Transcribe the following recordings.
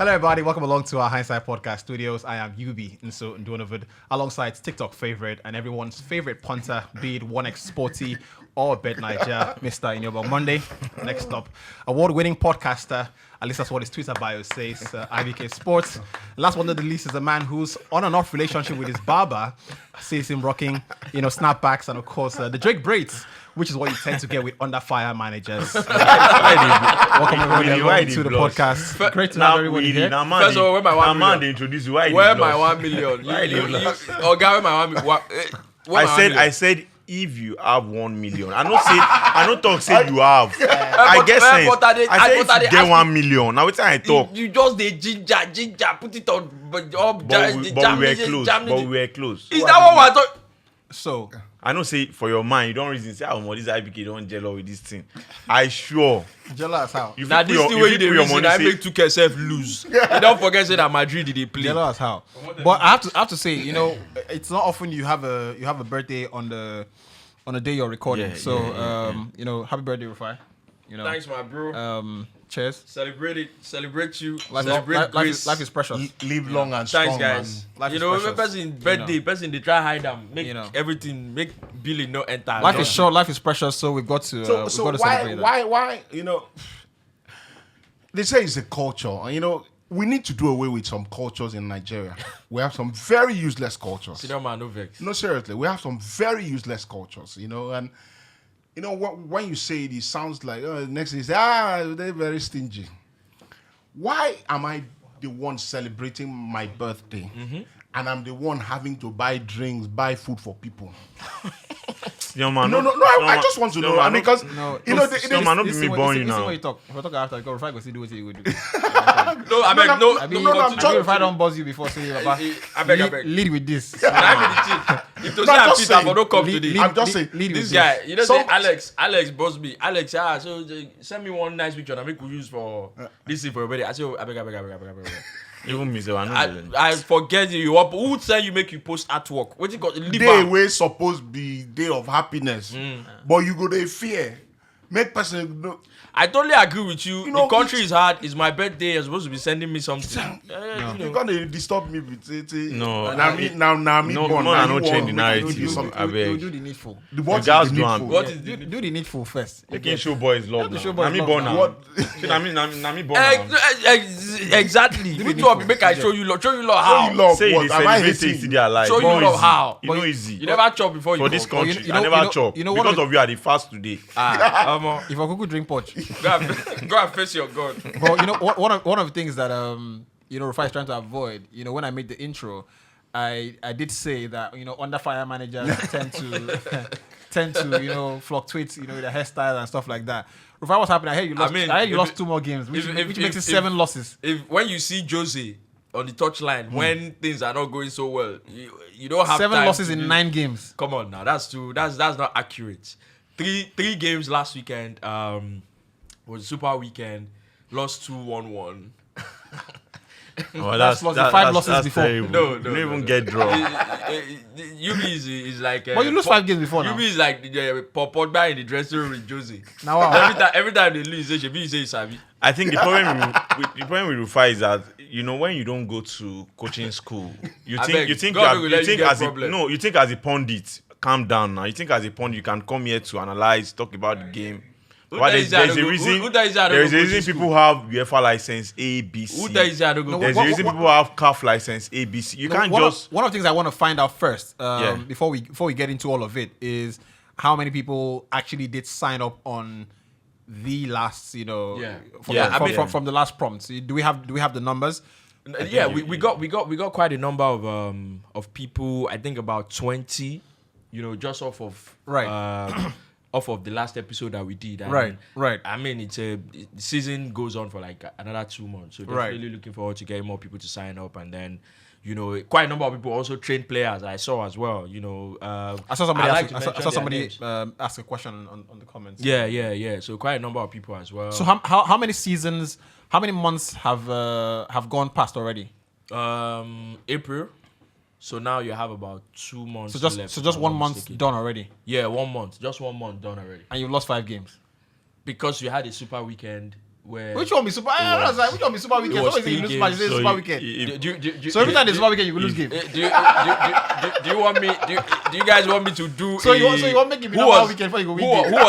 Hello, everybody. Welcome along to our Hindsight Podcast Studios. I am Yubi Nso Ndonovid, alongside TikTok favorite and everyone's favorite punter, be it One X Sporty or Bet Niger, Mr. Inyoba Monday. Next up, award-winning podcaster, at least that's what his Twitter bio says, IBK Sports. Last but not the least is a man whose on and off relationship with his barber sees him rocking, snapbacks and of course the Drake braids, which is what you tend to get with under fire managers. Welcome everybody to the podcast. Great to have everybody here. First of all, where my 1 million? They introduce you. Why Where my 1 million? Where my 1 million? I said if you have 1 million. I don't talk say you have. I guess I said if you get 1 million. Now it's I talk. You just the ginger, put it on. But we were close. Is that what I thought? So I don't say for your mind, you don't reason say, this IBK don't jealous with this thing. I sure. Jealous how? Now this the way they reason, I make 2K self lose. You don't forget say that Madrid did they play. Jealous how? But I have to say, it's not often you have a birthday on the day you're recording. Yeah, happy birthday, Rufai. Thanks, my bro. Cheers. Celebrate you. Life is precious. Live long and strong. Thanks, guys. Life is When precious. person birthday, person they try hide them, make everything, make billing no enter. Life is short. Life is precious. So we've got to. So celebrate that. why? They say it's a culture. And, we need to do away with some cultures in Nigeria. We have some very useless cultures. Sit down, man, no vex. No, seriously, we have some very useless cultures. And. When you say it sounds like, next thing you say, they're very stingy. Why am I the one celebrating my birthday and I'm the one having to buy drinks, buy food for people? I just want to know. Because, not be me born you now. What you talk. If I talk after, I go, Rufai go see do what you go do. I'm just... If I don't buzz you before, say, I beg. Lead with this. If to say I'm fit, I don't come today. I'm just saying. This guy, say Alex boss me. Alex, so send me one nice picture that make we use for this thing for everybody. I say, I beg. Even me, I forget you. Who would say you make you post artwork? What you got? Day way supposed to be day of happiness, but you go there fear. Make person know. I totally agree with you. The country is hard. It's my birthday. You're supposed to be sending me something. You're gonna disturb me with it. No. Now me born. I no change the narrative. You do the needful. What is the needful? What is the Do the needful first. You can show boys love now. show boys Na me love born now. now. Na me born now. Exactly. You two of make I show you love. Show you love how. You love Say what? they Am I celebrate say hating? they are alive. Show you love how. You know easy. You never chop before you For go. this country, you I know- never you know- chop. you know Because what- of you, I the fast today. If I could drink punch. Go and face your God. But one of the things that Rufai is trying to avoid, when I made the intro, I did say that under fire managers tend to fluctuate their hairstyle and stuff like that. Rufai, what's happening? I heard you lost. I heard you lost 2 more games, which makes it 7 losses. When you see Jose on the touchline when things are not going so well, you don't have 7 time losses to in do- 9 games. Come on now, that's not accurate. Three games last weekend. Was a super weekend. Lost 2-1-1. Oh, That's lost 5 losses before. Terrible. No, You don't even get draw. Yubi is like. But you lose 5 games before now. Yubi is like the Pogba in the dressing room with Jose. Now, wow. Every time they lose, he say Sabi. I think the problem with Rufai is that when you don't go to coaching school, you think as a pundit, calm down now. You think as a pundit you can come here to analyze, talk about the game. Why there's a reason people have UEFA license A, B, C. There's a reason people have CAF license A, B, C. You can't just. One of the things I want to find out first, before we get into all of it, is how many people actually did sign up on the last, from the last prompt. So do we have the numbers? Yeah, we got quite a number of people. I think about 20. Just off of off of the last episode that we did. Right. I mean, the season goes on for like another 2 months, so definitely looking forward to getting more people to sign up, and then quite a number of people also train players. I saw as well. I saw somebody ask a question on the comments. Yeah. So quite a number of people as well. So how many seasons, how many months have gone past already? April. So now you have about 2 months left. So just 1 month done already. Yeah, 1 month. Just 1 month done already. And you've lost 5 games. Because you had a super weekend where Which one be super? I was like, which one be super weekend? was Always say you lose match, you say So super you- weekend. you- So every time there's super weekend, you will lose game. do you want me? Do you guys want me to do? So you want make it be normal weekend before you go win game.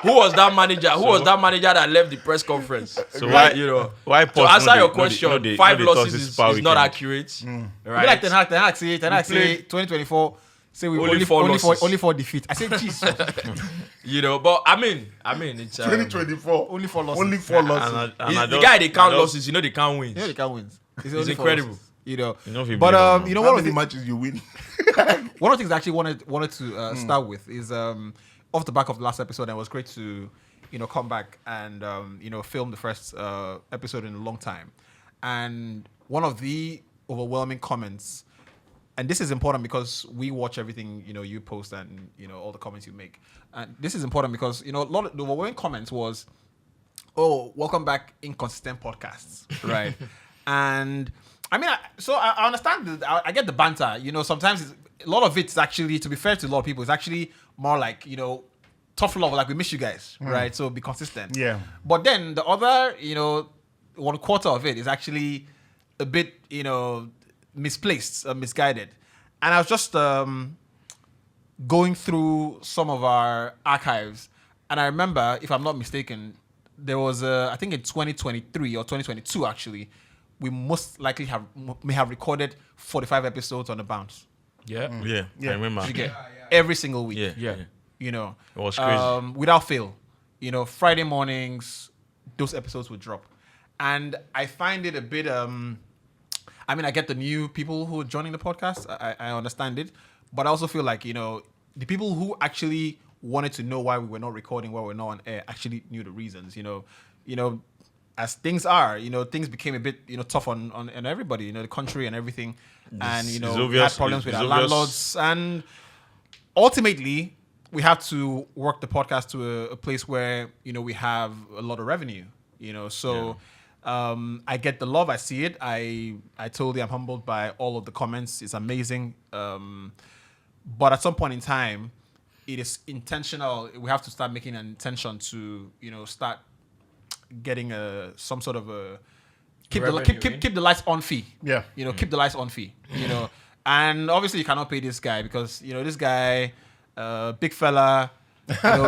Who was that manager? Who was that manager that left the press conference? So why To pause answer no your dey- question, no dey- 5 no dey talk losses this is Super not weekend. accurate. Be Right? like Ten Hag say played- 2024. Say we Only four losses. only 4 defeat. I say Jesus. But I mean, it's 2024. Only 4 losses. Only 4 losses. the guy they count losses. They count wins. You know they can't win. It's only 4 incredible. losses, you know. You know if you But believe it or you know How one of many the matches you win? one of the things I actually wanted to start with is off the back of the last episode, and it was great to come back and film the first episode in a long time. And one of the overwhelming comments, and this is important because we watch everything you post and all the comments you make, and this is important because a lot of the overwhelming comments was, "Oh, welcome back, inconsistent podcasts," right? And I mean, I understand. I get the banter. Sometimes a lot of it's actually, to be fair to a lot of people, it's actually more like tough love. Like, we miss you guys, right? So be consistent. Yeah. But then the other, 1/4 of it is actually a bit, misplaced, misguided. And I was just going through some of our archives, and I remember, if I'm not mistaken, there was I think in 2023 or 2022 actually, we most likely may have recorded 45 episodes on the bounce. Yeah. Yeah, I remember. You get every single week. Yeah. It was crazy. without fail. Friday mornings, those episodes would drop. And I find it a bit I get the new people who are joining the podcast. I understand it. But I also feel like, the people who actually wanted to know why we were not recording, why we're not on air, actually knew the reasons. As things are, things became a bit, tough on everybody, the country and everything. And, we had problems with our landlords. And ultimately, we have to work the podcast to a place where, we have a lot of revenue, So I get the love. I see it. I totally am humbled by all of the comments. It's amazing. But at some point in time, it is intentional. We have to start making an intention to, start getting some sort of a keep the lights on fee. Yeah. Keep the lights on fee. And obviously you cannot pay this guy because this guy, big fella,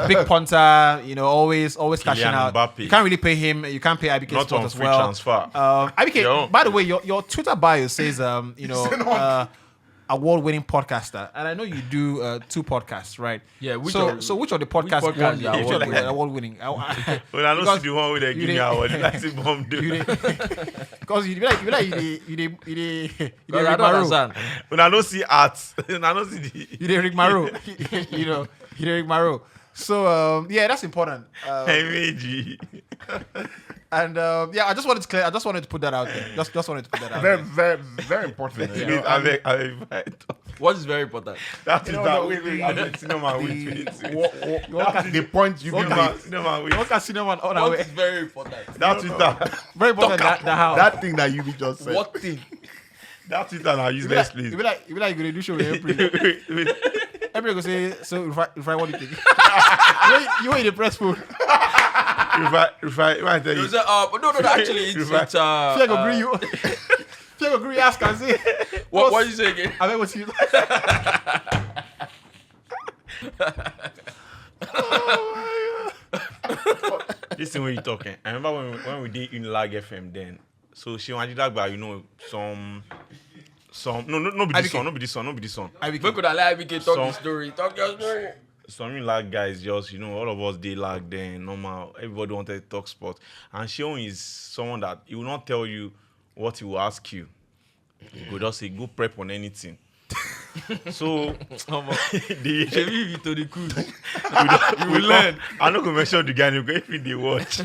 big punter, always cashing out. Mbappe. You can't really pay him. You can't pay IBK Not Sport on as free well. transfer. IBK, Yo. by the way, your Twitter bio says award-winning podcaster, and I know you do 2 podcasts, right? Yeah. Which of the podcasts podcast won is award-winning? Well, I don't see the one where they give me award. That's a bomb, dude. Because you be like Because I don't understand. When I don't see art, when I don't see the you did Rick Maro, you did Rick Maro. So that's important. MAG. And I just wanted to put that out there. Just wanted to put that out Very, there. very, very important. Please, I What is very important? That is No, that. no, Wait. I don't see no man. Wait. The point you No made. man. Wait. What can cinema on our What way? is very important? That Twitter. Very important that how. That thing that you just said. What thing? That Twitter now useless, please. You be like you gonna do show with April. Wait. April go say, so if I what do you think? you ain't the press food. If I tell It you. was, no. Actually, it's Fear go agree you. Fear go agree ask and say. what you say again? I mean, what you. This thing when you talking. I remember when we did Unilag FM then. So she wanted that guy, some no be this one, no be this one. We could allow IBK talk the story. Talk your story. Some Unilag guys just, all of us they lag then normal. Everybody wanted to talk sport. And Shion is someone that he will not tell you what he will ask you. He will just say go prep on anything. So Maybe to the coup. you will learn. I'm not gonna mention the guy if they watch.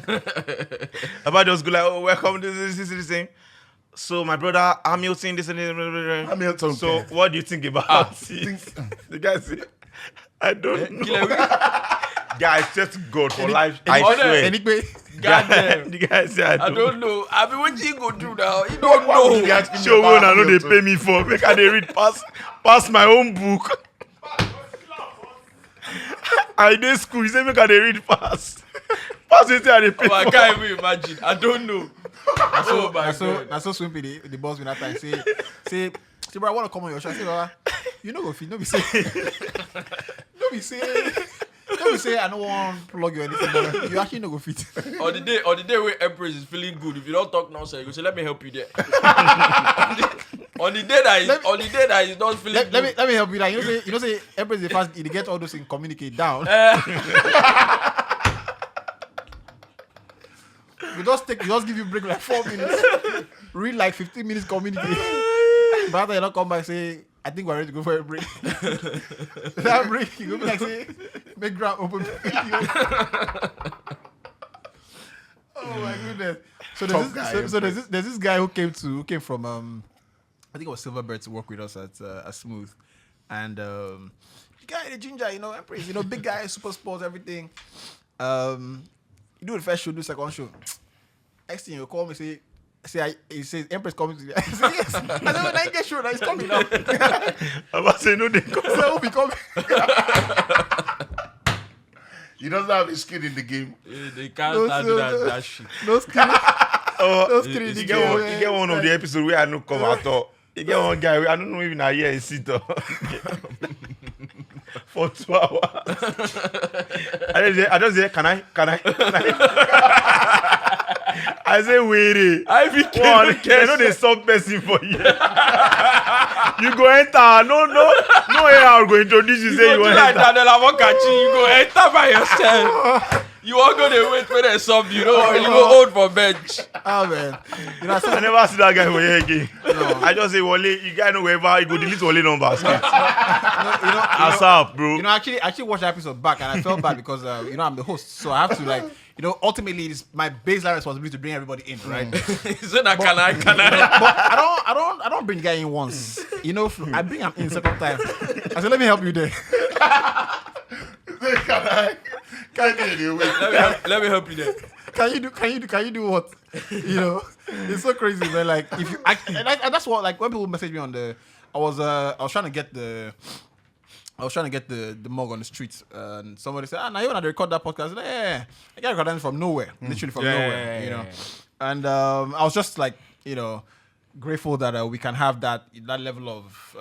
About just go like, oh, welcome to this thing. So my brother Hamilton, this and this. Hamilton. So what do you think about it? The guy said, I don't know. Guys, just God for life. I swear. Anyway, Goddamn. The guy said, I don't know. I mean, what you go do now? You don't know. show one I know they pay me for. Make I they read pass my own book. I did school. He said make I they read pass Pass it and repeat. Oh, I can't even imagine. I don't know. Oh my God. That's so swimpy. The boss when that time say, bro, I want to come on your show. I say, bro, you know go fit. Don't be say I don't want to plug you or anything. But you actually no go fit. On the day where Empress is feeling good, if you don't talk nonsense, you go say, let me help you there. on the day that he's not feeling good. Let me help you. Like you know say Empress the first he get all those things communicate down. We just give you break like 4 minutes. Read like 15 minutes communicate. But after you don't come back say, I think we're ready to go for a break. That break, you go be like say, make ground open. Oh my goodness. So there's this guy who came from I think it was Silverbird to work with us at Smooth. And the guy the ginger, Empress, big guy, super sports, everything. You do the first show, do the second show. Next thing you call me, he says, Empress coming to me. I say, yes. I said, when I get show, he's coming now. I'm about to say, no, they come. So he'll be coming. He doesn't have his skin in the game. They can't handle that shit. No skin. No skin in You the game. get one of the episodes where I no come at all. You get one guy where I don't know even I hear he sit up for 2 hours. I just say, can I? I say, wait. I know there's some person for you. You go enter. No AR go introduce you. Say you want like enter. You go enter by yourself. You won't go there wait for there's something. You go hold for bench. Oh man. I never see that guy for here again. No. I just say, Wale, you guys know wherever you go delete Wale numbers. ASAP, bro. I actually watched the episode back and I felt bad because I'm the host, so I have to ultimately it's my baseline responsibility to bring everybody in, right? So that can I? But I don't bring the guy in once. I bring him in second time. I said, let me help you there. Let me help you there. Can you do what? It's so crazy, man. Like if you and that's what, like, when people message me on I was trying to get the mug on the streets, and somebody said, now you want to record that podcast? I said, yeah, I got recorded from nowhere, literally from nowhere, yeah. And I was just like, grateful that we can have that level of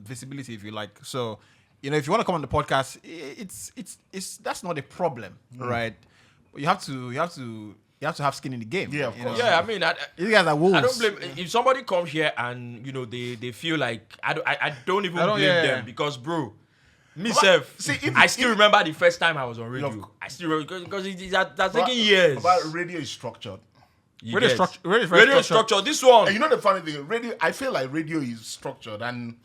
visibility, if you like. So, if you want to come on the podcast, it's that's not a problem, right? But you have to have skin in the game. Yeah, of course. Yeah, I mean, you guys are wolves. I don't blame if somebody comes here and they feel like I don't even blame them because, bro. Myself, I still remember the first time I was on radio. I still remember because that's taking years. But radio is structured. Radio structure. This one. And the funny thing, radio. I feel like radio is structured, and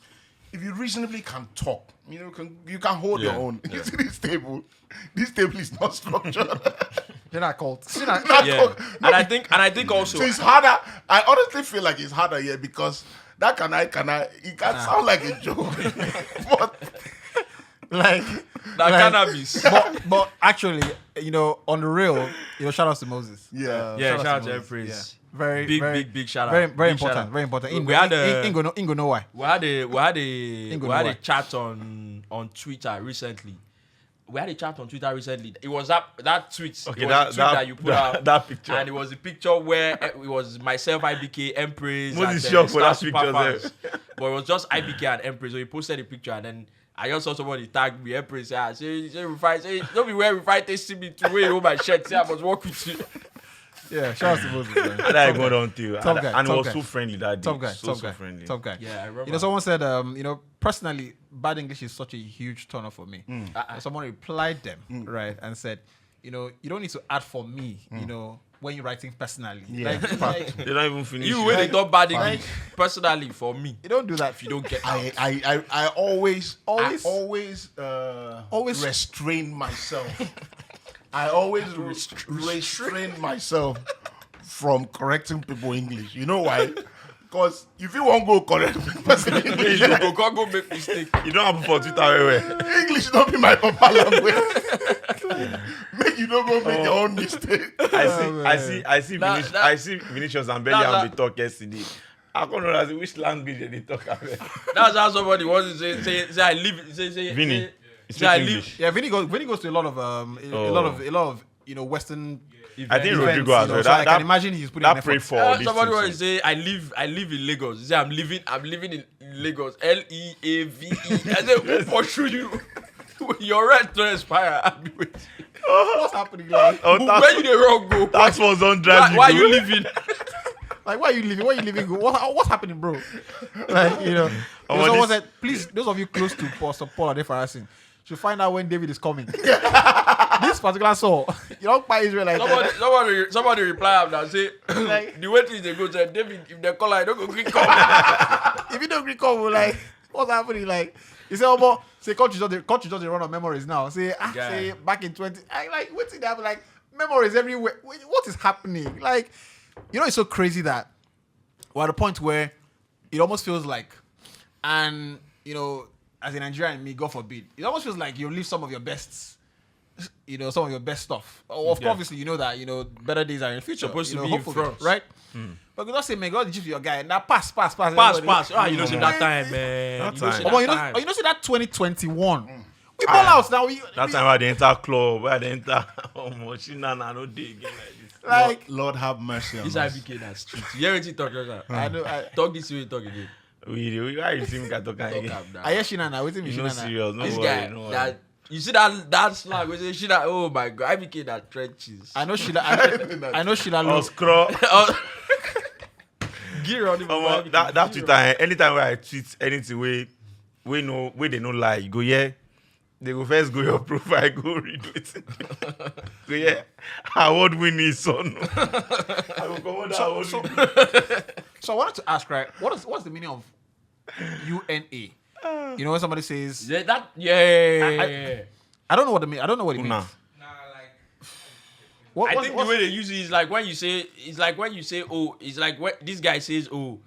if you reasonably can talk, you can hold your own. You see this table. This table is not structured. You're not called. And I think also. So it's harder. I honestly feel like it's harder here because that it can sound like a joke, but. Cannabis. But actually, on the real, shout out to Moses. Shout out to Empress. Very big shout out. Very important. Very important. We had Ingo know why. We had a chat on Twitter recently. It was that tweet. Okay, that you put out that picture, and it was a picture where it was myself, IBK, Empress. Moses shocked for that picture there. But it was just IBK and Empress. So he posted a picture and then. I just saw somebody tag me, Empress. Say Rufai, don't be where Rufai tasting me to wear my shirt. Say I must work with you. Yeah, shout out to Moses, man. And I got on to you. And it was guy. so friendly that day. Top guy. Friendly. Top guy. Yeah, I remember. Someone said, personally, bad English is such a huge turn off for me. Someone replied them, right, and said, you don't need to add for me, when you're writing personally. Yeah. They don't even finish. You when they talk bad English personally for me. You don't do that. If you don't get I always restrain myself. I always restrain myself from correcting people English. You know why? Because if you won't go correct person English, you go make mistake. You don't have for Twitter English don't be my papa language. Make you don't go make your own mistake. I see Vinicius and Bellingham they talk yesterday. I can't know which language they talk about. That's how somebody wants to say I live. Say Vinny. I live. Yeah, Vinny goes to a lot of Western. I think events, Rodrigo as well. So I can imagine he's putting that an effort. pray for Somebody this want to thing. say I live in Lagos. He say I'm living in Lagos. LEAVE. I say who pursue you? Your rent to expire. What's happening? Like, Oh, Where you the wrong go? that was on drive. Why you living? why are you leaving? Where are you leaving? What's happening, bro? Like, Oh, someone this- said, please, those of you close to Pastor Paul Adefarasing, should find out when David is coming. This particular soul, you don't buy Israel like that. Somebody reply up and say Like- the way things they go say David, if they call I don't go quick come. If you don't recall, we're like, what's happening? Like, he said, oh, say, country just run on memories now. Say, say back in 20, I like, what's it happen? Like, memories everywhere. What is happening? Like, it's so crazy that we're at a point where it almost feels like, and, as a Nigerian, me, God forbid, it almost feels like you leave some of your best, some of your best stuff. Obviously, you know that, better days are in the future. Supposed to be in hopefully, front. right? But you don't say, man, God, give your guy. Now pass. Pass. You don't see that time, man. That time. You don't see that 2021. We ball out now. That time I enter club, I enter Moshina, and I no dig again like this. Like, Lord have mercy on This us. IBK that street. You hear what you talk about? I know. Talk this way, talk again. Why you see me can talk Talk again? up now. I hear Shina now. Waiting me You know Shina now. serious, no This worry, guy, no worry. that you see that slang, we say Sheila. Oh my God, IBK that trenches. I know Sheila. I know Sheila. Oh, Look, scroll. Gear on him. That Twitter, anytime where I tweet anything where they no lie, you go they go first go your profile, go read it. Go award winning son. I will go with award winning. so I wanted to ask, right? What's the meaning of UNA? When somebody says, Yeah. I don't know what it means. I don't know what it means. Una. What, I what's- think what's- the way they use it is like when you say, oh, it's like when this guy says, oh,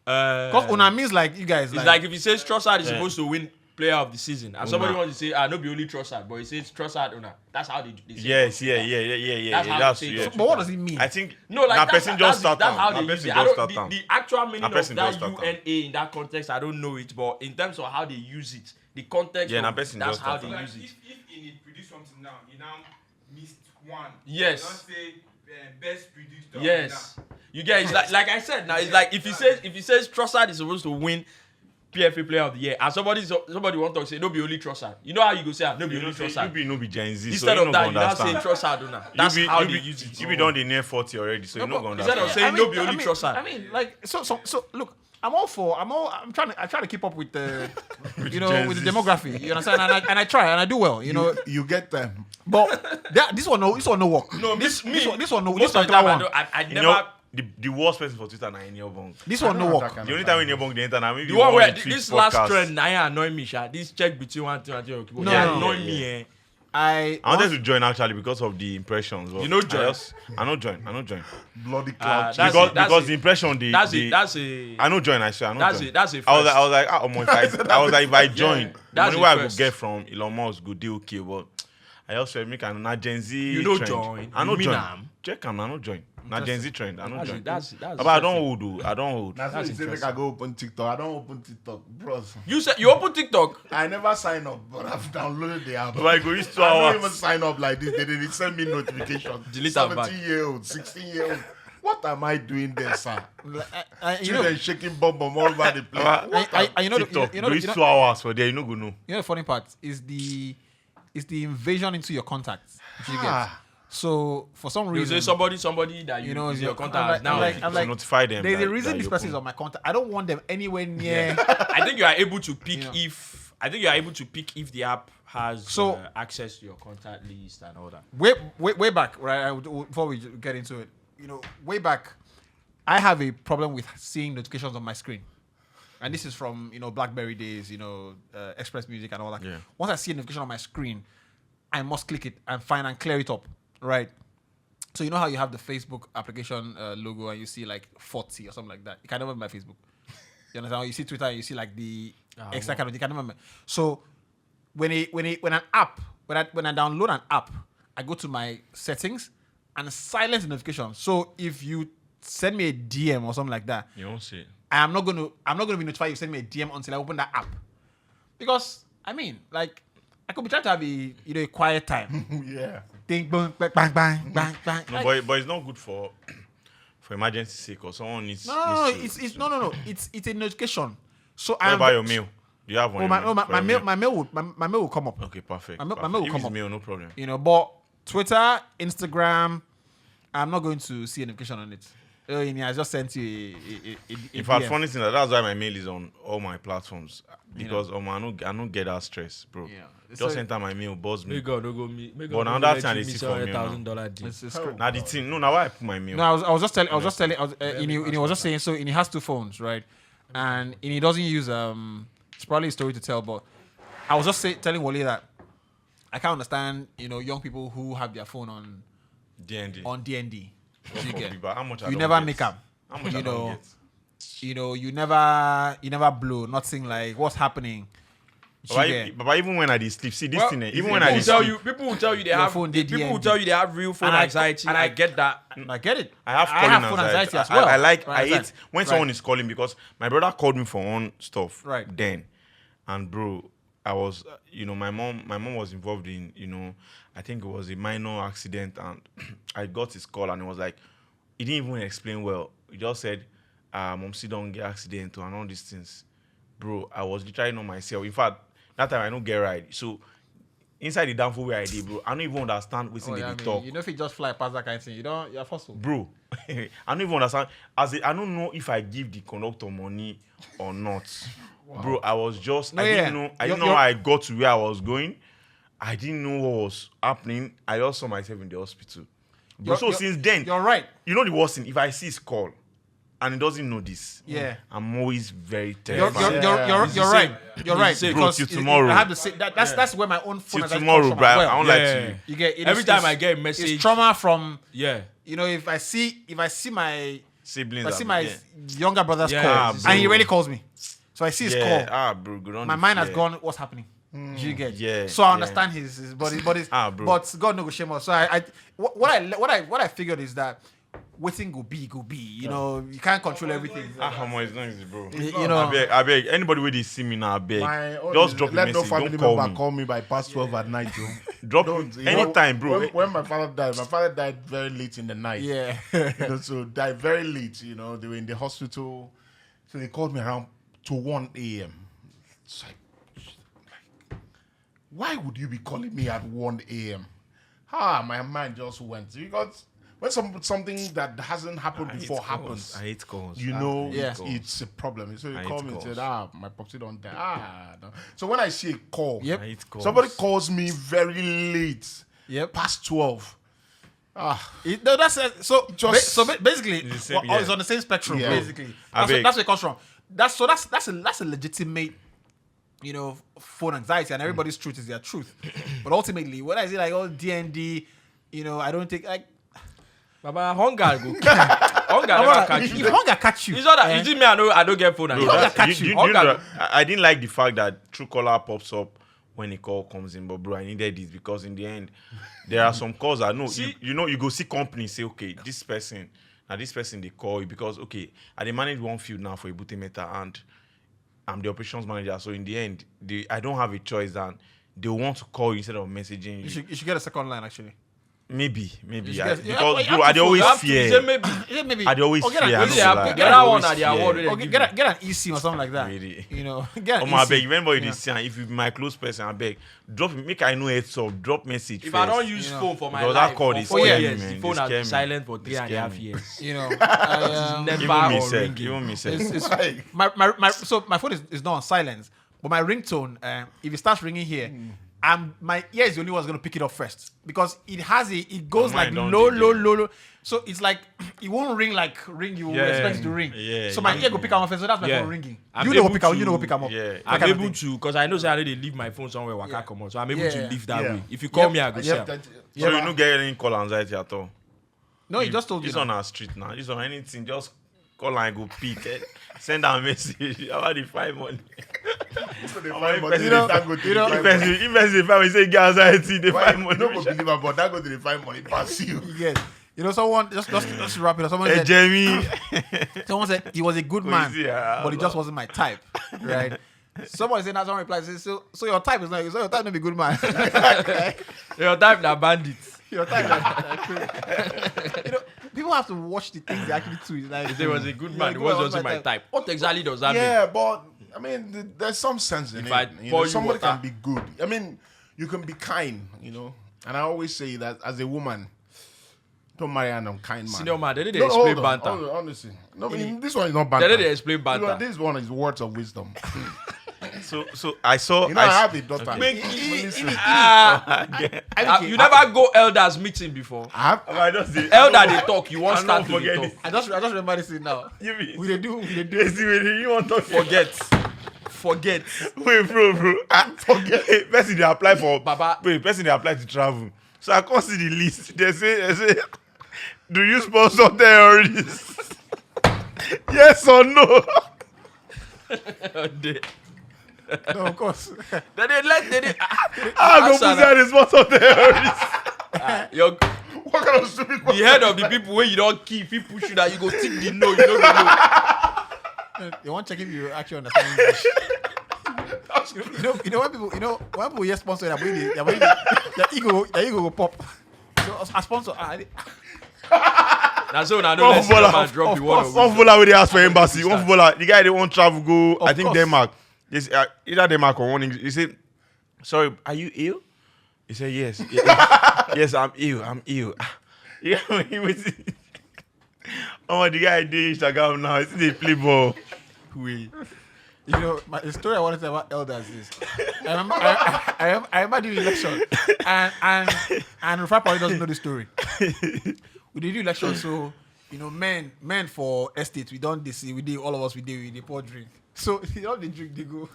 Because Una means like you guys. it's like if he says Trossard is supposed to win player of the season, and somebody wants to say, no be only Trossard, but he says Trossard Una. That's how they say Yes, it. yeah. That's how That's they say yeah. it. But what does it mean? I think No, like that that's, person that's, just start that's how am. they That use person it. I just don't, start am. the actual meaning of person that just start am. UNA in that context, I don't know it, but in terms of how they use it, the context, Yeah, of, that person that's just how start they am. use it. If he predict something now, he now missed one. Yes. You don't say best predictor. Yes, you get it's like I said now. It's like if he says Trossard is supposed to win PFA Player of the Year, and somebody want to say no be only Trossard. You know how you go say no be You only know, say Trossard. you no be Gen Z, so Instead you of no that, go you now say understand. Trossard. Una. That's how they use it. You be done the near 40 already, so you no go Instead of understand. saying no be only Trossard. I mean, like, so. Look, I'm trying to keep up with the, Gen with the Zs. demography. You understand? And I try and I do well. You get them. But this one no work. No, this me. one no. Most This of the time, one, I You never. know, the worst person for Twitter na Inyobong. this one no work. The only time when Inyobong the internet, maybe The one where tweet this last podcast. trend, now annoy me, sha. This check between one thing and two. No, Annoy no. me, eh. I wanted to join actually because of the impressions. But You know join? I no join. Bloody cloud. That's Because it. the impression the That's the- a. I no join. I swear I no That's join. it. That's a I was first. like, if I join, the that's money a where I could first. get from Elon Musk go deal okay, but I also make an Gen Z. You no trend. join. I no You mean join. am? Check am, I no join. Na Gen Z trend. I no join. That's. But I don't hold. I don't hold. That's why you say make I go open TikTok. I don't open TikTok, bros. You said you open TikTok. I never sign up, but I've downloaded the app. But I go use 2 I don't even hours. sign up like this. They didn't send me notification. Delete that back. 17-year-old, 16-year-old. What am I doing there, sir? You Children shaking bomb all over the place. TikTok. you know, Go use 2 hours for there. You no go know. the funny part is the invasion into your contacts. Which you get. Ah. So for some You reason, say somebody that you know is your contact now. I'm like, notify them. there's a that- reason that this you person is open. on my contact. I don't want them anywhere near. I think you are able to pick Yeah. if. I think you are able to pick if the app has So- access to your contact list and all that. way back, right? Before we get into it, way back, I have a problem with seeing notifications on my screen, and this is from BlackBerry days, Express Music and all that. Yeah. Once I see a notification on my screen, I must click it and find and clear it up, right? So you know how you have the Facebook application logo and you see like 40 or something like that. You can never remember my Facebook. You understand? You see Twitter, and you see like the extra kind of. You can never remember. So when I download an app, I go to my settings and silence the notification. So if you send me a DM or something like that, You won't see it. I'm not gonna be notified you send me a DM until I open that app. Because I mean, like, I could be trying to have a quiet time. Yeah. Think bang bang bang bang bang bang. No, but it's not good for emergency sake or someone needs. No. needs to- It's a notification. So What I'm. about your mail? Do you have one? My mail will come up. Okay, perfect. my mail perfect. will If come it's up. mail, no problem. But Twitter, Instagram, I'm not going to see a notification on it. I just sent you a In fact, DM. funny thing that's why my mail is on all my platforms because I don't get that stress, bro. Yeah. Just So- enter my mail, buzz me. May God no go me. May But God now no that let time you they miss see for me now. $100,000 deal. It's crazy. Now the thing, no, now why I put my mail. No, I was just telling. Ini was just saying. So Ini has 2 phones, right? And Ini doesn't use It's probably a story to tell, but I was just telling Wally that I can't understand. Young people who have their phone on D&D. DND. You get? How much I You don't never get. make up. How much You I don't know. get. You never blow. Nothing like what's happening. You get? But even when I did sleep, see this Well, thing. Even people when I will did tell sleep, you, people will tell you they Your have. phone did People will DND. tell you they have real phone And I- anxiety. and I I- get that. I get it. I have phone anxiety as well. I Right, hate when someone is calling because my brother called me for one stuff. Right. Then, and bro, I was, my mom was involved in, I think it was a minor accident, and I got his call, and it was like, he didn't even explain well. He just said, "Mom, see, don't get accident and all these things." Bro, I was literally not myself. In fact, that time I don't get right. So inside the downfall where I did, bro, I don't even understand what's in the talk. If you just fly past that kind of thing, you're forceful. Bro, I don't even understand. I don't know if I give the conductor money or not. Wow. Bro, I was just, I didn't know how I got to where I was going. I didn't know what was happening. I just saw myself in the hospital. Bro, so since then, you're right. You know the worst thing, if I see his call and he doesn't know this, Yeah. I'm always very You're terrified. you're right. You're right. Bro, Because till tomorrow. I have to say that's where my own phone Till anxiety tomorrow, comes from bro. as well. I don't like to. You get Every time I get a message- it's trauma from Yeah. if I see my Siblings. if I see my younger brother's Yeah, call bro. and he already calls me, so I see his call. Bro, good on My the mind has fear. gone. What's happening? Do you get? Yeah, So I yeah. understand his body, but bro. but God no go shame us. So what I figured is that waiting go be. You can't control everything. Come on, it's not easy, bro. I I beg. Anybody where they see me now, I beg. My own Just is drop a let no message. family Don't call member me. call me by past 12 at night. Yo. Drop Don't, you anytime, know, bro. When my father died very late in the night. Yeah. So died very late. They were in the hospital. So they called me around to 1 a.m. It's like, why would you be calling me at 1 a.m.? My mind just went because when something that hasn't happened before happens, I hate calls. Yeah. it's a problem. So I they hate call me and calls. said, my popsy don't die. No. So when I see a call, Yep. I hate calls. somebody calls me very late, Yep. past 12. Basically, It's the same, it's yeah. on the same spectrum. Yeah. Basically, I that's beg. where it comes from. That's a legitimate, phone anxiety, and everybody's truth is their truth. But ultimately, when I say like DND, I don't think like Baba, hunger go. Hunger never catch if you. hunger catch you, It's not that. You see me, I don't get phone. Bro, anxiety. Hunger catch you. you know, I didn't like the fact that Truecaller pops up when a call comes in, but bro, I needed this because in the end, there are some calls that no, See- you go see companies say, okay, this person they call you because okay, I manage one field now for Ebute Meta and I'm the operations manager. So in the end, I don't have a choice and they want to call you instead of messaging you. you should get a second line actually. Maybe. should I, get- because you bro, have I to always You have to fear. say maybe. Is it maybe? I dey always Or get fear, an- I Get know get lie. an- that I one always at the fear. award. or get an eSIM or something like that. Really? Get an I eSIM. beg, if anybody dey see am, if you be my close person, I beg, drop make I know heads up, drop message If first. I don't use phone for my Because that life call for dey 4 scare me, years, man. the Dey phone has scare been me. silent for Dey 3.5 scare me. years. I, Never Even me or self, ringing. even me self. it's so my phone is not on silence, but my ringtone, if it starts ringing here, my ear is the only one that's gonna pick it up first because it goes Mine like don't low, do low, that. low, low. So it's like it won't ring you Yeah. expect it to ring. Yeah, So my yeah. ear go pick up first. So that's my Yeah. phone ringing. I'm You know go able pick up. to- You know go pick up. Yeah. That I'm kind of able thing. to, because I know say I know they leave my phone somewhere where I Yeah. can't come on. So I'm able Yeah. to leave that Yeah. way. If you call Yep. me, I go Yep. say. So you no get any call anxiety at all. No, he just told you. This now. on our street now. This on anything, just call and go pick. Send a message about the 5 money. If person find say get anxiety, they find money. No go believe am, but that go to the find money pass you. Yes. Someone just to wrap it up. Hey, Jamie. Someone said he was a good man, Easy, but he just wasn't my type, right? Someone saying that, someone replies, so your type is not, so your type not be good man. Your type na bandits. Your type people have to watch the things they actually tweet. Like, If there was a good man, it was just my type. What exactly does that mean? Yeah, but I mean, there's some sense in If I it. pour you Somebody water. can be good. I mean, you can be kind, And I always say that as a woman, don't marry an unkind man. Senior man, they didn't No, explain hold on, banter. hold on, honestly. No, this one is not banter. They didn't explain banter. This one is words of wisdom. So I saw. I have a daughter. You never go elders meeting before. I just say, Elder they talk, you won't I'm start not to dey forgetting. talk. I just remember this thing now. We they do. You want to Forget. Wait, bro. Forget. Hey, person they apply for Baba. Wait, person they apply to travel. So I can't see the list. They say, do you sponsor terrorists? Yes or no? No, of course. They did. I go put Answer there the sponsor terrorists. What kind of stupid The question? head of the people where you don't keep, if he push you that you go think the no, you don't know. They want to check if you actually understand English. When people hear sponsor, their ego go pop. So a sponsor, Now so now don't let Footballer, man drop the word. One footballer with the ask for embassy. One footballer, the guy they want travel go. I think course. Denmark. Yes, either Denmark or one English. He said, "Sorry, are you ill?" He said, "Yes, yes, I'm ill. Yeah, he was. Oh, the guy did Instagram now. It's the play ball. the story I wanted to tell about elders is I remember doing election and Rufai probably doesn't know the story. We did do election, so men for estate we don't see we did all of us we pour drink. So all the drink they go.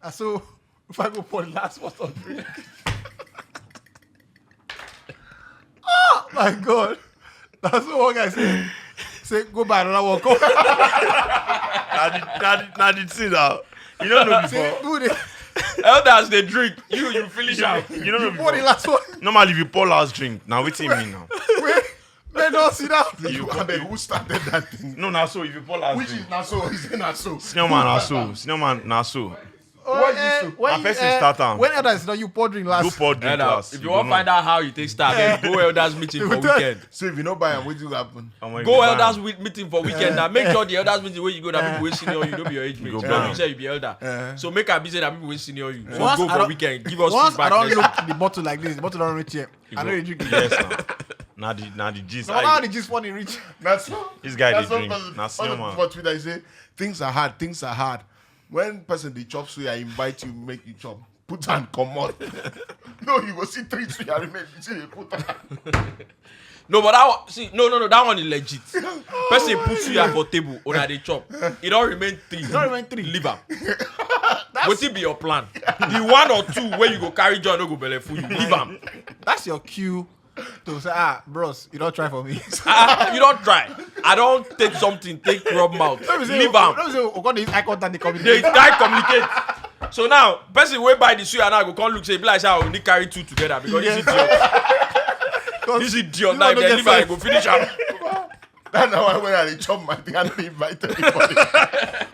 And so if I go pour the last bottle of drink. Oh my god. That's what one guy said. Say go buy another one. Go. Now the thing now. You don't know Say before. do the Elders they drink, you finish out. You don't know pour the before. last one. Normally, if you pour last drink, now wait till me now. Wait, men don't see that. Who started that thing? No, now so if you pour last Which drink. is not so? Is it not so? Senior man, now so. What is so? When My person start am. when elders you pour drink last. Go pour drink last. If you want to find out how you take start, then go elders meeting for weekend. So if you not buy them, what will happen? Go elders meeting for weekend. Now make sure the elders meeting where you go that people will senior you, don't be your age mate. Go You back. you say you be elder. So make a busy that people will senior you. So Once go I for don't- weekend. Give us Once I feedback don't next look week. the bottle like this, the bottle don't reach here. I know you drink it. Yes, now the gist. No matter how the juice funny reach. That's This guy that's dey what drink. Na senior man. For Twitter, he say things are hard. When person they chop suya, I invite you, make you chop. Put and come on. No, you go see 3 suya remain. You see they put on. No, but that one, see, no, that one is legit. Person puts you for table or they chop. It don't remain 3. It don't remain 3. Leave am. What will be your plan? The 1 or 2 where you go carry John no go belle full you. Leave am. That's your cue to say, bros, you don't try for me. You don't try. I don't take something, take rub mouth. Leave am. Let me say, we're going to use eye contact and They communicate. try communicate. So now, person wey buy the suya now go come look say, be like say I only carry 2 together because this idiot. This idiot now, if they leave am, go finish am. That's now when I chop my thing, I don't invite anybody.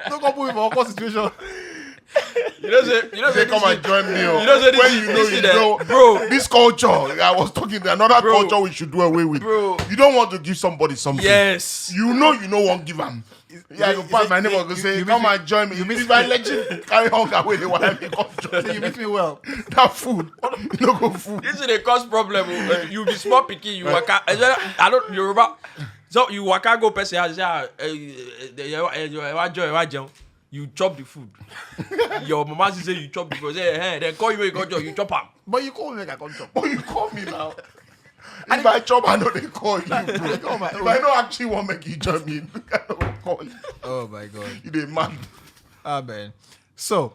Don't go put me for awkward situation. You know say Say come and join me. You know say When this you thing know, bro. this culture. I was talking another Bro. culture we should do away with. Bro. You don't want to give somebody something. Yes. You know won't give them. Yeah, you pass my neighbor go say, come and join me. If I let you carry hunger away, they want me come join So you meet me well. that food. No go food. This is a cause problem. You be small picky, you waka. I don't Yoruba. So you waka go person house say you chop the food. Your mama say you chop the food. Say, hey, then call you when you go job, you chop am. But you call me like I come chop. Oh, you call me now. If I chop, I know they call you, bro. If I don't actually want to make you join me, I don't call you. Oh my god. You dey mad. Ah man. So,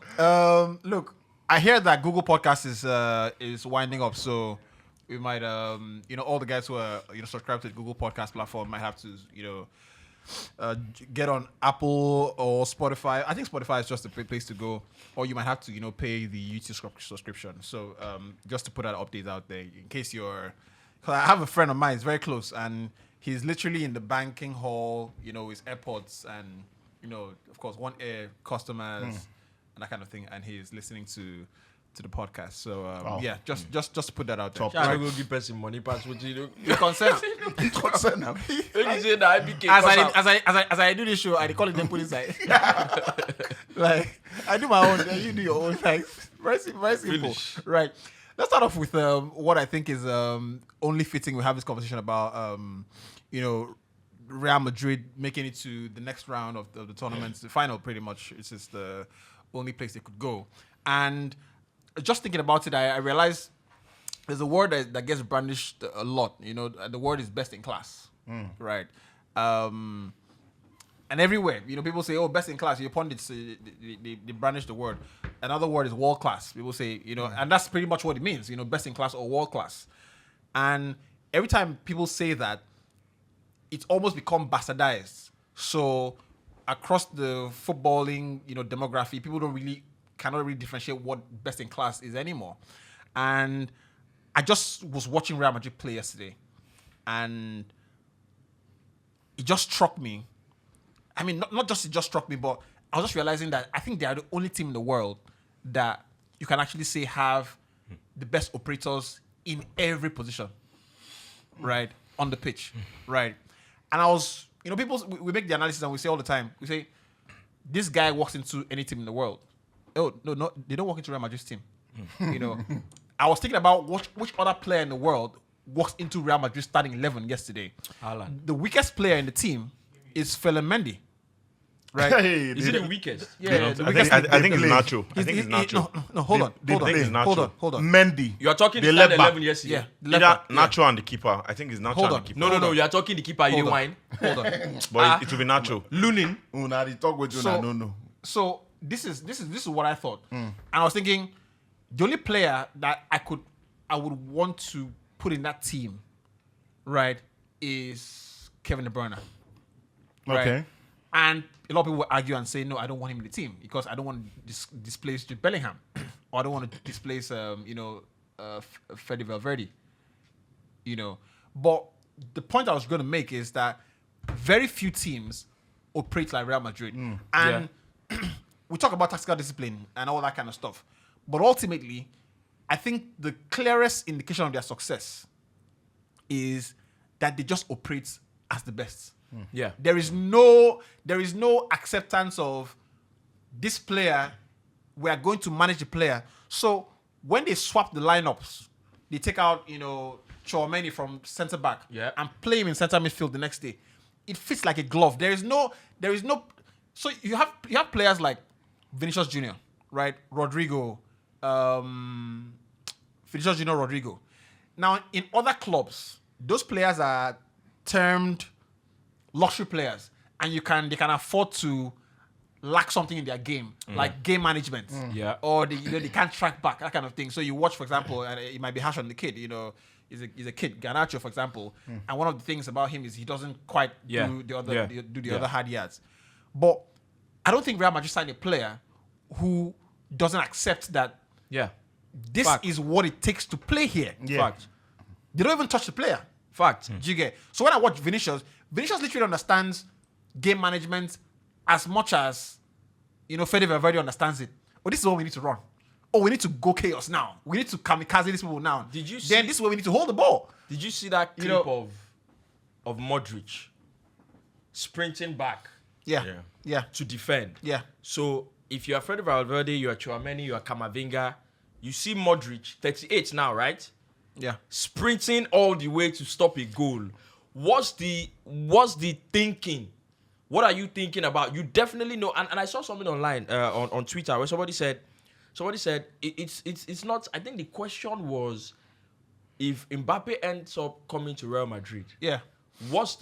look, I hear that Google Podcast is winding up, so we might all the guys who are subscribed to the Google Podcast platform might have to get on Apple or Spotify. I think Spotify is just a place to go, or you might have to pay the YouTube subscription. So just to put that update out there in case you're. Cause I have a friend of mine, he's very close, and he's literally in the banking hall, his AirPods, and of course, One Air customers, that kind of thing, and he's listening to the podcast. So just to put that out there. I will give person money pass what you do. You concern? Concern him. When you say that IBK As I do this show, I call it them put inside. Like I do my own, then you do your own. Like very simple. Finish. Right. Let's start off with what I think is only fitting. We have this conversation about Real Madrid making it to the next round of the tournament, the final. Pretty much, it's just the only place they could go. And just thinking about it, I realized there's a word that gets brandished a lot. The word is best in class, right? And everywhere, people say, "Oh, best in class." Your pundits they brandish the word. Another word is world class. People say, and that's pretty much what it means. Best in class or world class. And every time people say that, it's almost become bastardized. So across the footballing, demography, people cannot really differentiate what best in class is anymore. And I just was watching Real Madrid play yesterday, and it just struck me. I mean, not just it just struck me, but I was just realizing that I think they are the only team in the world that you can actually say have the best operators in every position, right, on the pitch, right. And I was, people, we make the analysis and we say all the time, we say, this guy walks into any team in the world. Oh, no, they don't walk into Real Madrid's team. I was thinking about which other player in the world walks into Real Madrid's starting 11 yesterday. Haaland. The weakest player in the team is Mendy. Right? Hey, Is it the weakest? Yeah, the weakest. I think it's play. Nacho. I think it's Nacho. No, hold on. Hold on. Mendy. You are talking the left starting back. 11 yesterday. Yeah, the Either left back, Nacho and the keeper. I think it's Nacho Hold and on. the keeper. No. You are talking the keeper. You Hold didn't on. whine. Hold on. But it will be Nacho. Lunin. Una the talk with you. I don't know. So this is what I thought, and I was thinking the only player that I would want to put in that team, right, is Kevin De Bruyne. Right? Okay. And a lot of people will argue and say, no, I don't want him in the team because I don't want to displace Jude Bellingham, or I don't want to displace Fede Valverde. But the point I was going to make is that very few teams operate like Real Madrid, and we talk about tactical discipline and all that kind of stuff. But ultimately, I think the clearest indication of their success is that they just operate as the best. Yeah. There is no acceptance of this player. We are going to manage the player. So when they swap the lineups, they take out Chouameni from centre back and play him in centre midfield the next day. It fits like a glove. There is no. So you have players like Vinicius Junior, right? Rodrigo, Vinicius Junior, Rodrigo. Now in other clubs, those players are termed luxury players, and they can afford to lack something in their game, like game management, or they can't track back, that kind of thing. So you watch, for example, and it might be harsh on the kid, he's a kid, Garnacho, for example, and one of the things about him is he doesn't quite do the other hard yards. But I don't think Real Madrid signed a player who doesn't accept that. Yeah. This is what it takes to play here. Yeah. Fact. They don't even touch the player. Fact. Do you get? So when I watch Vinicius literally understands game management as much as Fede Valverde understands it. Oh, this is what we need to run. Oh, we need to go chaos now. We need to kamikaze these people now. Did you Then this is where we need to hold the ball. Did you see that clip of Modric sprinting back Yeah. to defend? Yeah. So if you are Fede Valverde, you are Chouameni, you are Camavinga, you see Modric, 38 now, right? Yeah. Sprinting all the way to stop a goal. What's the thinking? What are you thinking about? You definitely know. And I saw something online on Twitter where somebody said it's not. I think the question was if Mbappe ends up coming to Real Madrid. Yeah. What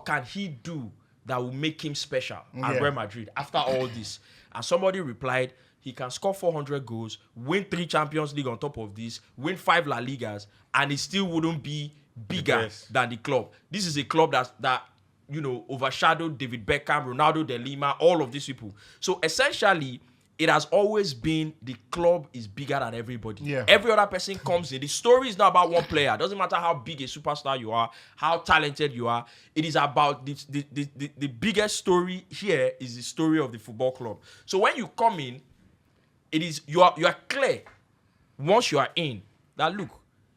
can he do that will make him special at Yeah. Real Madrid after all this? And somebody replied, he can score 400 goals, win 3 Champions League on top of this, win 5 La Ligas, and it still wouldn't be bigger than the club. This is a club that overshadowed David Beckham, Ronaldo de Lima, all of these people. So essentially, it has always been the club is bigger than everybody. Yeah. Every other person comes in. The story is not about one player. It doesn't matter how big a superstar you are, how talented you are. It is about the biggest story here is the story of the football club. So when you come in, it is you are clear once you are in that look.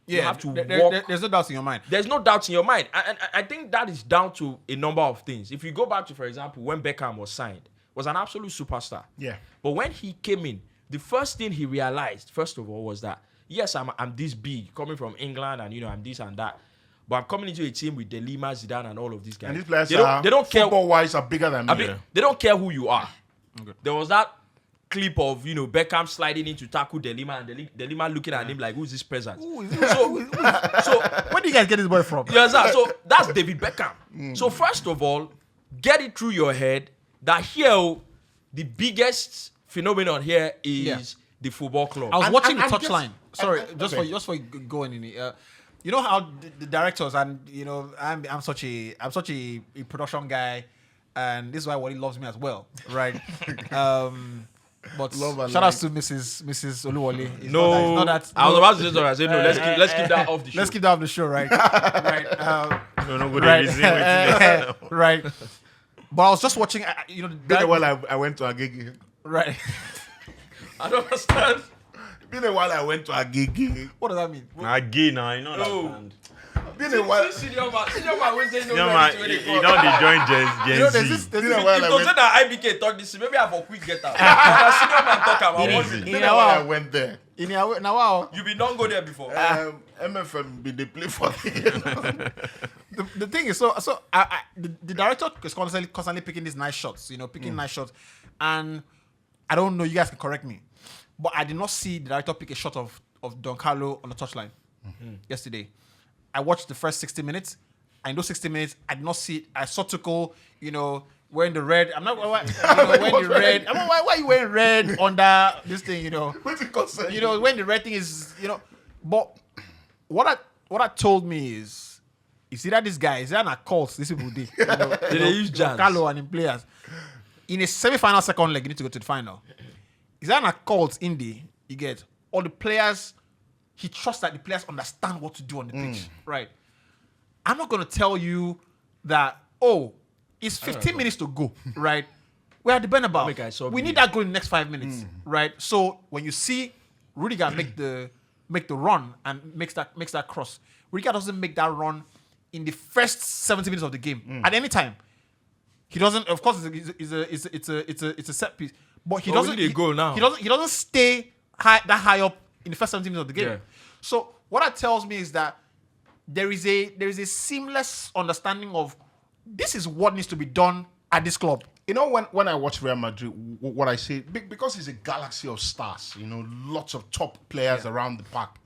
You have to walk. There's no doubt in your mind. There's no doubt in your mind. And I think that is down to a number of things. If you go back to, for example, when Beckham was signed, was an absolute superstar. Yeah. But when he came in, the first thing he realized, first of all, was that, yes, I'm this big, coming from England, and, I'm this and that. But I'm coming into a team with De Lima, Zidane, and all of these guys. And these players they don't care. Football-wise are bigger than me. They don't care who you are. Okay. There was that clip of Beckham sliding in to tackle De Lima, and De Lima looking at him like, who's this peasant? So where do you guys get this boy from? Yes, so that's David Beckham. So first of all, get it through your head that here the biggest phenomenon here is the football club. I was watching the touchline. Sorry, just for going in it. You know how the directors, and I'm such a production guy, and this is why Wally loves me as well, right? But shout out to Mrs. Oluwole. No, not that. I was about to say something. I said no. Let's keep that off the show. Let's keep that off the show, right? Right. No good Right. reason. Right. But I was just watching. Been a while I went to a gig. Right. I don't understand. Been a while I went to a gig. What does that mean? Again, now you know No. that. Man. Been a while. Senior man, we say no. You know, man, you don't dey join Gen Z. Been a while I If went. that IBK talk this, maybe I have a quick get out. But senior man talk about what Been a while I went there. Now, you been don't go there before. MFM been they play for the the thing is, the director is constantly picking these nice shots, picking nice shots, and I don't know, you guys can correct me, but I did not see the director pick a shot of Don Carlo on the touchline yesterday. I watched the first 60 minutes, and in those 60 minutes, I did not see it. I saw Tuchel, wearing the red. I'm not wearing the red. Why are you wearing red under this thing, What's it concern? when the red thing is, but what told me is, you see that this guy is that an occult these people did. They use jazz. Carlo and him players. In a semi-final second leg, you need to go to the final. Is that an occult indie? You get all the players. He trusts that the players understand what to do on the pitch, right? I'm not gonna tell you that. It's 15 minutes to go, right? We're at the Bernabeu. We need that goal in the next 5 minutes, right? So when you see Rudiger make the run and makes that cross, Rudiger doesn't make that run in the first 70 minutes of the game at any time. He doesn't. Of course, it's a set piece, but he doesn't. We need a goal now. He doesn't stay high up in the first 70 minutes of the game. Yeah. So what that tells me is that there is a seamless understanding of this is what needs to be done at this club. When I watch Real Madrid, what I say, because it's a galaxy of stars, lots of top players around the park,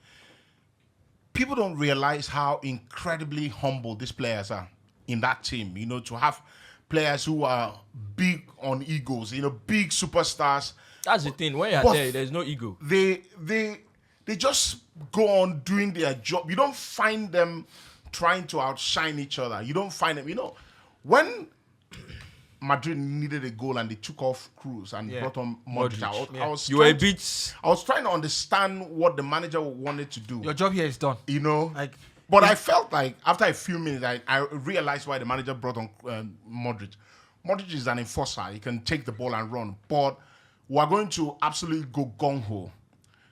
people don't realize how incredibly humble these players are in that team. To have players who are big on egos, big superstars. That's the thing. When you're there, there's no ego. They just go on doing their job. You don't find them trying to outshine each other. You don't find them, when Madrid needed a goal and they took off Cruz and brought on Modric. I was trying to understand what the manager wanted to do. Your job here is done. But I felt like after a few minutes, I realized why the manager brought on Modric. Modric is an enforcer. He can take the ball and run. But we're going to absolutely go gung-ho.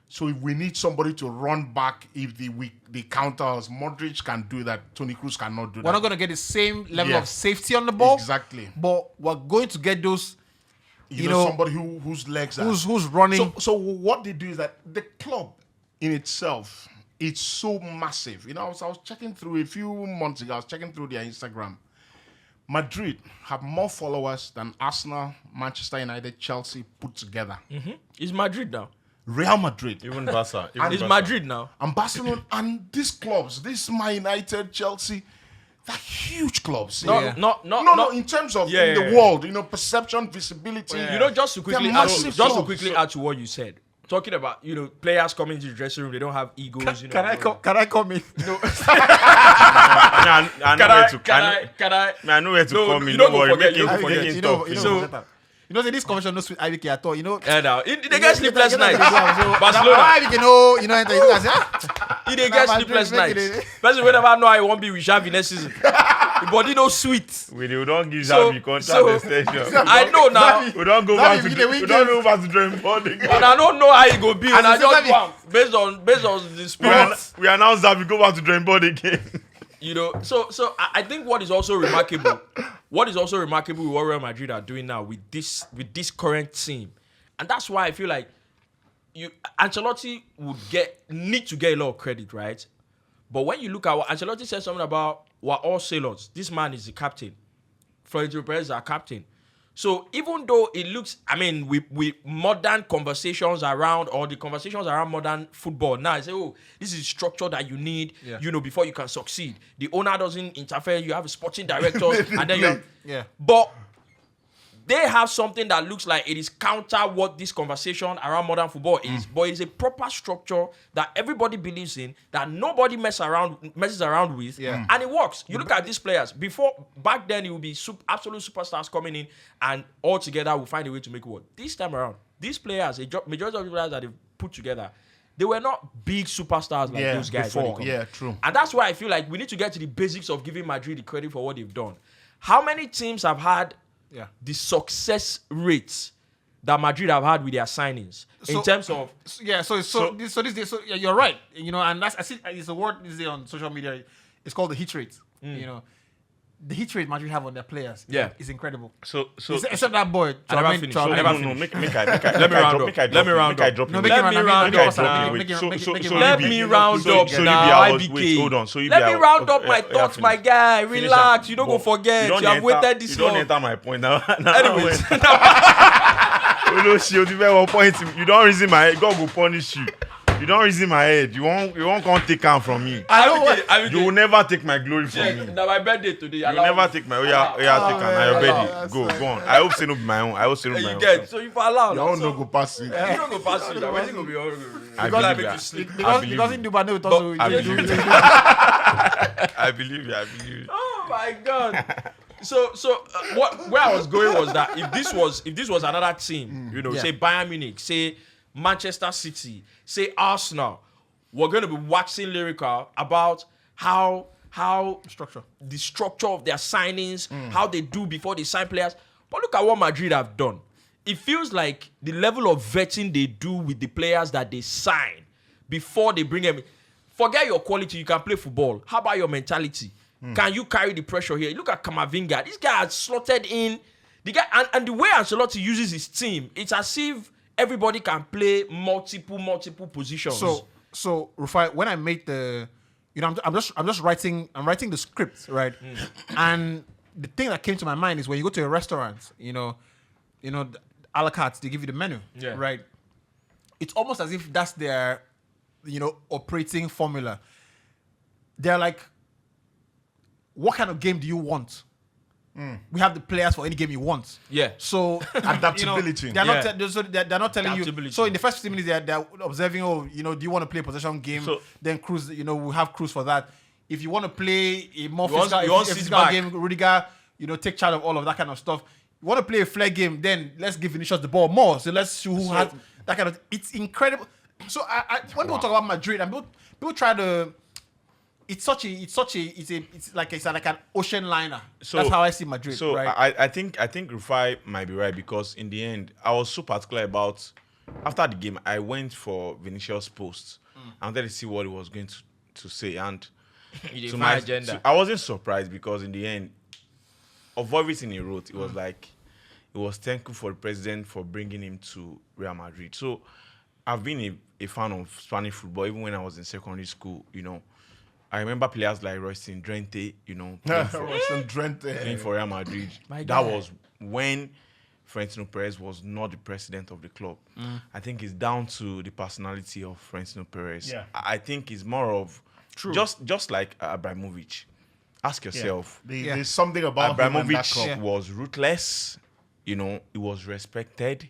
So if we need somebody to run back, if the counter us, Modric can do that. Toni Kroos cannot do that. We're not going to get the same level of safety on the ball. Exactly. But we're going to get those, somebody whose legs are... Who's running. So what they do is that the club in itself, it's so massive. I was checking through a few months ago, I was checking through their Instagram. Madrid have more followers than Arsenal, Manchester United, Chelsea put together. Mm-hmm. It's Madrid now. Real Madrid. Even Barca. It's Madrid now. And Barcelona and these clubs, this Man United, Chelsea, they're huge clubs. No, in terms of in the world, perception, visibility. Yeah. Just to quickly add to what you said. Talking about, players coming into the dressing room, they don't have egos. Can I come in? No. I know where to come in. You don't forget. This conversation no sweet IBK at all. They get sleepless nights. Barcelona. IBK They get sleepless nights. Person will never know how it won't be with Xavi next season. body no sweet. We don't give Xavi contract extension. I know now. We don't go back to drawing board again. And I don't know how it go be. And I just want based on the spirit. We announced that we go back to drawing board again. You know, so I think what is also remarkable with what Real Madrid are doing now with this current team, and that's why I feel like Ancelotti need to get a lot of credit, right? But when you look at what Ancelotti said something about, we're all sailors. This man is the captain. Florentino Perez is our captain. So even though it looks, I mean, with modern conversations around, or the conversations around modern football now, I say, oh, this is structure that you need, before you can succeed. The owner doesn't interfere. You have a sporting director, and then But they have something that looks like it is counter what this conversation around modern football is, but it's a proper structure that everybody believes in, that nobody messes around with, and it works. You look at these players. Back then, it would be absolute superstars coming in, and all together we'll find a way to make it work. This time around, these players, majority of the players that they've put together, they were not big superstars like those guys. Before. Yeah, true. And that's why I feel like we need to get to the basics of giving Madrid the credit for what they've done. How many teams have had the success rates that Madrid have had with their signings in terms of you're right, you know, and that's, I see it's a word is on social media. It's called the hit rate. You know, the hit rate Madrid have on their players is incredible. So except that boy. Let me round up now. Hold on. So let me round up my thoughts, my guy. Relax. You don't go forget. You have waited this long. You don't enter my point now. Anyways. You don't reason my head. God will punish you. You don't reason my head. You won't come take am from me. You will never take my glory from me. Now my birthday today. You will never take my. Take am. Now your birthday. Go on. I hope say no be my own. You get. So if I allow, your own no go pass you. You don't go pass you. Now wetin go be all. Because doesn't do bad with us. I believe you. Oh my God. So where I was going was that if this was another team, say Bayern Munich, say Manchester City, say Arsenal, we're going to be waxing lyrical about how the structure of their signings, how they do before they sign players. But look at what Madrid have done. It feels like the level of vetting they do with the players that they sign before they bring them in. Forget your quality, you can play football. How about your mentality? Can you carry the pressure here? Look at Camavinga. This guy has slotted in. The guy and the way Ancelotti uses his team, it's as if everybody can play multiple positions. So Rufai, when I made the, I'm just writing the script, right? And the thing that came to my mind is when you go to a restaurant, a la carte, they give you the menu, right? It's almost as if that's their, operating formula. They're like, what kind of game do you want? We have the players for any game you want. Yeah. So adaptability. They're not telling you. So in the first 15 minutes, they're observing. Oh, do you want to play a possession game? So, then cruise. We have cruise for that. If you want to play a more physical game, Rudiger, take charge of all of that kind of stuff. You want to play a flair game? Then let's give Vinicius the ball more. So let's see who has that kind of. It's incredible. So when people talk about Madrid and people try to. It's like an ocean liner. So, that's how I see Madrid. So right? I think Rufai might be right, because in the end I was so particular about, after the game I went for Vinicius' post. I wanted to see what he was going to say, and to my agenda. I wasn't surprised, because in the end of everything he wrote, it was like he was thankful for the president for bringing him to Real Madrid. So I've been a fan of Spanish football even when I was in secondary school. I remember players like Royston Drenthe, playing for Real Madrid. That was when Florentino Perez was not the president of the club. I think it's down to the personality of Florentino Perez. Yeah. I think it's more of just like Abramovich. Ask yourself. There's something about Abramovich was ruthless. He was respected.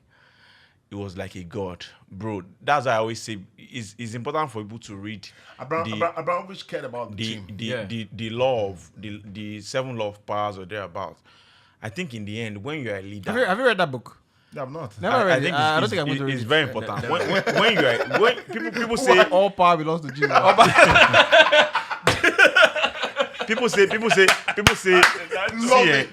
It was like a god, bro. That's why I always say it's important for people to read. Abramovich cared about the team. The law of the 7 law of powers or thereabouts. I think in the end, when you're a leader, have you read that book? No, I've not. Never read it. I don't think I'm going to read it. It's very important. When people say all power belongs to Jesus. people say, see,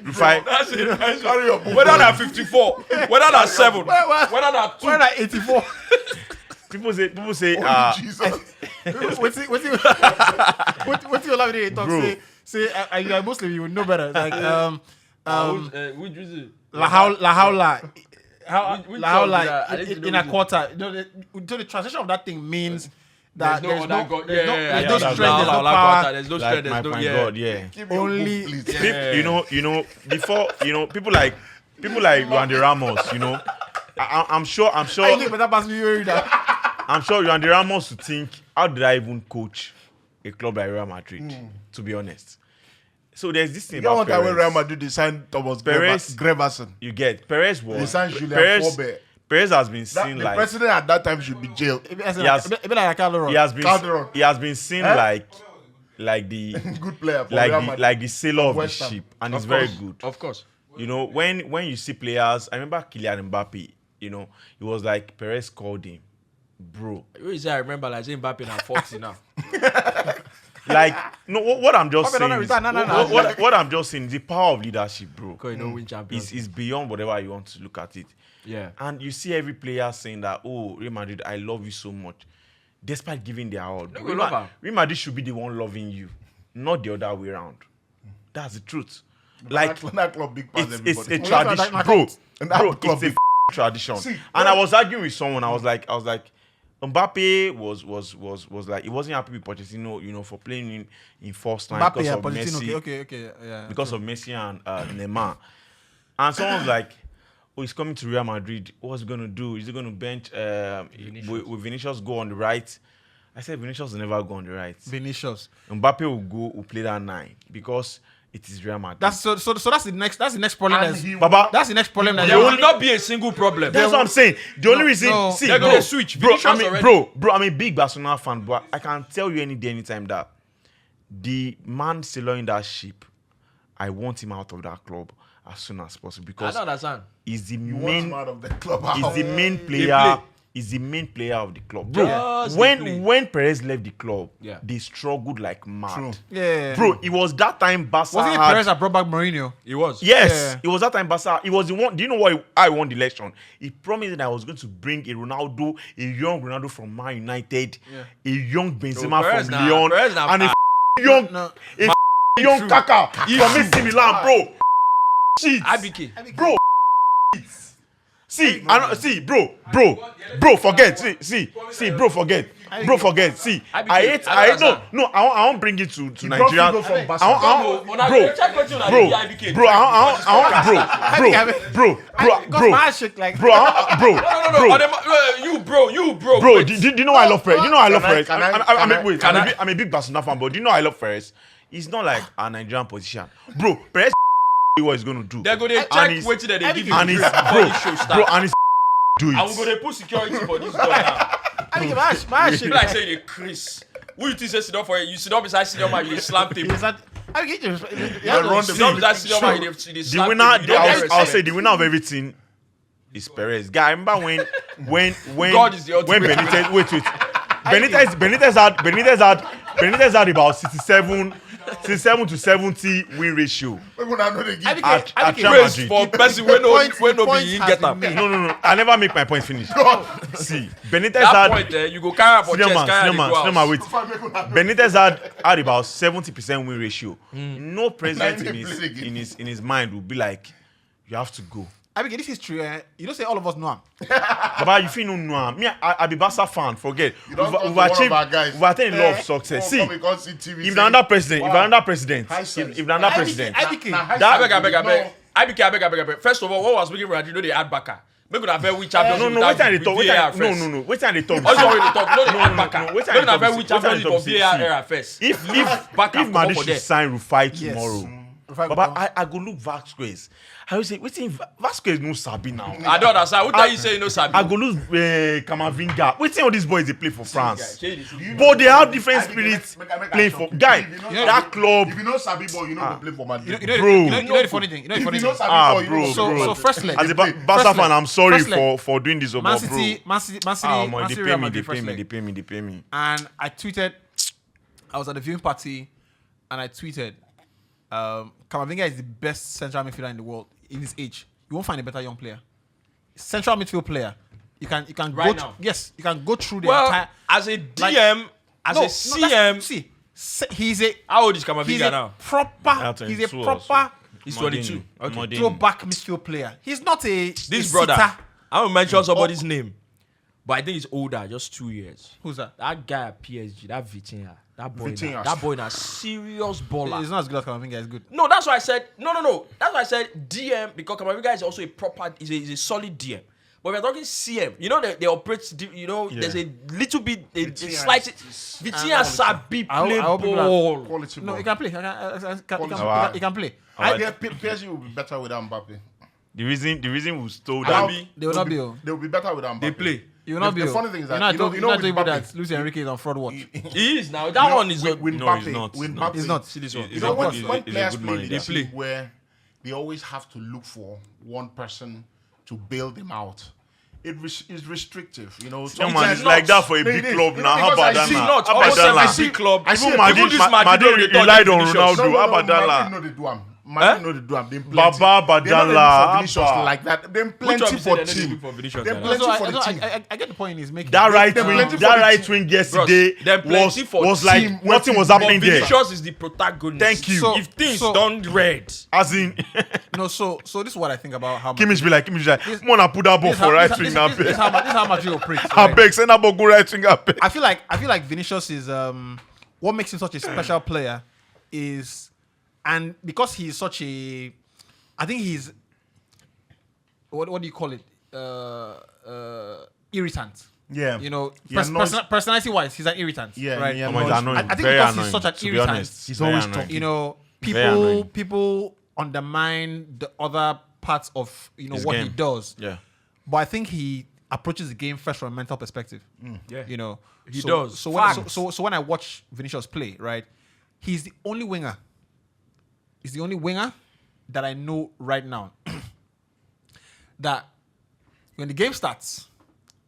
Rufai. That's it. Whether they're 54, whether they're 7, whether they're 2, Where are 84? People say, Jesus. What's your life day talk? Bro. Say, you are Muslim, you would know better. Like, which is it? La haula. Which La song is that? I haula need to know in a which quarter. So the translation of that thing means that There's no there's strength, no power. there's no like strength, my there's no God, yeah. Only People, before, people like Randy Ramos, I'm sure I think that must be very that. I'm sure Randy Ramos would think, how did I even coach a club like Real Madrid? To be honest. So there's this thing You don't about want that when Real Perez. Madrid they signed Thomas Perez. Greverson. You get Perez They was signed Julian Perez. Forbe. Perez has been The seen like president at that time should be jailed. It be like a Calderon. Calderon. he has been seen like the Good player for Real Madrid. like the sailor of the West Ham. ship, and Of it's very course. good. Of course. When you see players, I remember Kylian Mbappe. It was like Perez called him, bro. You say I remember like saying Mbappe now 40 now. Like no, what I'm just saying, is, no. what I'm just saying, is the power of leadership, bro, Because you don't win champions. is beyond whatever you want to look at it. Yeah. And you see every player saying that, oh, Real Madrid, I love you so much, despite giving their all. No, we love her. Real Madrid should be the one loving you, not the other way around. That's the truth. Like that club big pass it's a everybody. tradition, that- bro. And that Bro, club it's a big- tradition. See, And I was arguing with someone. I was like, Mbappe was like, he wasn't happy with Pochettino, for playing in first line because of Messi, Okay, yeah. because of Messi and Neymar. And someone's like, oh, he's coming to Real Madrid. What's he gonna do? Is he gonna bench? Will Vinicius go on the right? I said Vinicius will never go on the right. Vinicius. Mbappe will play that 9 because it is Real Madrid. That's so that's the next problem. And That's, he- Baba, that's the next problem. There will not be a single problem. that's what I'm saying. The only reason, no. see, They're bro, gonna switch. bro, Vinicius already. bro, I'm a big Barcelona fan, but I can tell you any day, anytime that the man sailing that ship, I want him out of that club as soon as possible I because don't understand. he's the Want main, him out of the club. he's the main play. player. Is the main player of the club, bro. Just the play. When Perez left the club, Yeah. they struggled like mad, True. Yeah. bro. It was that time Barca Was it had- Perez that brought back Mourinho? He was. Yes, Yeah. it was that time Barca. It was the one. Do you know why I won the election? He promised that I was going to bring a Ronaldo, a young Ronaldo from Man United, a young Benzema Perez from nah, Lyon, Perez nah, and a young, No. young Kaka from AC Milan, bro. Shit, IBK. bro. See, bro, forget. See, bro, forget. See, I hate. No. I won't bring it to Nigeria. Figo from Barca. Bro, My shit like bro, You, bro. Bro, wait. do you know I love Perez? You know I love Perez. can I- I'm a big Barcelona fan, but do you know I love Perez? It's not like a Nigerian position. Bro, Perez what he's going to do. They're going to And check he's- waiting that they give you And he's, before this show bro, starts. and he's do And we're it. going to put security for this boy now. I mean, my shit Feel like saying they Chris. Who you think say sit down for it? You sit down beside senior man, you dey slam table. is that I get you. run Sit down beside senior man, you dey The slam winner, table. You don't get I'll respect. say the winner of everything is Perez. Guy, I remember when God is the ultimate when Benitez wait. Benitez had about 67 to 70 win ratio We're gonna know they give at Real Praise Madrid. for person wey no be him get am. No. I never make my point finish. See, Benitez That had point you go carry am for chest, carry am dey go Senior man, house. wait. Benitez had about 70% win ratio. No president in his mind will be like, you have to go. I mean, this is true. You don't say all of us know him. Baba, you feel no know. Me, I be Barca fan. Forget. You don't We've talk to one achieved. of our guys. We've attained a lot of success. See, Come because CTV if say, another president, High sense. if another president, IBK. Abeg. First of all, what was making Real Madrid know they add Barca? Make una very weak champions. no. Wait till they talk. Wait till they talk. Also, when they talk, no, they add no, Barca. wait till Make they una talk. very weak Wait till champions they for talk. See, VAR era first. If Barca Madrid come for should there. sign Rufai Yes. tomorrow, Rufai go Baba, come. I go look Vasquez. I will say, wait till Vasquez no sabi now. I don't understand. Who tell you say you know Sabi? I go lose Camavinga. Wait till all these boys they play for France. Guy, But they have different spirits Make I playing shock for you. guy. If you know That club. If you know Sabi boy, you know go play for Madrid. You know, Bro. you know the funny thing. You know the If funny you know thing. Sabi boy, you bro, know So, bro. so first leg. As a Barca First fan, leg. I'm sorry First leg. for doing this, Man bro. City, Man, they they Real pay me, Madrid first leg. they pay me. And I tweeted, I was at the viewing party, and I tweeted, Camavinga is the best central midfielder in the world in his age. You won't find a better young player. Central midfield player. You can right go now. Yes, you can go through the Well, entire. as a DM, as a CM, he's a. how old is He's Camavinga now? He's a proper He's 22. Okay. throwback midfield player. He's not a This a brother, sitter. I won't mention somebody's name, but I think he's older, just 2 years. Who's that? That guy at PSG, that Vitinha, that boy, Vitinha. that boy, a serious baller. He's not as good as Camavinga. He's good. No, that's why I said no. That's why I said DM because Camavinga is also a proper, is a solid DM. But we're talking CM. You know they operate. There's a little bit, a slight. Vitinha Sabi play ball. Quality No, ball. he can play. He can play. I get PSG will be better without Mbappe. The reason we stole How- that. They will not be. They will be better without Mbappe. They play. You will not be. The funny thing is that you're not you know doing with that. Mbappe- Luis Enrique is on fraud watch. He is now. That one is with No, Mbappe. he's not. With No. Mbappe, He's not. See this one. You know when He's a players good play manager. this They league play. where they always have to look for one person to bail them out. It is restrictive, you know. Yeah, man, it's like that for a big club now. How about that now? Not How almost about that every now? big club. I see Even Madrid- Madrid, this Madrid, Madrid they relied on Vinicius. Ronaldo. How about that Madrid now? know they do am. Madrid know they do am. Them Baba plenty. They know they Badala, look for Vinicius Abba. like that. Them Which plenty one for said they team. look for Vinicius Them like plenty So for the team. I get the point he's making. That right Them wing, plenty for that the right team. wing yesterday them plenty for was team. like nothing was But happening there. Vinicius is the protagonist. Thank you. So- If things so- done red, As in, No, so this is what I think about how. Kimmich be like, Mona put that ball for right wing now. This is how Madrid operates. I right? beg, send that ball go right wing up. I feel like Vinicius is what makes him such a special player is, and because he's such a, I think he's what do you call it? Irritant. Yeah. You know, He annoys- personality wise, he's an irritant. Yeah, right. he Oh my, annoys it's me. annoying. I think Very because he's annoying, such an to be irritant, honest. He's Very always annoying. talking. You know, Very annoying. people undermine the other parts of His what he game. does. Yeah. But I think he approaches the game first from a mental perspective. Yeah. You know, He so, does. So when, Facts. so when I watch Vinicius play, right, he's the only winger. He's the only winger that I know right now that when the game starts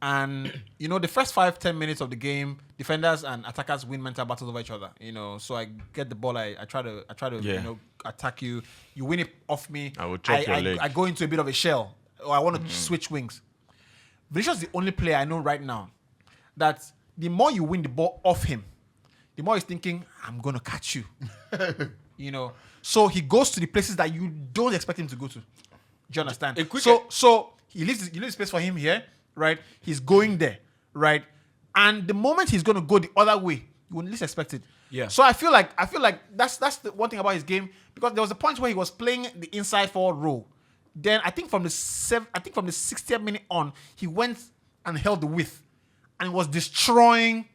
and you know the first 5-10 minutes of the game, defenders and attackers win mental battles over each other. You know, so I get the ball, I try to Yeah. you know attack you. You win it off me. I will chop your leg. I go into a bit of a shell, or I want to switch wings. Vinicius is the only player I know right now that the more you win the ball off him, the more he's thinking, I'm going to catch you. You know, so he goes to the places that you don't expect him to go to. Do you understand? A quick- So he leaves space for him here, right? He's going there, right? And the moment he's going to go the other way, you will least expect it. Yeah. So I feel like that's the one thing about his game, because there was a point where he was playing the inside forward role. Then I think from the 60th minute on, he went and held the width and was destroying,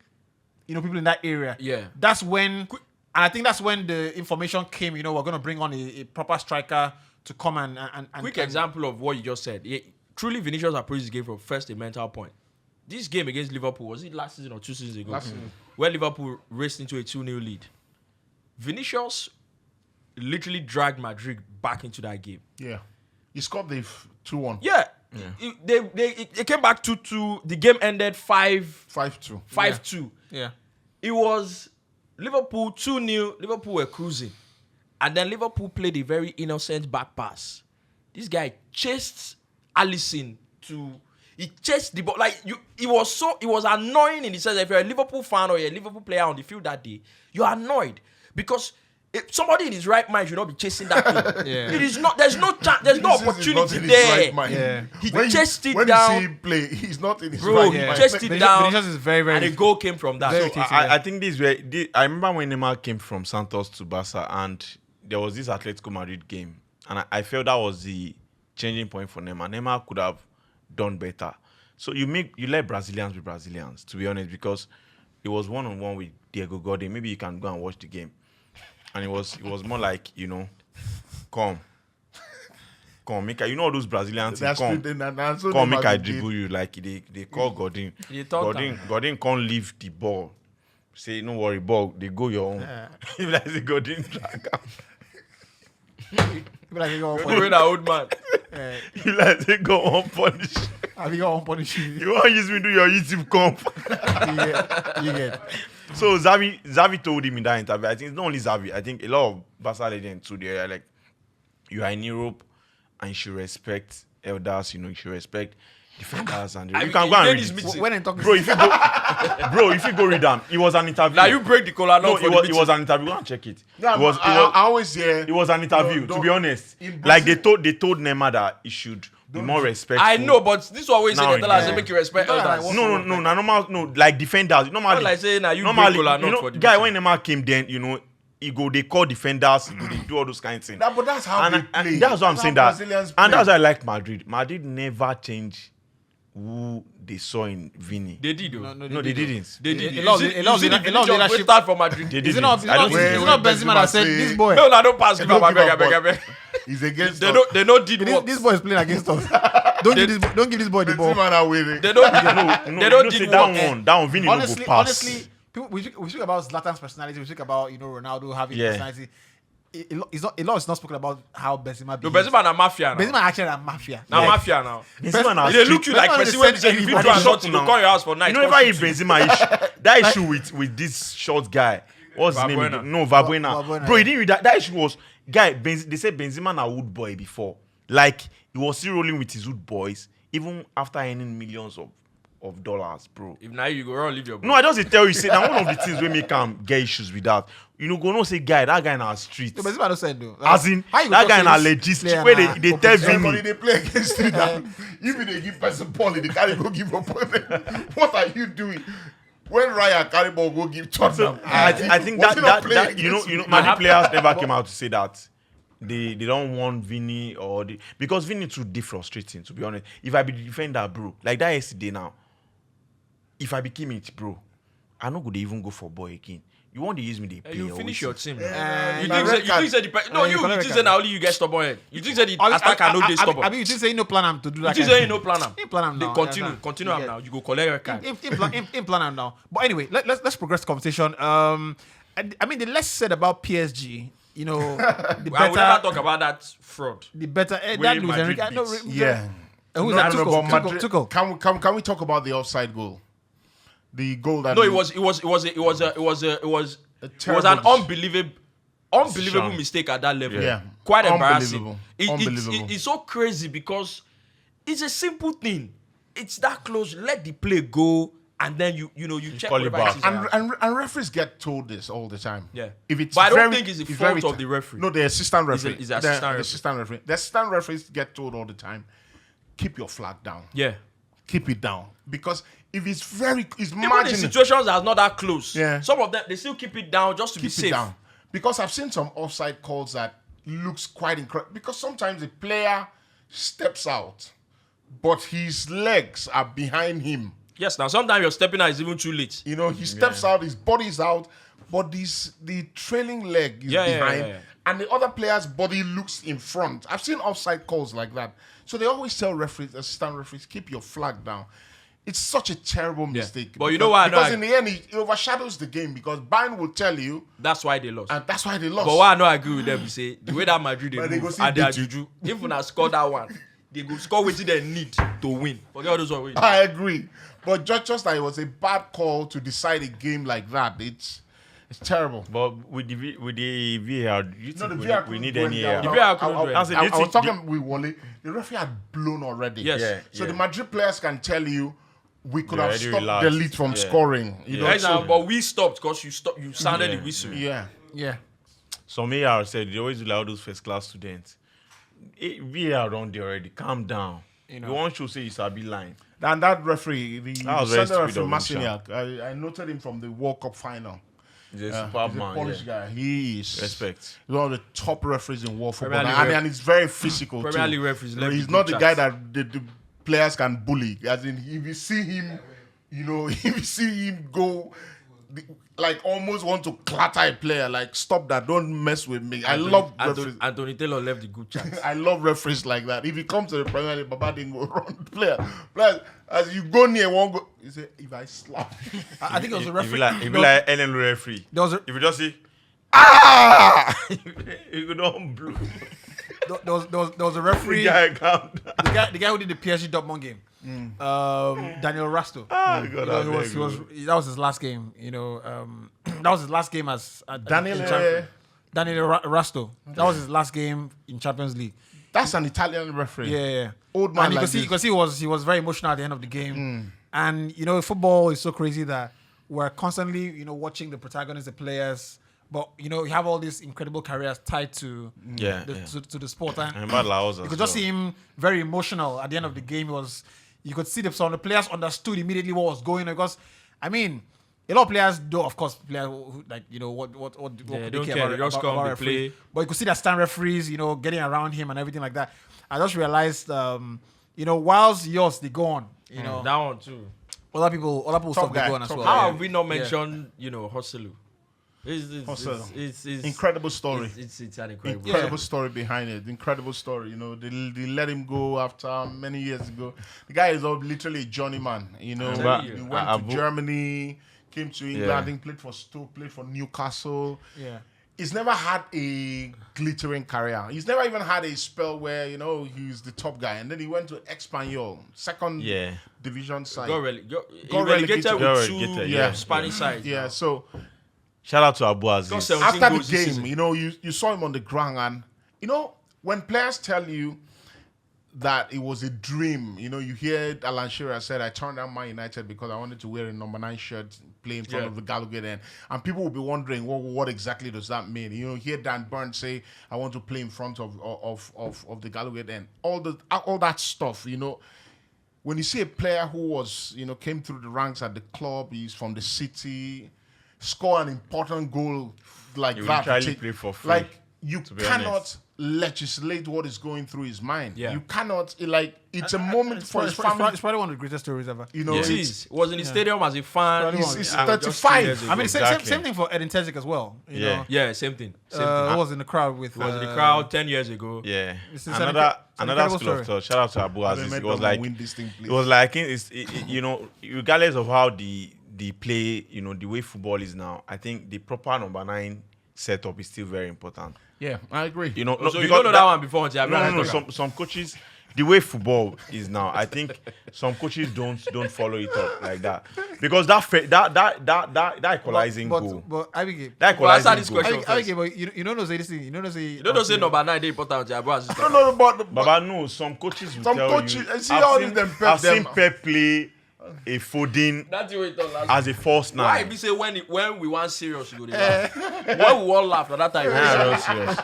you know, people in that area. Yeah. That's when, and I think that's when the information came. You know, we're going to bring on a proper striker to come and quick example of what you just said. Yeah, truly, Vinicius approached this game from first a mental point. This game against Liverpool, was it last season or 2 seasons ago? Last season. Where Liverpool raced into a 2-0 lead. Vinicius literally dragged Madrid back into that game. Yeah. He scored the 2-1. Yeah. It came back 2-2. The game ended 5-2. 5-2. Yeah. It was Liverpool 2-0. Liverpool were cruising. And then Liverpool played a very innocent back pass. This guy chased Alisson he chased the ball. Like it was annoying in the sense that if you're a Liverpool fan or you're a Liverpool player on the field that day, you're annoyed because if somebody in his right mind should not be chasing that thing. Yeah. It is not. There's no chance. There's no This is opportunity not in his there. right mind. Yeah. He When chased it when down. you see him play, he's not in his Bro, right he mind. chased it down. Vinicius is very, very. And the goal came from that. Very So, tasty. I think I remember when Neymar came from Santos to Barca, and there was this Atletico Madrid game, and I felt that was the changing point for Neymar. Neymar could have done better. So you let Brazilians be Brazilians, to be honest, because it was 1-on-1 with Diego Godin. Maybe you can go and watch the game, and it was more like, you know, come, make you know all those Brazilians That's come. that's what Come Neymar make I did. dribble you, like they call Godin. He thought Godin can't leave the ball. Say no worry, ball they go your own. If like the Godin drag am. People like they go on You're that old man. You like they go on punish. I think I won't punish you. You want use me do your YouTube comp. You get. So Xavi told him in that interview. I think it's not only Xavi. I think a lot of Barca legends too. They're like, you are in Europe, and you should respect elders. You should respect defenders, and you can go and read it. When I'm talking, Bro, if you go read them, it was an interview. Now you break the collar. No, it was an interview. Go and check it. No, I always hear. It was an interview. To be honest, like they told Neymar that he should be more respectful. I know, but this one always say they tell us yeah. to make you respect elders. No, normal, no, like defenders. Normally, Like saying now you normally, break collar not for the guy meeting. when Neymar came, then they call defenders, they do all those kinds of things. But that's how they play. And that's what I'm saying. That, Brazilians and play. that's why I like Madrid. Madrid never changed who they saw in Vini. They did though. No, they didn't. They did. A lot of leadership. Start for Madrid. They Is it didn't. not? I don't think Is it not Benzema that said this boy? No, don't pass. Give Don't up. give up, I beg. He's against They us. don't did This, work. this boy is playing against us. Don't give this boy the ball. Benzema now winning. They don't. No, They don't say did that work. one. That one, Vini Honestly, will go pass. honestly, we speak about Zlatan's personality. We speak about Ronaldo having Yeah. personality. A lot is not spoken about how Benzema. No, behaves. Benzema na mafia now. Benzema actually a mafia. Now Yeah. mafia now. Benzema na They street- look you like Benzema person dey when they say send if you anybody do and shot nothing, you now. call your house for night. You know, if Benzema issue, that issue with this short guy, what's his name? Valbuena. No, Valbuena. Valbuena, Bro, he yeah. didn't read that. That issue was they said Benzema na wood boy before. Like he was still rolling with his wood boys even after earning millions of dollars, bro. If now you go around leave your. No, I just dey tell you, say that one of the things wey make him get issues with that. Go no say that guy in our street. No, Benzema don't send though. As in, How you that go guy talk in a to legit this street player where na- they tell Everybody Vini. they play against it now. Even they give person ball, they carry go give up. What are you doing? When Ryan carry ball go give Tottenham. I think Was he not playing that against Madrid players never came out to say that they don't want Vini because Vini too frustrating, to be honest. If I be the defender, bro, like that yesterday now, if I became it, bro, I not gonna even go for boy again. You want to use me, they play. You finish your team. Eh, You na think red say card. you think say now only you get stubborn head. You think say the attacker no dey I stubborn. mean, you think say you no plan him to do You that? think kind say of you no plan am. thing? He plan him They now. continue am now. You go collect your card. In plan him now. But anyway, let's progress the conversation. I mean, the less said about PSG, the And we never better. talk about that fraud. The better. Where That Luis Madrid Enrique. No, beats. Yeah. Who's No, that? no, but Madrid- Tuchel. Can we talk about the offside goal? The goal that No, it was an terrible- unbelievable Sham. mistake at that level. Yeah. Quite embarrassing. Unbelievable. It's so crazy because it's a simple thing. It's that close. Let the play go, and then you check call it whatever back. is And, around. and referees get told this all the time. Yeah. If it's But I don't very- think it's the if fault very of ti- the referee. No, the assistant referee. It's the assistant referee. assistant referee. The assistant referees get told all the time, keep your flag down. Yeah. Keep it down. Because if it's it's Even in marginal, situations that's not that close, Yeah. some of them they still keep it down just to be keep it safe. down. Because I've seen some offside calls that looks quite incredible. Because sometimes the player steps out, but his legs are behind him. Yes, now sometimes you're stepping out is even too late. He steps out, his body's out, but the trailing leg is behind, yeah. and the other player's body looks in front. I've seen offside calls like that. So they always tell referees, assistant referees, keep your flag down. It's such a terrible mistake. But you know what? Because in the end, it overshadows the game because Bayern will tell you, That's why they lost. and that's why they lost. But what I know I agree with them is say the way that Madrid But they they go move see and they are beat you. juju. If una score that one, they go score what they need to win. Forget all those one win. I agree. But just that it was a bad call to decide a game like that. It's terrible. But with the VAR, do you No, think the VAR we need couldn't any do anything. The VAR couldn't do I anything. anything. I was talking with Wole. The referee had blown already. Yes. Yeah. So the Madrid players can tell you we could They're have already stopped relaxed. the lead from Yeah. scoring. You Yeah. know, Right so- now, but we stopped because you sounded Yeah. the whistle. yeah. Yeah. Some AR said they always do like all those first class students. VAR on there already. Calm down. You want to say it's a bit line. And that referee, the was very center stupid referee of him, Massignac, I noted him from the World Cup final. He's a He's superb a man. Polish Yeah. guy. He is Respect. He's one of the top referees in world football, Premier League and it's very physical Premier too. League referees You know, left he's the not good the guy chance. that the players can bully. As in, if you see him, if you see him go, like almost want to clatter a player, like stop that, don't mess with me. I love referees. Anthony Taylor left the good chance. I love referees like that. If he comes to the Premier League, Baba didn't go run player. As you go near one go, he say, if I slap you. I think it was a If referee. you like NL referee, There was a, if you just say, ah, you don't blow. there was a referee. Guy, calm down. The guy who did the PSG Dortmund game. Daniel Rasto. God, You know, that was his last game. You know, that was his last game as Daniel Rasto. That was his last game in Champions League. That's an Italian referee. Yeah. Old man, And like because he was very emotional at the end of the game. And you know, football is so crazy that we're constantly watching the protagonists, the players. But you have all these incredible careers tied to to the sport, and you could just see him very emotional at the end of the game. You could see some of the players understood immediately what was going on, because I mean, a lot of players do, of course, players who, like what they don't care about referees. But you could see that stand referees, getting around him and everything like that. I just realized, whilst yours they go on, that one too. Other people stuff they go on as well. How have we not mentioned Hoselu? It's incredible story. It's an incredible story behind it. Incredible story. They let him go after many years ago. The guy is literally a journeyman. He went to Germany, came to England, I think played for Stoke, played for Newcastle. Yeah. He's never had a glittering career. He's never even had a spell where he's the top guy, and then he went to Espanyol, second division side. Got relegated with two Spanish sides. Yeah, so. Shout out to Abu Aziz. After the game, you saw him on the ground, and when players tell you that it was a dream, you hear Alan Shearer said, "I turned down Man United because I wanted to wear a number 9 shirt, play in front of the Gallowgate end," and people will be wondering, what exactly does that mean? You hear Dan Burn say, "I want to play in front of the Gallowgate end." All that stuff, When you see a player who was, came through the ranks at the club, he's from the city, score an important goal like that. Play for free, like you cannot legislate what is going through his mind. You cannot it's a moment for his family. It's probably one of the greatest stories ever. It was in the stadium as a fan. He's 35. I mean, same thing for Edin Terzic as well. Yeah, same thing. I was in the crowd with. Was in the crowd 10 years ago. Yeah, another school of thought. Shout out to Abu Aziz. It was like regardless of how the play, the way football is now, I think the proper number 9 setup is still very important. Yeah, I agree. So you don't know that one before. No. Some coaches, the way football is now, I think some coaches don't follow it up like that, because that equalizing goal. But Abigail, that equalizing goal. Abigail, but you don't know say this thing. You don't say number 9 is important. No, Baba, no. Some coaches will tell coaches, you. see all of them. I've seen Pep play a Foden as a false 9. Why? We say when we want serious, you go there. When we want laugh at that time. Yeah, serious.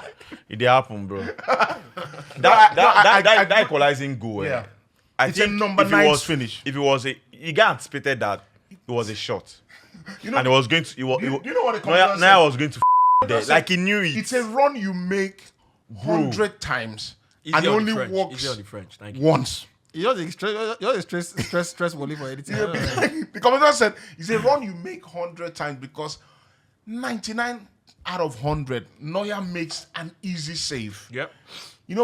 It did happen, bro. That equalizing goal. Yeah. I it's think a number 9 finish. If it was you got anticipated that it was a shot, and it was going to. You know what it comes now I was going to there. Like he knew it. It's a run you make 100 times and only works once. You're the stress volley for editing. The commentator said it's a run you make 100 times because 99 out of 100 Neuer makes an easy save. Yep.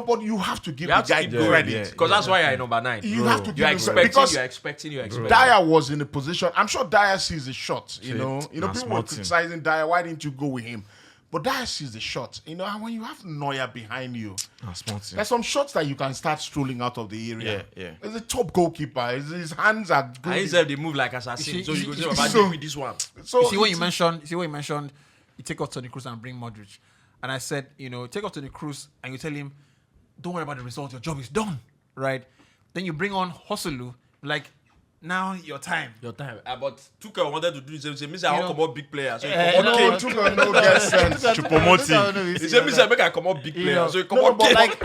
But you have to give the guy credit. Because that's why you're number 9. You have to give him credit. Because you're expecting. Dyer was in a position. I'm sure Dyer sees the shot. People were criticizing Dyer. Why didn't you go with him? But Dyer sees the shot. And when you have Neuer behind you, there's some shots that you can start strolling out of the area. Yeah. He's a top goalkeeper. His hands are good. And they move like assassin. So you go say, with this one. So you see what you mentioned. You take off Toni Kroos and bring Modric. And I said, take off Toni Kroos and you tell him, don't worry about the result. Your job is done, right? Then you bring on Hoselu, like, now your time. But Tuchel wanted to do the same thing. He said, I want to come out big players. So Tuchel no get sense. To promote him. He said, make I come out big players. So he come out like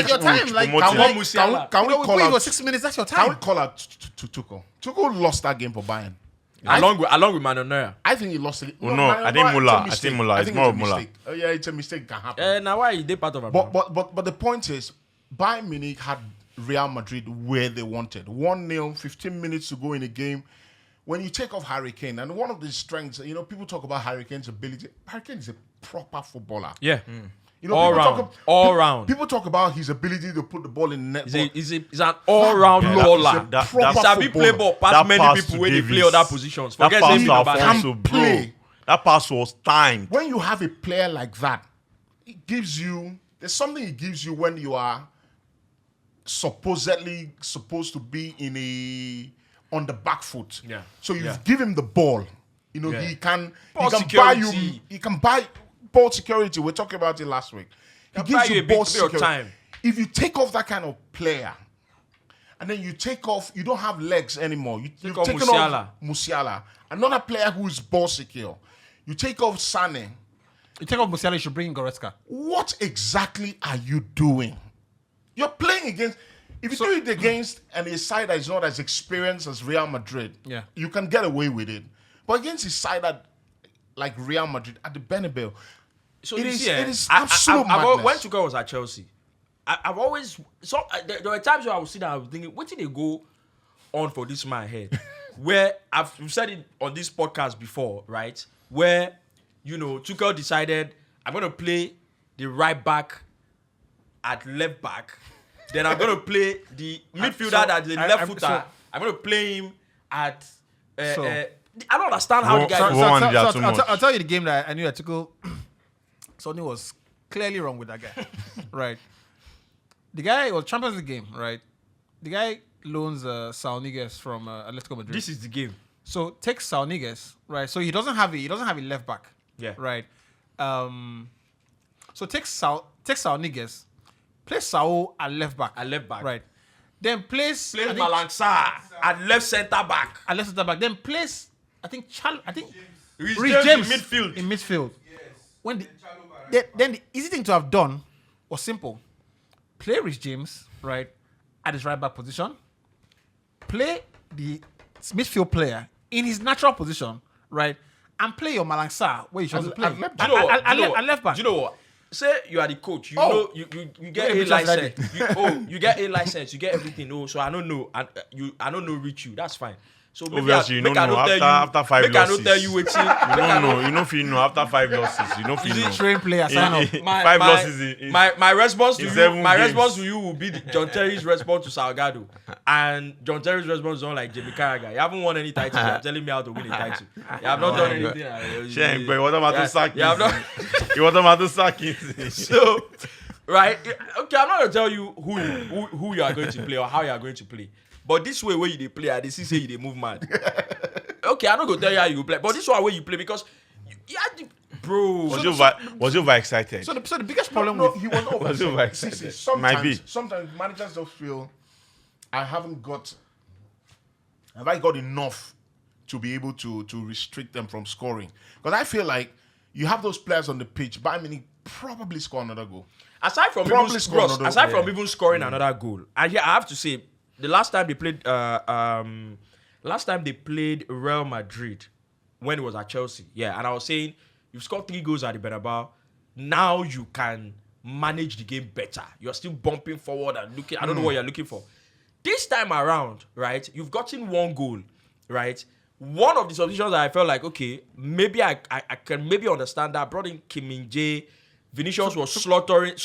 your time. Like, can we call out 6 minutes? That's your Can time. we call out to Tuchel? Tuchel lost that game for Bayern. Along with Manuel Neuer. I think he lost it. I think Muller. It's more of Muller. Yeah, it's a mistake. Can happen. Now why they part of it? But the point is, Bayern Munich had Real Madrid where they wanted. 1-0, 15 minutes to go in a game. When you take off Harry Kane, and one of the strengths, people talk about Harry Kane's ability. Harry Kane is a proper footballer. Yeah. All round. People talk about his ability to put the ball in net. He's an all-round baller. He play ball past many people when they play other positions. Forget that pass was timed. When you have a player like that, there's something it gives you when you are supposedly supposed to be on the back foot. Yeah. So you give him the ball. Yeah. He can Ball buy security. you. He can buy ball security. We're talking about it last week. He Can buy gives you you a bit ball of security. time. If you take off that kind of player, and then you take off, you don't have legs anymore. You've off taken off Musiala, another player who is ball secure. You take off Sane. You take off Musiala, you should bring in Goretzka. What exactly are you doing? You're playing against. If you do it against a side that is not as experienced as Real Madrid, you can get away with it. But against a side that, like Real Madrid at the Bernabeu, So it you is see, absolute madness. when Tuchel was at Chelsea, I've always there were times where I would sit down, I was thinking, what did they go on for this man head? Where we've said it on this podcast before, right? Where Tuchel decided, I'm gonna play the right back at left back, then I'm gonna play the midfielder at the left footer. I'm gonna play him at. I don't understand how the guy. I'll tell you the game that I knew that Tuchel. Something was clearly wrong with that guy, right? The guy was Champions League game, right? The guy loans Saul Niguez from Atletico Madrid. This is the game. So take Saul Niguez, right? So he doesn't have a left back, right? So take Saul Niguez, play Saul at left back, right? Then place Malang Sarr at left centre back. Then place Reece James in midfield. When then the easy thing to have done was simple. Play Reece James, right, at his right back position. Play the midfield player in his natural position, right, and play your Malang Sarr where you should play. At left back. Do you know what? Say you are the coach. You get a license. You get a license. You get everything. So I don't know. I don't know reach you. That's fine. So obviously you don't know after 5 losses. I don't tell you what you don't know. You know if you know after 5 losses. You know if you know. Train player. Sign up. 5 losses. My response to you. My response to you will be John Terry's response to Salgado, and John Terry's response is not like Jamie Carragher. You haven't won any titles. You're telling me how to win a title. You have not done anything. Shame, but what about to sack? You want about to sack it? So, right? Okay, I'm not gonna tell you who you are going to play or how you are going to play. But this way where you play, they say you move mad. Okay, I'm not gonna tell you how you play, but this one where you play because bro. Was you overexcited? So the biggest problem he was overexcited. Sometimes managers don't feel have I got enough to be able to restrict them from scoring? Because I feel like you have those players on the pitch, Bayern Munich probably score another goal. Aside from even scoring another goal, I have to say. The last time they played Real Madrid when it was at Chelsea, and I was saying you've scored 3 goals at the Bernabeu. Now you can manage the game better. You're still bumping forward and looking. I don't know what you're looking for. This time around, right? You've gotten 1 goal, right? One of the substitutions that I felt like, okay, maybe I can maybe understand that. I brought in Kim Min-jae. Vinicius was slaughtering.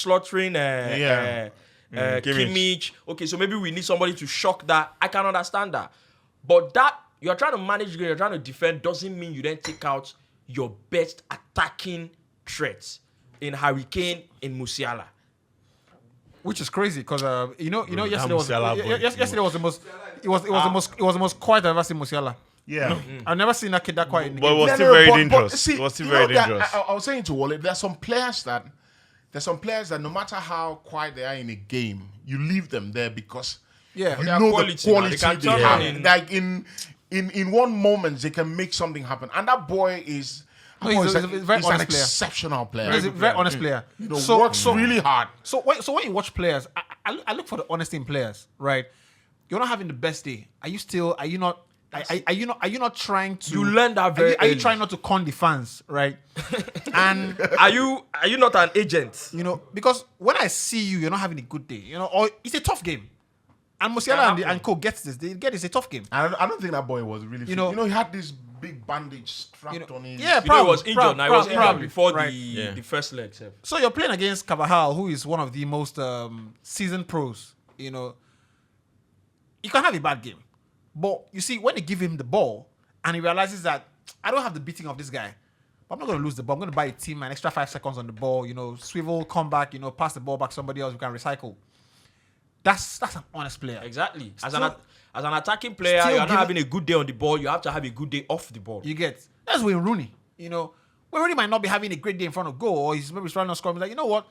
Kimmich. Okay, so maybe we need somebody to shock that. I can understand that. But that you're trying to manage the game, you're trying to defend, doesn't mean you then take out your best attacking threats in Harry Kane, in Musiala. Which is crazy because yesterday was the most quiet I've ever seen Musiala. Yeah. I've never seen that kid that quiet in the But game. it was still very dangerous. It was still very dangerous. I was saying to Wale, there's some players that no matter how quiet they are in a game, you leave them there because you know the quality they have. Like in one moment they can make something happen, and that boy is. He's an exceptional player. He's a very honest player. Works really hard. So when you watch players, I look for the honesty in players, right? You're not having the best day. Are you not trying to? You learn that very. Are you trying not to con the fans, right? And are you not an agent? Because when I see you're not having a good day. Or it's a tough game. And Musiala and Co gets this. They get it's a tough game. I don't think that boy was really. He had this big bandage strapped on his. Yeah, probably. He was injured. He was injured before the first leg. So you're playing against Carvajal, who is one of the most seasoned pros. You can have a bad game. But you see, when they give him the ball and he realizes that I don't have the beating of this guy, but I'm not going to lose the ball. I'm going to buy a team an extra 5 seconds on the ball, swivel, come back, pass the ball back to somebody else who can recycle. That's an honest player. Exactly. As an attacking player, you're not having a good day on the ball. You have to have a good day off the ball. You get. That's Wayne Rooney. You know, Wayne Rooney might not be having a great day in front of goal, or he's maybe trying to score. He's like, you know what?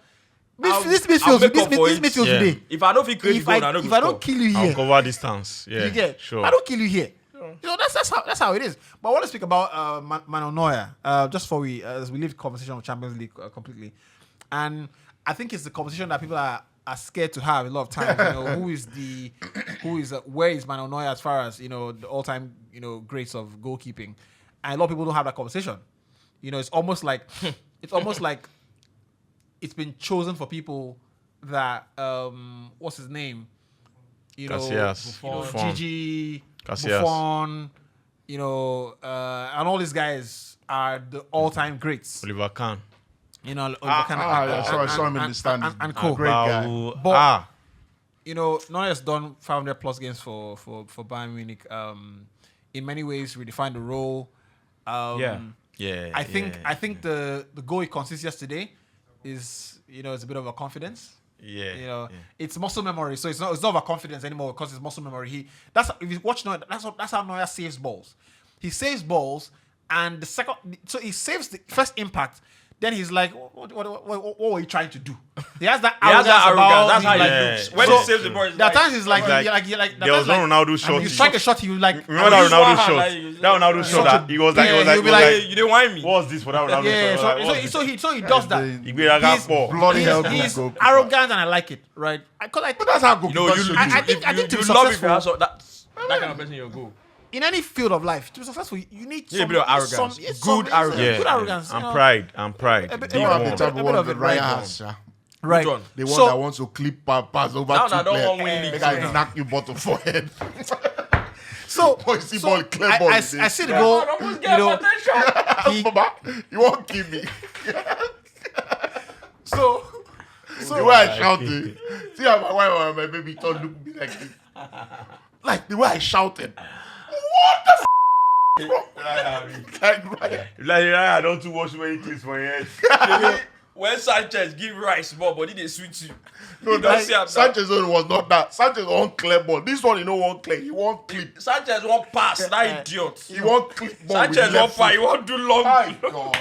This midfield today. If I don't feel create goal, if I don't kill you here, I'll cover distance. Yeah, you get. Sure. I don't kill you here. You know, that's how it is. But I want to speak about Manuel Neuer just before as we leave the conversation of Champions League completely, and I think it's the conversation that people are scared to have a lot of times. You know, where is Manuel Neuer as far as, you know, the all-time, you know, greats of goalkeeping, and a lot of people don't have that conversation. You know, it's almost like it's been chosen for people that what's his name, you know, Buffon. Gigi, Buffon, you know, and all these guys are the all-time greats. Oliver Kahn. You know, I saw him in the stands. And cool. Great guy. But, you know, Neuer has done 500 plus games for Bayern Munich. In many ways, redefined the role. I think the goal he consists yesterday is, you know, it's a bit of a confidence. Yeah. You know, it's muscle memory. So it's not about confidence anymore because it's muscle memory. If you watch Neuer, that's how Neuer saves balls. He saves balls, and so he saves the first impact. Then he's like, what were you trying to do? He has that arrogance. That's how he looks. When he saves the ball, there are times he's like, there was one Ronaldo shot. You strike a shot, you like. Remember that Ronaldo shot? That Ronaldo shot that he was like, you didn't whine me. What's this for that Ronaldo shot? So he does that. He's arrogant, and I like it, right? Because I think That's how goalkeepers should I be. think to be love it successful, that kind of person in your goal. in any field of life, to be successful, you need a bit of arrogance. Good arrogance. Good arrogance. And pride. A bit You have the of type of it, one right? that Ryan has, yeah. Right. Which one? The one that wants to clip pass over Now two I don't players. want winning They leagues. can knock you bottom forehead. So, Boy, see ball, clear ball. I see the goal. You know, Baba, you won't kill me. so The way I shouted. See how my wife and my baby told look at me like this. Like the way I shouted. What the I don't watch many clips for your head. When Sanchez give Rice ball, but he didn't switch you. No, Sanchez was not that. Sanchez won't clear ball. This one, won't clear. He won't clip. Sanchez won't pass. That idiot. He won't clip ball. Sanchez won't fight. He won't do long. My God.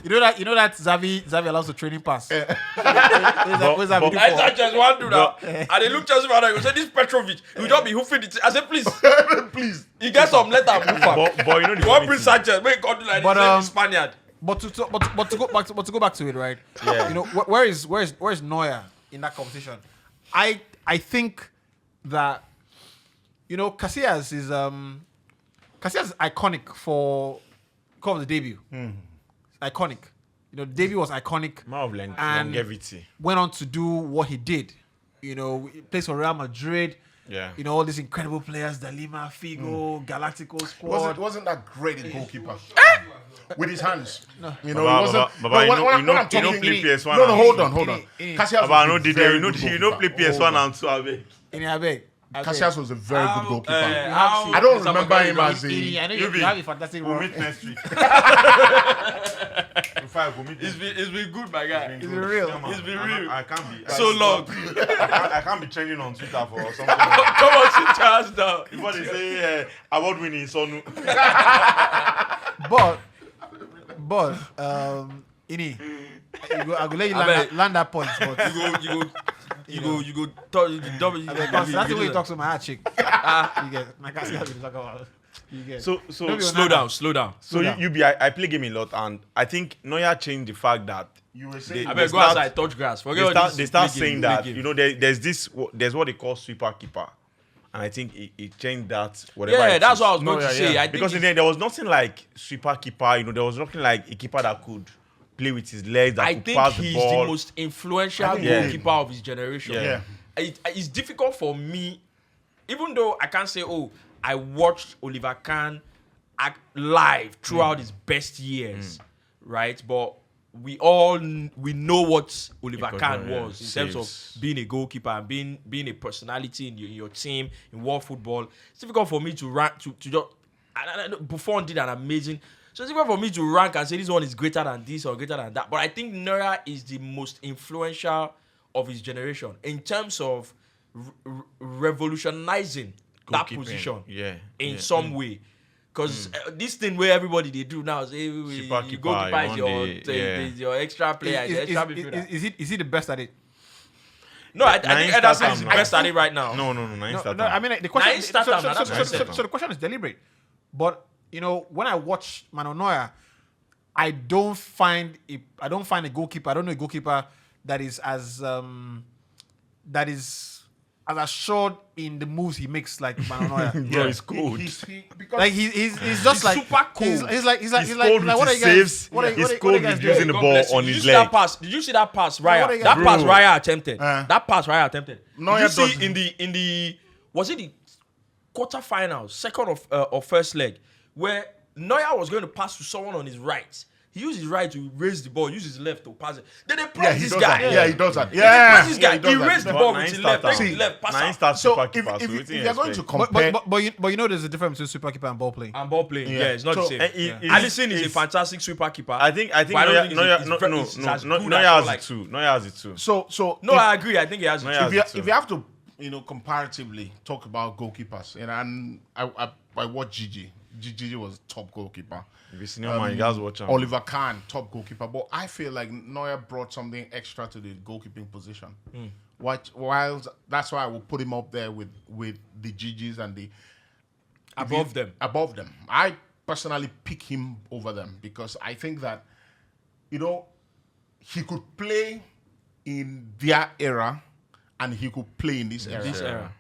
you know that Xavi allows the training pass. Where's that video I for? Sanchez won't do that. And they look Chelsea and they say, this Petrovic, you don't be hoofing it. I said, please. Please. You get some letter move up. But you know You won't bring Sanchez. Make God do like this. Spaniard. But to go back to it, right? Yeah. You know, where is Neuer in that conversation? I think that, you know, Casillas is iconic for because of the debut. Iconic. You know, the debut was iconic. More of and longevity. went on to do what he did. You know, he plays for Real Madrid. Yeah. You know, all these incredible players, Dalima, Figo, Galactico squad. Wasn't that great a goalkeeper? With his hands. No. You know, Baba, it wasn't. Baba, when I'm you don't talking, play PS1. No, hold on. Casillas Baba, was a you very don't good play goalkeeper. PS1 and 2. Abeg. I beg. Casillas was a very good goalkeeper. How- I don't remember him as a. I know you Yubi, have a fantastic We'll run. meet next week. It's been good, my guy. It's been real. It's been real. I can't be So long. I can't be trending on Twitter for something. Come on, sit your ass down. Before they say award winning Sonu. But Ini, I will let you land that point. But You go. that's the way you talk to my heart chick. You get. Like I see how you talk about. You get. So Slow down. So I play game a lot, and I think Neuer changed the fact that You were saying. I better go outside, touch grass. they start saying that, you know, there's what they call sweeper keeper, and I think it changed that. Whatever. Yeah, it that's is. what I was going to say. I think Because in there was nothing like sweeper keeper. You know, there was nothing like a keeper that could play with his legs, that I could think pass he's the ball. the most influential Yeah. goalkeeper of his generation. Yeah. It's difficult for me, even though I can't say, I watched Oliver Kahn act live throughout his best years, right? But we know what Oliver Kahn was in terms of being a goalkeeper and being a personality in your team in world football. It's difficult for me to rank to just. Buffon did an amazing. So it's difficult for me to rank and say this one is greater than this or greater than that. But I think Neuer is the most influential of his generation in terms of revolutionizing that position in some way. Because this thing where everybody they do now is goalkeeper is your extra player, is he the best at it? No, I think Ederson is the best at it right now. No. I mean, like, the question. So Nine the question is deliberate, but when I watch Manuel Neuer, I don't find a goalkeeper. I don't know a goalkeeper that is as assured in the moves he makes like Manuel Neuer. Bro, he's cold. He's just like super cool. He's like what are you guys? He's cold with using the ball on his leg. Did you see that pass Raya? That pass Raya attempted. Did you see in the was it the quarterfinals, second or first leg, where Neuer was going to pass to someone on his right. He used his right to raise the ball, use his left to pass it. Then they press this guy. Yeah, he does that. He raised the ball with his left, pass out. So if you're going to compare... But there's a difference between super keeper and ball playing. Yeah, it's not the same. Alisson is a fantastic sweeper keeper. I think Neuer has it too. Neuer has it too. So no, I agree. I think he has it too. If you have to, comparatively talk about goalkeepers, and I watched Gigi. Gigi was top goalkeeper. If you senior man, you guys watch him. Oliver Kahn, top goalkeeper. But I feel like Neuer brought something extra to the goalkeeping position. While that's why I will put him up there with the Gigis and the above them. I personally pick him over them because I think that he could play in their era and he could play in this era.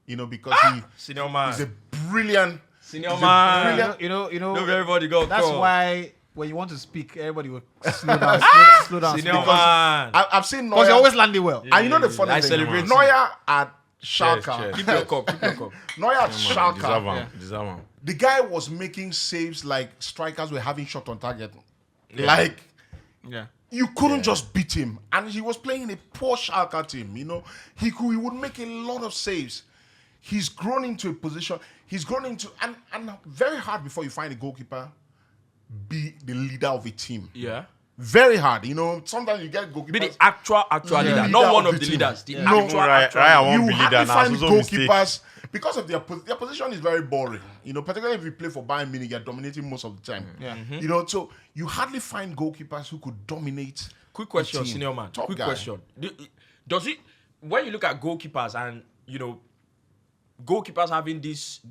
Because senior man. he's a brilliant. Senior man, everybody go. That's why when you want to speak, everybody will slow down. Senior man. I've seen Neuer. Because he always landing well. And the funny thing, Neuer at Schalke. Keep your cup. Neuer at Schalke. Deserve him. The guy was making saves like strikers were having shot on target. You couldn't just beat him. And he was playing in a poor Schalke team. He would make a lot of saves. He's grown into a position. He's grown into and very hard before you find a goalkeeper be the leader of a team. Yeah. Very hard. Sometimes you get goalkeepers. Be the actual leader, not one of the leaders. The actual. Raya won't be You leader hardly now. find So goalkeepers because of their position is very boring. Particularly if you play for Bayern Munich, you're dominating most of the time. Yeah. So you hardly find goalkeepers who could dominate. Quick question, senior man. Top Quick guy. question. Does it when you look at goalkeepers and goalkeepers having this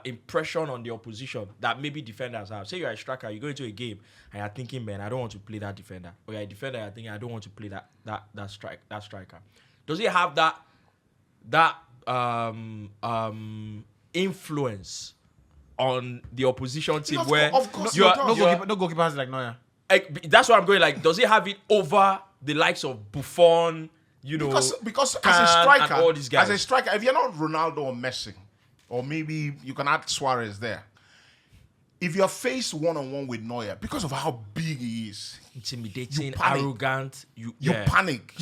impression on the opposition that maybe defenders have. Say you're a striker, you go into a game and you're thinking, man, I don't want to play that defender. Or you're a defender, you're thinking, I don't want to play that striker. Does it have that influence on the opposition team of course no goalkeeper has like Neuer. That's what I'm going like. Does it have it over the likes of Buffon? Because Kahn as a striker, and all these guys. if you're not Ronaldo or Messi, or maybe you can add Suarez there. If you're faced one-on-one with Neuer, because of how big he is, intimidating, arrogant, you panic.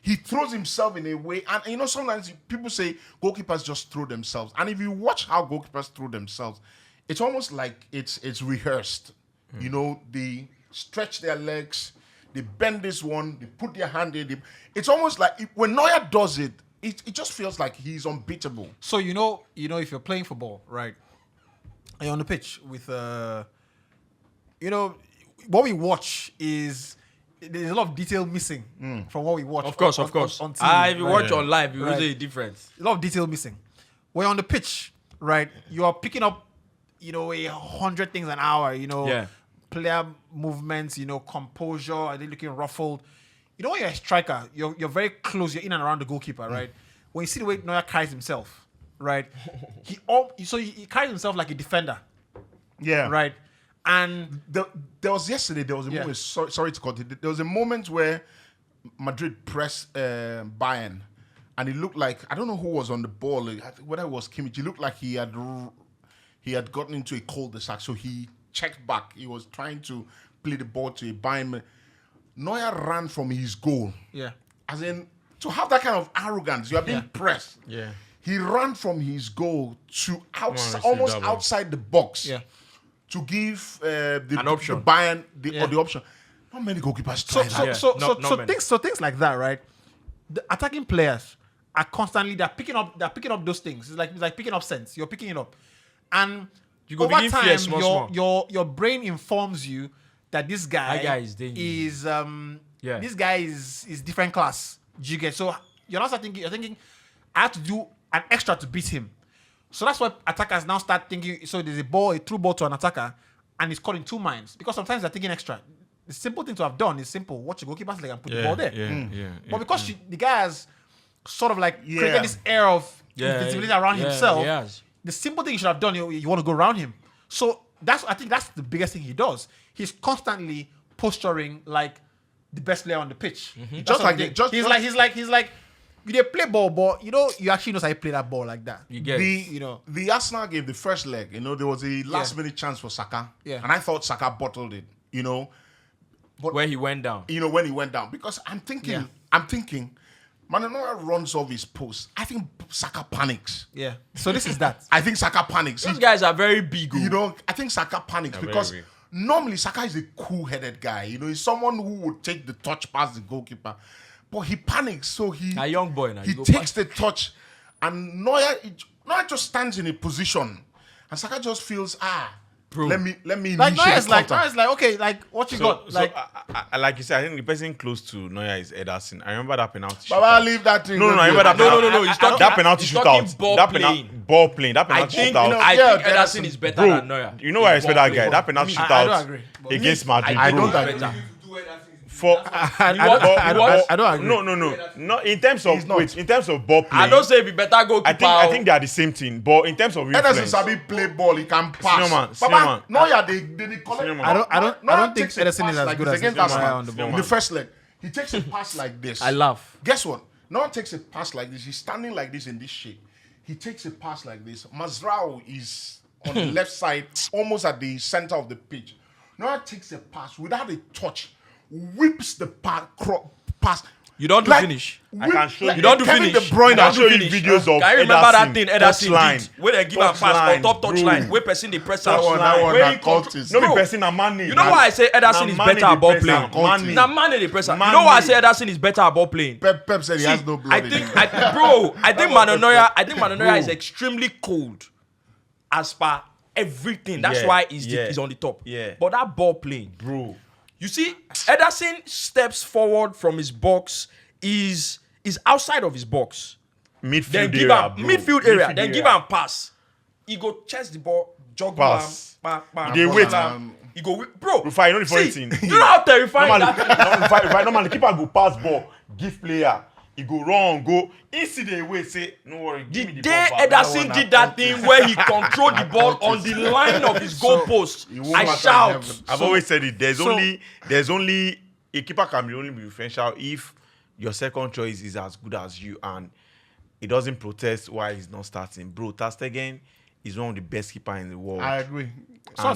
He throws himself in a way, and sometimes people say goalkeepers just throw themselves. And if you watch how goalkeepers throw themselves, it's almost like it's rehearsed. They stretch their legs. They bend this one, they put their hand in. It's almost like when Neuer does it, it just feels like he's unbeatable. So if you're playing football, right, and you're on the pitch with what we watch is there's a lot of detail missing from what we watch. Of course. On TV, if you watch on live, you will see a difference. A lot of detail missing. When you're on the pitch, right, you are picking up, 100 things an hour. Player movements, composure, are they looking ruffled? When you're a striker, you're very close, you're in and around the goalkeeper, right? When you see the way Neuer carries himself, right? He carries himself like a defender. Yeah. Right? And there was a moment, sorry to cut it, there was a moment where Madrid pressed Bayern, and it looked like, I don't know who was on the ball, whether it was Kimmich, it looked like he had gotten into a cul-de-sac, so he checked back. He was trying to play the ball to a Bayern. Neuer ran from his goal. Yeah. As in, to have that kind of arrogance, you are being pressed. Yeah. He ran from his goal to almost outside the box. Yeah. To give an option. the Bayern the option. Not many goalkeepers try that. So things like that, right? The attacking players are constantly they're picking up those things. It's like picking up sense. You're picking it up, and You go over begin fear time, small. your brain informs you that this guy, That guy is dangerous. this guy is different class. Do you get? So you're not thinking. You're thinking, I have to do an extra to beat him. So that's why attackers now start thinking. So there's a through ball to an attacker, and it's caught in two minds because sometimes they're thinking extra. The simple thing to have done is simple. Watch the goalkeeper's leg and put the ball there. But because the guy has sort of like created this air of invincibility around himself, the simple thing you should have done, you want to go around him. So I think that's the biggest thing he does. He's constantly posturing like the best player on the pitch. Just like he's like you dey play ball, but you actually know how you play that ball like that. You get the Arsenal game, the first leg, there was a last minute chance for Saka. Yeah. And I thought Saka bottled it, But where he went down. when he went down. Because I'm thinking, Mananoa runs off his post. I think Saka panics. Yeah. So this is that. I think Saka panics. These guys are very big. I think Saka panics because normally Saka is a cool-headed guy. He's someone who would take the touch past the goalkeeper. But he panics, so a young boy now. He takes the touch, and Neuer just stands in a position, and Saka just feels bro. Let me like initiate Neuer's like okay, like what you got? So like you said, I think the person close to Neuer is Ederson. I remember that penalty. Baba, leave that thing. No, I remember that. No. He's talking that penalty shootout. Ball playing. That I penalty think shootout. I think Ederson is better Bro, than Neuer. you know why I expect that guy? That penalty I don't shootout agree. against Madrid. I bro. don't agree. Better. I don't agree. No. In terms of ball play, I don't say if he better go. I think they are the same thing. But in terms of Ederson influence, sabi play ball. He can pass. Senior man. Neuer, they collect. Senior man. I don't think takes a Ederson pass is as like good this as against Neuer Arsenal. on the ball. In the first leg, he takes a pass like this. I laugh. Guess what? Neuer takes a pass like this. He's standing like this in this shape. He takes a pass like this. Mazrao is on the left side, almost at the center of the pitch. Neuer takes a pass without a touch, whips the pass. You don't do finish. I can show you. You don't do Kevin finish. De Bruyne I can show you finish. videos of Can you remember that thing Ederson touchline. did? Where they give a pass on top touch bro. line. Where person they press That out. one, Where na he control- cultist. No be Bro, person na Mane. You know why I say Ederson is better at ball playing? Now Mane the presser. You know why I say Ederson is better at ball playing? Pep said he has no blood I in think, him. I think Mananoya is extremely cold as per everything. That's why he's on the top. Yeah. But that ball playing, bro. you see, Ederson steps forward from his box, is outside of his box. Then give him midfield area. Then give him pass. He go chest the ball, jog Pass. bam. They wait. He go, bro. Rufai, you know the funny see, thing? you know how terrifying that. Normally, the keeper go pass ball, give player. He go run, go. He see the way, say, no worry, give me the Day ball back. Ederson did that thing where he controlled the ball on the line of his goalpost. I shout. I've always said it. There's only a keeper can only be differential if your second choice is as good as you and he doesn't protest why he's not starting. Bro, Ter Stegen is one of the best keeper in the world. I agree. Very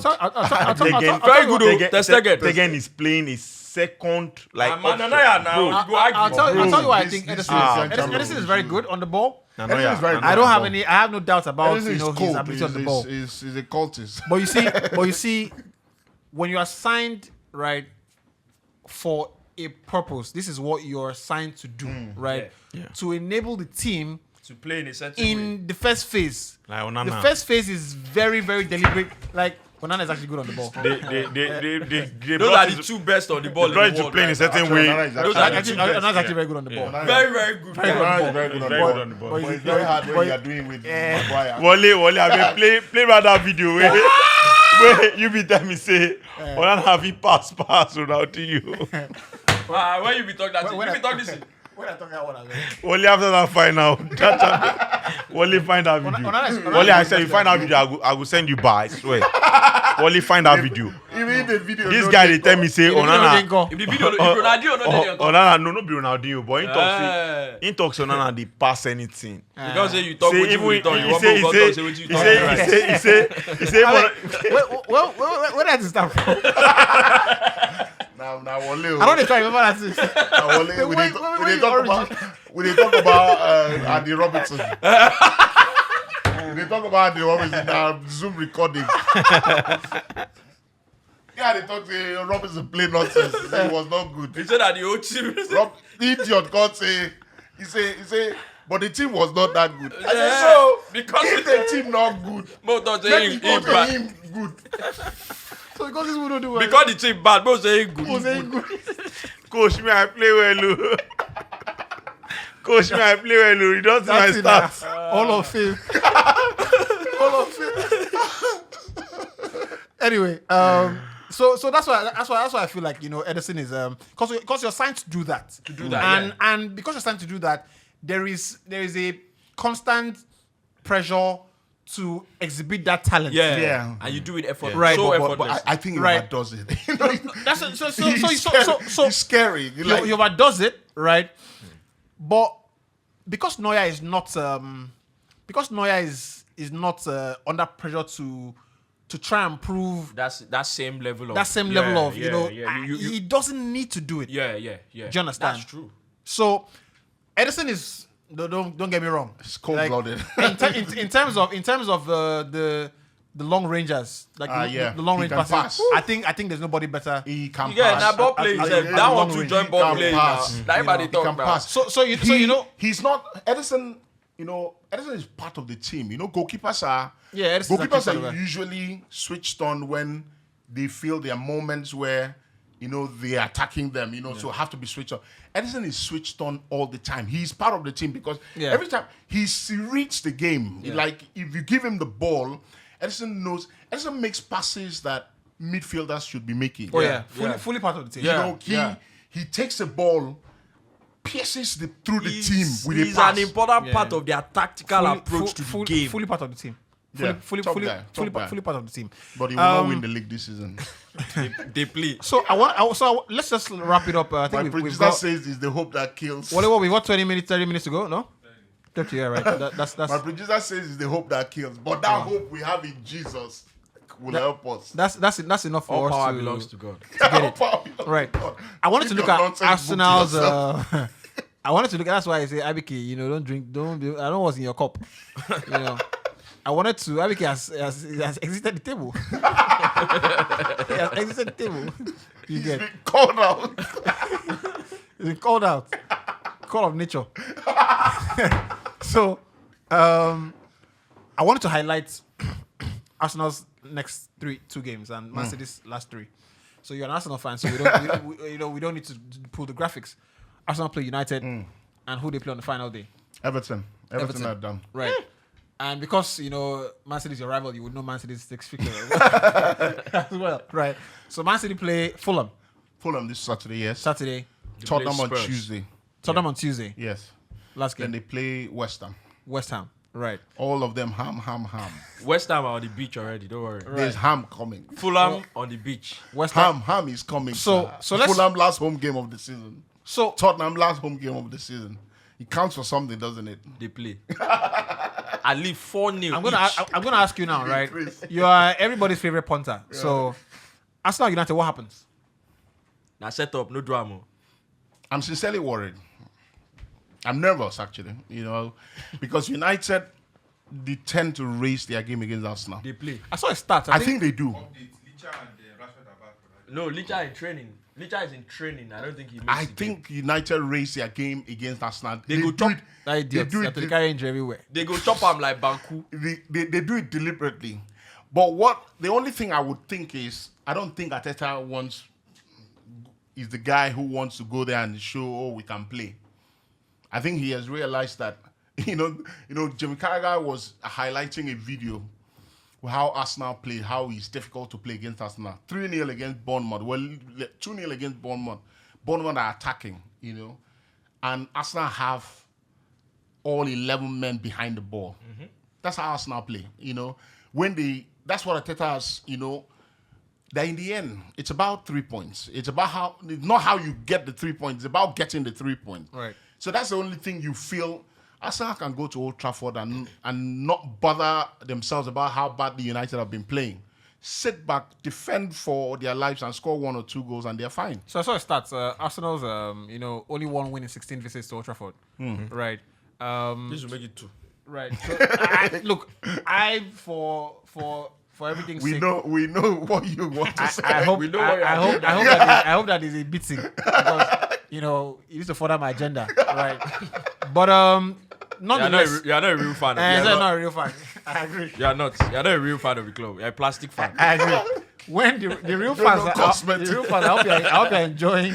good. Ter Stegen. Stegen is playing his second Mananoya now. I'll tell you why I think This Ederson is very good on the ball. Ederson is very good. I don't have I have no doubts about Ederson is his cold. ability on the ball. He's a cultist. But you see, when you are signed right for a purpose, this is what you're assigned to do, right? Yeah. To enable the team To play in a certain way. in the first phase. Like Onana. The first phase is very, very deliberate. Like Onana is actually good on the ball. They Those are the two best on the ball. try to play in a certain way. Those are the two best. Onana's actually very good on the ball. Very, very good. Very good on Very good on the the ball. ball. But it's very hard when you are doing with Maguire. Wale, I mean, play that video where you be tell me say, Onana have he pass without to you. When you be talking that, you be talking this. When I talk about what I mean. Wale after that final, Wale find that video. Wale, I said you find that video, I will send you by. I swear. Wale find that video. Even the video. This guy they tell me say Onana. If the video, if Ronaldinho not there, Onana no be Ronaldinho, but he talks Onana they pass anything. because say you talk Say with you even talk, you he want say to he say what say you he talk. say Where did it start from? Now Wale. I don't even try to remember that. Since. Now Wale. Wait, We wait, dey talk about Andy Robertson. We dey talk about Andy Robertson now. Zoom recording. Yeah, they talk say Robertson play nonsense. He say he was not good. He said that the old team. The idiot God say he say but the team was not that good. I said, Yeah, so because if the team not good, Mo don't say let me him go to bad. him good. So because this would not do well. Because the team bad, Mo say him good. was saying good. Coach, me I play well. Oh. Coach, me I play well. Oh. You don't see my That's it, nah. stats. All of him. All of him. Anyway, so that's why I feel like Edison is because you're signed to do that. And because you're signed to do that, there is a constant pressure to exhibit that talent. Yeah. And you do it effortless. Right, So But effortless. I think Right. Iwa does it. That's He's scary. Yoba does it, right? But because Neuer is not under pressure to try and prove That's that same level of he doesn't need to do it. Yeah. Do you understand? That's true. So Edison is don't get me wrong. It's cold-blooded. In terms of the long rangers, like the long He range can passes. pass. I think there's nobody better. He can Yeah, pass. now ball play at himself. the That long one to range. join He ball can play now. pass. That everybody He talk can about. pass. So he's not Edison. Edison is part of the team. Goalkeepers are Edison's a key part of that. usually switched on when they feel there are moments where they are attacking them. So have to be switched on. Edison is switched on all the time. He's part of the team because every time he reads the game, like if you give him the ball, Edison makes passes that midfielders should be making. Fully part of the team. He takes the ball, pierces through the team with a He's pass. an important part of their tactical approach to the game. Fully part of the team. Fully Top part of the team. But he will not win the league this season. They play. So let's just wrap it up. I My think we've producer got says it's the hope that kills. what we got 30 minutes to go, no? 30, yeah, right. That's My producer says it's the hope that kills. But that hope we have in Jesus will help us. that's enough for All us power to belongs to God. get it. Power belongs Right. to God. I wanted to Keep look your at nonsense book to Arsenal's. yourself. I wanted to look at. That's why I say, Abiki, don't drink. I don't know what's in your cup. I wanted to. Abiki has exited the table. He has exited the table. You get Be called out. He's been called out. Call of nature. So, I wanted to highlight Arsenal's next two games and Man City's last three. So you're an Arsenal fan, so we don't need to pull the graphics. Arsenal play United, and who they play on the final day? Everton are done. Right. And because Man City is your rival, you would know Man City's sixth fixture as well. Right. So Man City play Fulham Fulham this Saturday, yes. Saturday. Tottenham on Spurs. Tuesday. Tottenham on Tuesday. Yes. Last Then game. they play West Ham. West Ham. Right. All of them ham. West Ham are on the beach already. Don't worry. There's ham coming. Fulham on the beach. West Ham. Ham is coming. So sir. let's- Fulham last home game of the season. So Tottenham last home game of the season. It counts for something, doesn't it? They play. I leave 4-0. I'm gonna ask you now, right? Chris. You are everybody's favorite punter. So Arsenal United, what happens? Now set up, no drama. I'm sincerely worried. I'm nervous, actually, because United, they tend to raise their game against Arsenal. They play. I saw a stat. I think they do. Licha and Rashford are back, right? No, Licha in training. Licha is in training. I don't think he makes I the game. think United raise their game against Arsenal. They go do chop- it. that idiot. do They it- have to carry injury everywhere. They go chop him like Banku. They do it deliberately. But the only thing I would think is, I don't think Arteta is the guy who wants to go there and show, we can play. I think he has realized that, Jimmy Carragher was highlighting a video of how Arsenal play, how it's difficult to play against Arsenal. 3-0 against Bournemouth. Well, 2-0 against Bournemouth. Bournemouth are attacking, and Arsenal have all 11 men behind the ball. Mm-hmm. That's how Arsenal play, that's what Arteta has, that in the end, it's about 3 points. It's about not how you get the 3 points, it's about getting the 3 points. Right. So that's the only thing you feel Arsenal can go to Old Trafford and not bother themselves about how bad the United have been playing. Sit back, defend for their lives and score 1 or 2 goals and they're fine. So I saw a stats. Arsenal's only one win in 16 visits to Old Trafford. Right. This will make it 2. Right. So, for everything's We sake, know what you want to say. I hope We know what you're I hope that is a beating because you need to further my agenda, right? But nonetheless, you're not a real fan. you're not a real fan. I agree. You're not a real fan of the club. You're a plastic fan. I agree. When the real fans, I hope you're enjoying.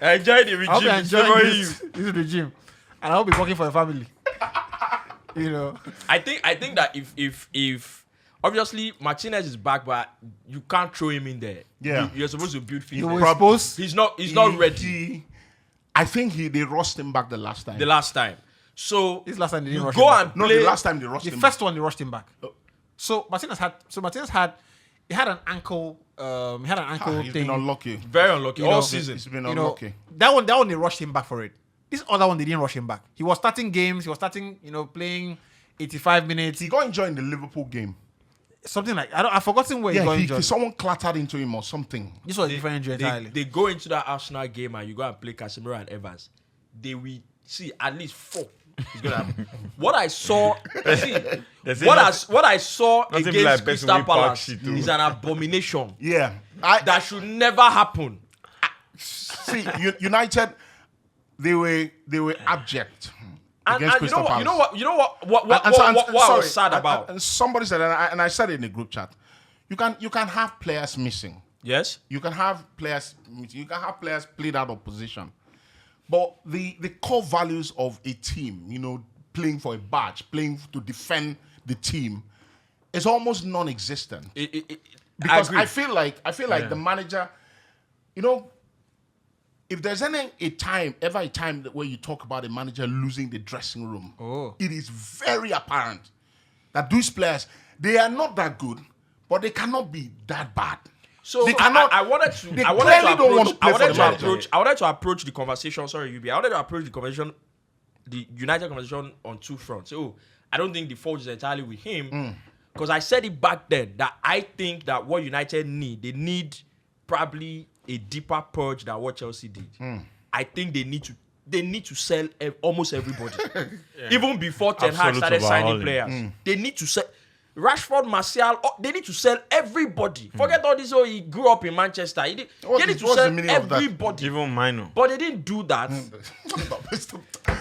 Enjoy the I hope you're regime. enjoying this regime, and I hope you're working for a family. You know. I think that if obviously Martinez is back, but you can't throw him in there. Yeah. You're supposed to build You fitness. were supposed. He's not ready. I think they rushed him back the last time. The last time. So This last time they didn't you rush go him back. and No, play. the last time they rushed The him. first one they rushed him back. So Martinez had an ankle. He had an ankle He's thing. been unlucky. Very unlucky all know, season. He's been You know, unlucky. that one they rushed him back for it. This other one they didn't rush him back. He was starting games. He was starting, playing 85 minutes. He got injured in the Liverpool game. Something like I've forgotten where he got injured. Someone clattered into him or something. This was a different injury entirely. They go into that Arsenal game and you go and play Casemiro and Evans. They will see at least 4. It's gonna happen. What I saw, what I saw Nothing against like person Crystal with pack Palace shit too. is an abomination. Yeah. That should never happen. See, United, they were abject And against you Crystal know what? Palace. You know what I was sad about. And somebody said, and I said it in the group chat, you can have players missing. Yes. You can have players played out of position. But the core values of a team, playing for a badge, playing to defend the team, is almost non-existent. Because I feel like the manager, if there's ever a time where you talk about a manager losing the dressing room, it is very apparent that these players, they are not that good, but they cannot be that bad. So They cannot- I wanted they clearly don't want to play for the manager. I wanted to approach the conversation. Sorry, UB. I wanted to approach the conversation, the United conversation on 2 fronts. So I don't think the fault is entirely with him, because I said it back then that I think that what United they need probably a deeper purge than what Chelsea did. I think they need to sell almost everybody, even before Ten Hag Absolute started signing overhauling. players. They need to sell. Rashford, Martial, they need to sell everybody. Forget all this. He grew up in Manchester. They need to what's sell the meaning of that? everybody. Even minor. But they didn't do that.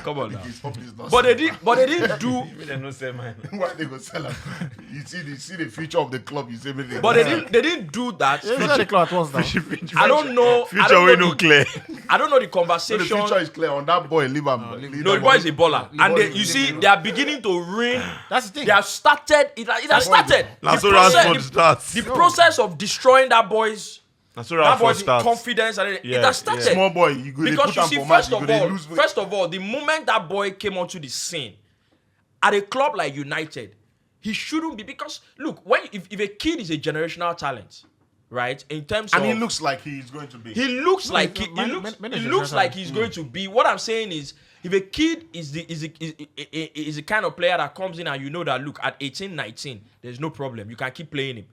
Come on now. But But they didn't do. They don't say minor. why they go sell him? You see the future of the club. You say everything. But they didn't do that. the clock was now. I don't know. Future we no clear. I don't know the So the conversation. future is clear on that boy. Leave him. No, the boy is a baller, and Leave you him. see they are beginning to ring. That's the thing. They have started. It has started. That's The so process- Rashford starts. The process of destroying that boy's That's so that Rashford boy's starts. confidence, and it Yeah, has started. Small boy, you go. Because you put see, him for match, you go, they lose weight. first of all, the moment that boy came onto the scene, at a club like United, he shouldn't be, because look, if a kid is a generational talent, right? In terms and of he looks like he's going to be. he looks like he's he not- looks man- he man- looks generational. like he's going to be. What I'm saying is, if a kid is the kind of player that comes in and you know that, look, at 18, 19, there's no problem. You can keep playing him.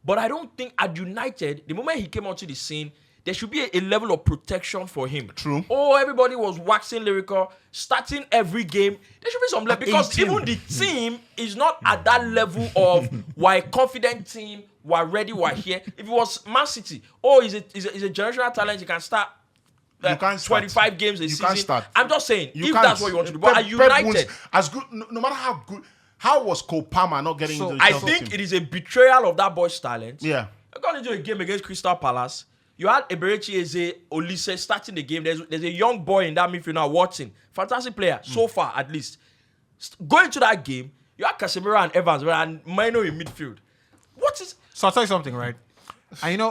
But I don't think at United, the moment he came onto the scene, there should be a level of protection for him. True. Oh, everybody was waxing lyrical, starting every game. There should be some level, because 18. even the team is not at that level of we're a confident team, we're ready, we're here. If it was Man City, he's a generational talent, you can start. You can't start. 25 games a You season. can't start. I'm just saying, You if can't. that's what you want to do. But at United, United, as good, no matter how good, how was Cole Palmer not getting So, into the I Chelsea think team? it is a betrayal of that boy's talent. Yeah. Going into a game against Crystal Palace, you had Eberechi Eze, Olise starting the game. There's a young boy in that midfield now, Watson. Fantastic player, so far at least. Going to that game, you had Casemiro and Evans and Mino in midfield. What is... So I'll tell you something, right? And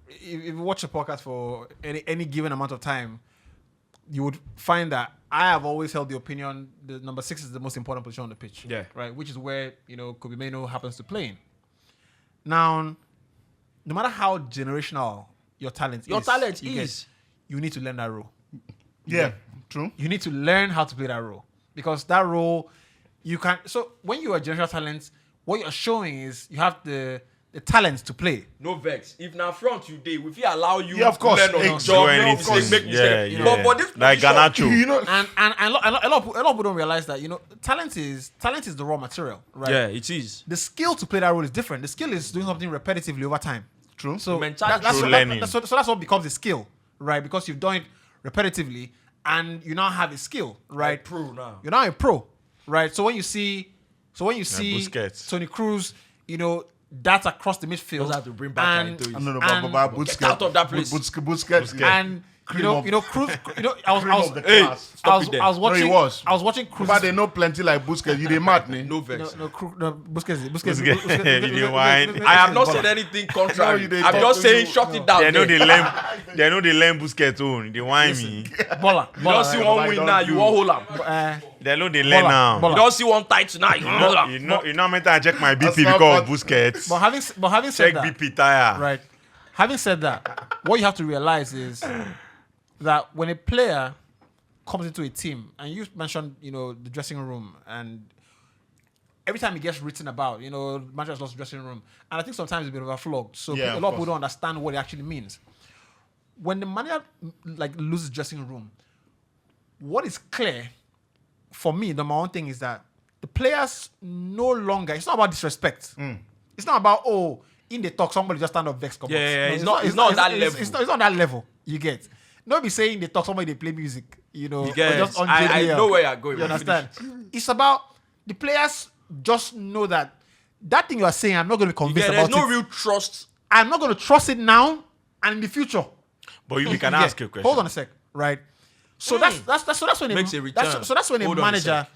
if you watch a podcast for any given amount of time, you would find that I have always held the opinion the number 6 is the most important position on the pitch. Yeah. Right? Which is where, Kobe Mainoo happens to play in. Now, no matter how generational your talent you need to learn that role. Yeah. True. You need to learn how to play that role. Because that role, you can... So, when you are a generational talent, what you're showing is you have the talent to play. No vex. If now front you day, if he allow you Yeah, of course. to learn on the Exactly. job, Do no anything. mistake, make mistake. Yeah. But this Like position- Garnacho. You know, And a lot of people don't realize that, talent is the raw material, right? Yeah, it is. The skill to play that role is different. The skill is doing something repetitively over time. True. So Mentality. that's Through what, learning. that's what becomes a skill, right? Because you've done it repetitively, and you now have a skill, right? Like pro now. You're now a pro, right? So when you see Busquets. Toni Kroos, that's across the midfield. Just have to bring back and, into it. No, and, but Busquets. Get out of that place. Busquets. and Kroos, I was watching. No, he was. I was watching Kroos. But they know plenty like Busquets. You dey mad, ne? No vex. Busquets. You dey whine. I have not said anything contrary. you dey I'm talk just to saying you. shut it down. They know there. they learn Busquets own. They whine me. Baller. You don't see one win now, you won't hold up. They know they learn now. Baller. You don't see one tight now, you won't hold up. You know meant I check my BP That's not because of bad. Busquets. But having said Check that, BP tire. right? Having said that, what you have to realize is that when a player comes into a team, and you mentioned, the dressing room, and every time he gets written about, managers lost dressing room, and I think sometimes it's a bit overflogged. So Yeah, a of lot of course. people don't understand what it actually means. When the manager loses dressing room, what is clear for me, the one thing is that the players no longer. It's not about disrespect. It's not about in the talk somebody just stand up vex. Come Yeah, on. it's not on that level. It's not on that level. You get. Don't be saying they talk somebody they play music. You or get. just on I JBL. know where you're going. You understand? It's about the players just know that thing you are saying. I'm not going to be convinced There's about no it. real trust. I'm not going to trust it now and in the future. But you can Yeah. ask a question. Hold on a sec, right? So that's when Makes a return. that's when a Hold on a manager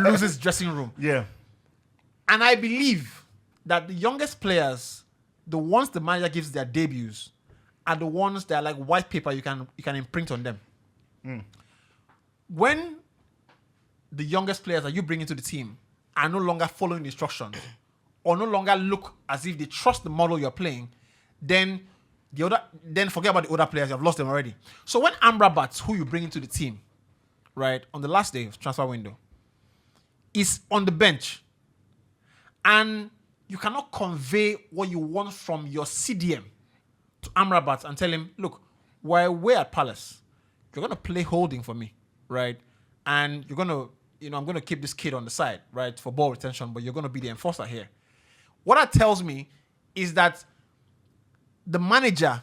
loses dressing room. Yeah. And I believe that the youngest players, the ones the manager gives their debuts, are the ones that are like white paper you can imprint on them. When the youngest players that you bring into the team are no longer following the instructions or no longer look as if they trust the model you're playing, then forget about the older players. You've lost them already. So when Amrabat, who you bring into the team, right, on the last day of transfer window, is on the bench, and you cannot convey what you want from your CDM to Amrabat and tell him, look, while we're at Palace, you're going to play holding for me, right? And you're going to, I'm going to keep this kid on the side, right, for ball retention, but you're going to be the enforcer here. What that tells me is that the manager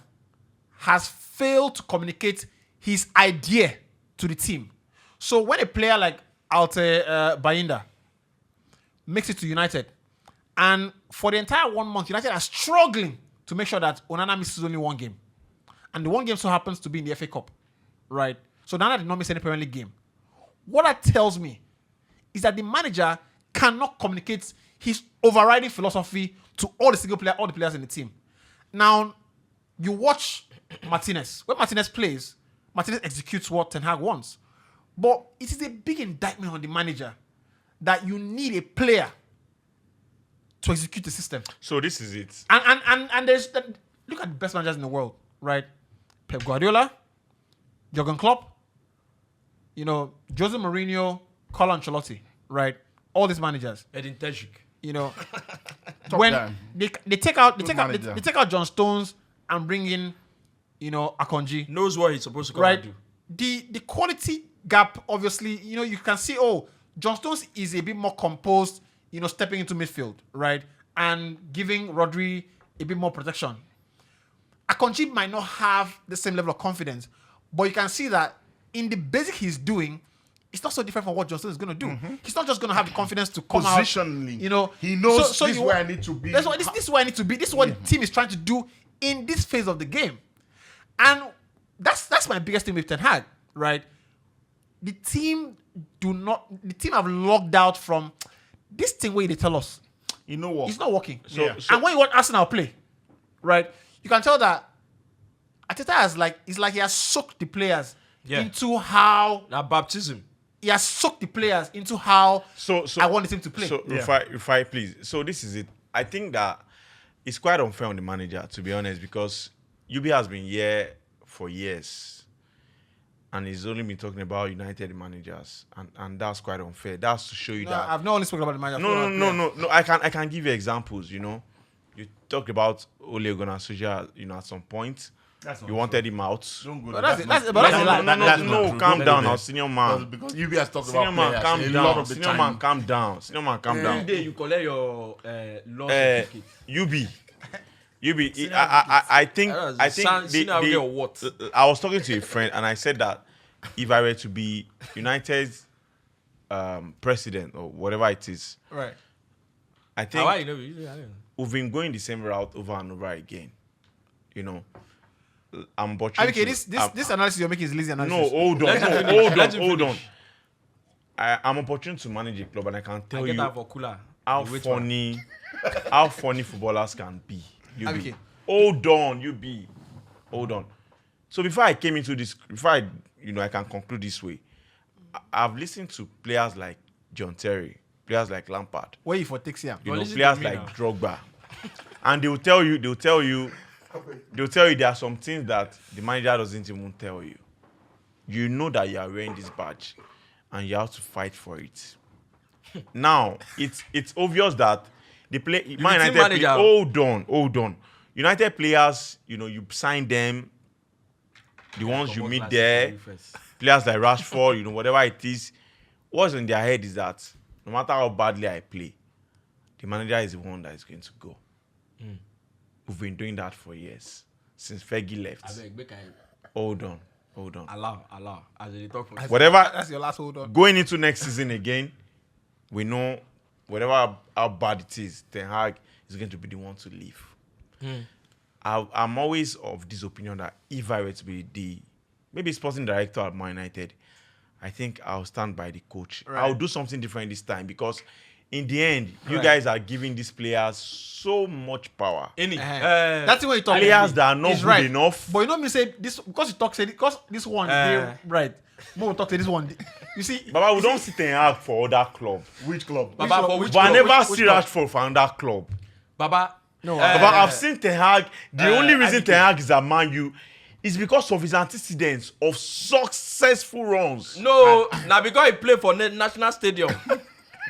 has failed to communicate his idea to the team. So when a player like Alte Bayinda makes it to United, and for the entire 1 month, United are struggling to make sure that Onana misses only one game. And the one game so happens to be in the FA Cup, right? So Onana did not miss any Premier League game. What that tells me is that the manager cannot communicate his overriding philosophy to all the players in the team. Now, you watch Martinez. When Martinez plays, Martinez executes what Ten Hag wants. But it is a big indictment on the manager that you need a player to execute the system. So this is it. And there's look at the best managers in the world, right? Pep Guardiola, Jurgen Klopp, Jose Mourinho, Carlo Ancelotti, right? All these managers. Edin Terzic. When down. they take out manager. they take out John Stones and bring in, Akonji. Knows what he's supposed to come Right. and do. The quality gap, obviously, you can see, John Stones is a bit more composed, stepping into midfield, right? And giving Rodri a bit more protection. Akonji might not have the same level of confidence, but you can see that in the basic he's doing, it's not so different from what John Stones is going to do. He's not just going to have the confidence to come Positionally. out. He knows So this is where I need to be. This is where I need to be. This is what the team is trying to do in this phase of the game. And that's my biggest thing with Ten Hag, right? The team have logged out from this thing where they tell us You know what? it's not working. So- And when you watch Arsenal play, right, you can tell that Arteta he has soaked the players into how Now baptism. he has soaked the players into how So I want the team to play. So Rufai, please. So this is it. I think that it's quite unfair on the manager, to be honest, because UB has been here for years, and he's only been talking about United managers, and that's quite unfair. That's to show you that. I've not only spoken about the manager. No. I can give you examples. You talked about Ole Gunnar Solskjaer. At some point, That's not you wanted him out. Don't go But there. that's a lie. No, calm down now, senior man. Because UB has talked Senior about man, players calm a lot down. of the Senior time. man, calm down. Senior man, calm Every down. day you collect your loan certificate. I think That's I think scenario or what? I was talking to a friend and I said that if I were to be United's president or whatever it is, Right. I think Why you know? I don't know. we've been going the same route over and over again. You know, I'm butchering. Okay, this analysis you're making is lazy analysis. No, hold on, Let him no, finish. hold on. I'm opportune to manage a club, and I can tell I get you that for cooler. how The weight one. funny, how funny footballers can be. You be. Okay. Hold on, you be. Hold on. So before I came into this, I can conclude this way. I've listened to players like John Terry, players like Lampard, Where you for takes here? you know, listen players to me like now. Drogba, and they'll tell you there are some things that the manager doesn't even tell you. You know that you are wearing this badge, and you have to fight for it. Now it's obvious that the Man team United manager. hold on. United players, you sign them. The ones you meet there, players like Rashford, whatever it is, what's in their head is that no matter how badly I play, the manager is the one that is going to go. We've been doing that for years, since Fergie left. I beg, make I Hold on. allow. As they talk for Whatever, That's your last hold on. going into next season again, we know whatever how bad it is, Ten Hag is going to be the one to leave. I'm always of this opinion that if I were to be maybe sporting director at Man United, I think I'll stand by the coach. Right. I'll do something different this time because in the end, you guys are giving these players so much power. That's the way you talk. Players that are not It's good right. enough. But you know me say this because you talk say because this one right. More talk to this one. You see, Baba, we don't see Ten Hag for other club. Which club? Baba, for which But I club? never which see club? Rashford for another club. Baba. No, But I've seen Ten Hag. The only reason IBK. Ten Hag is at Man U is because of his antecedents of successful runs. No, now because he play for National Stadium.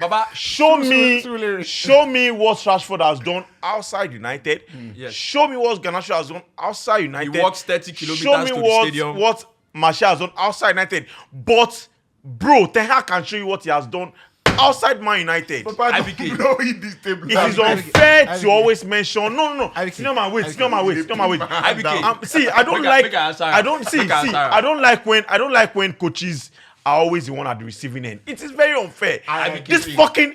Baba, Show me what Rashford has done outside United. Yes. Show me what Garnacho has done outside he United. walks 30 kilometers Show me to the what stadium. Martial has done outside United. But bro, Ten Hag can show you what he has done outside Man United. But I IBK. don't eat this table. It is unfair to always mention. No. IBK. Senior man, wait. IBK. See, I don't Make like. a answer. I don't see. Make a answer. I don't like when coaches are always the one at the receiving end. It is very unfair. This fucking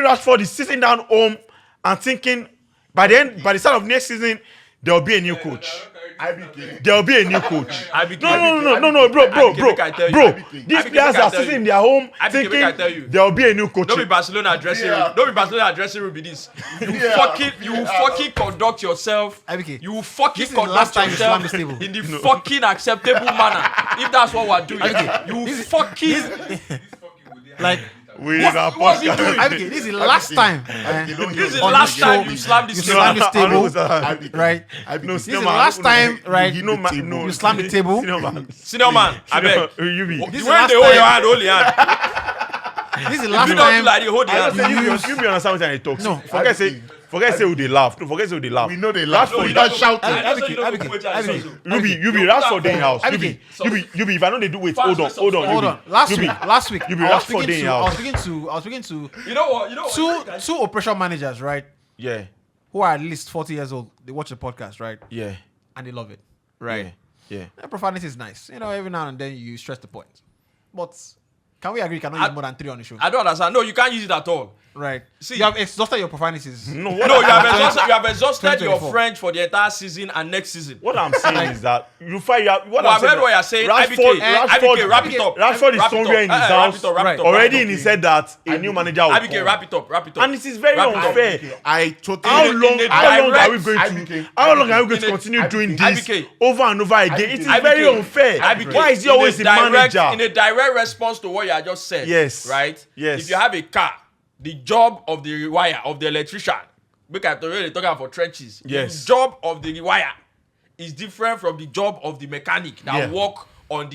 Rashford is sitting down home and thinking by the start of next season there will be a new coach. IBK. There will be a new coach. IBK. No, bro. make I tell you. These IBK, players make I are tell sitting you. in their home IBK, make I tell thinking you. there will be a new coach. Don't be Barcelona dressing room. Don't be Barcelona dressing room. Be this. You fucking conduct yourself. IBK. You fucking This is the conduct last time you yourself slam this table. in the fucking acceptable manner. If that's what we're doing, you fucking like We in our what's he podcast. doing? IBK, this is the last time. This is the On last this time show, you slam you this slam table. this table, IBK. right? IBK. No, This is senior the man, last time, right? You know, no, You slam the table. Senior man. Senior man, I beg. You be. The This is way last they hold time- your hand, hold your hand. This is the If last you don't do time. like they hold your I hand. don't say you be understand what I talk. No. Forget say who they laugh. No, forget say who they laugh. We know they laugh. Rashford, We don't shout I it. know say you don't IBK, go coach and IBK. so. You be Rashford day in house. You be. If I know they do wait. Hold on. Hold on. Last week, You be I was Rashford speaking in to, I was house. speaking to You know what? two operation managers, right? Yeah. Who are at least 40 years old. They watch the podcast, right? Yeah. And they love it. Right. Yeah. Profanity is nice. Every now and then you stress the point. But can we agree you cannot use more than 3 on the show? I don't understand. No, you can't use it at all. Right. See- You have exhausted your profanities. No, No, you have exhausted your 2024. French for the entire season and next season. What I'm saying is that you find what I've I'm saying. heard what you're saying. Rashford, IBK, wrap it up. Rashford is Wrap it somewhere up. in his Wrap house it up, wrap it up, already, wrap it and he up. said that a new manager will IBK, come. wrap it up. And it is very Wrap it up. unfair. I totally. How In long a are we direct- going IBK, to? How long are we going to in a- continue doing IBK, this over and over again? It is IBK, very unfair. IBK, Why is he in a always the direct- manager? In a direct response to what you had just said. Yes. Right? Yes. If you have a car, the job of the wire, of the electrician, because they're talking about for trenches. Yes. The job of the wire is different from the job of the mechanic that Yeah. work on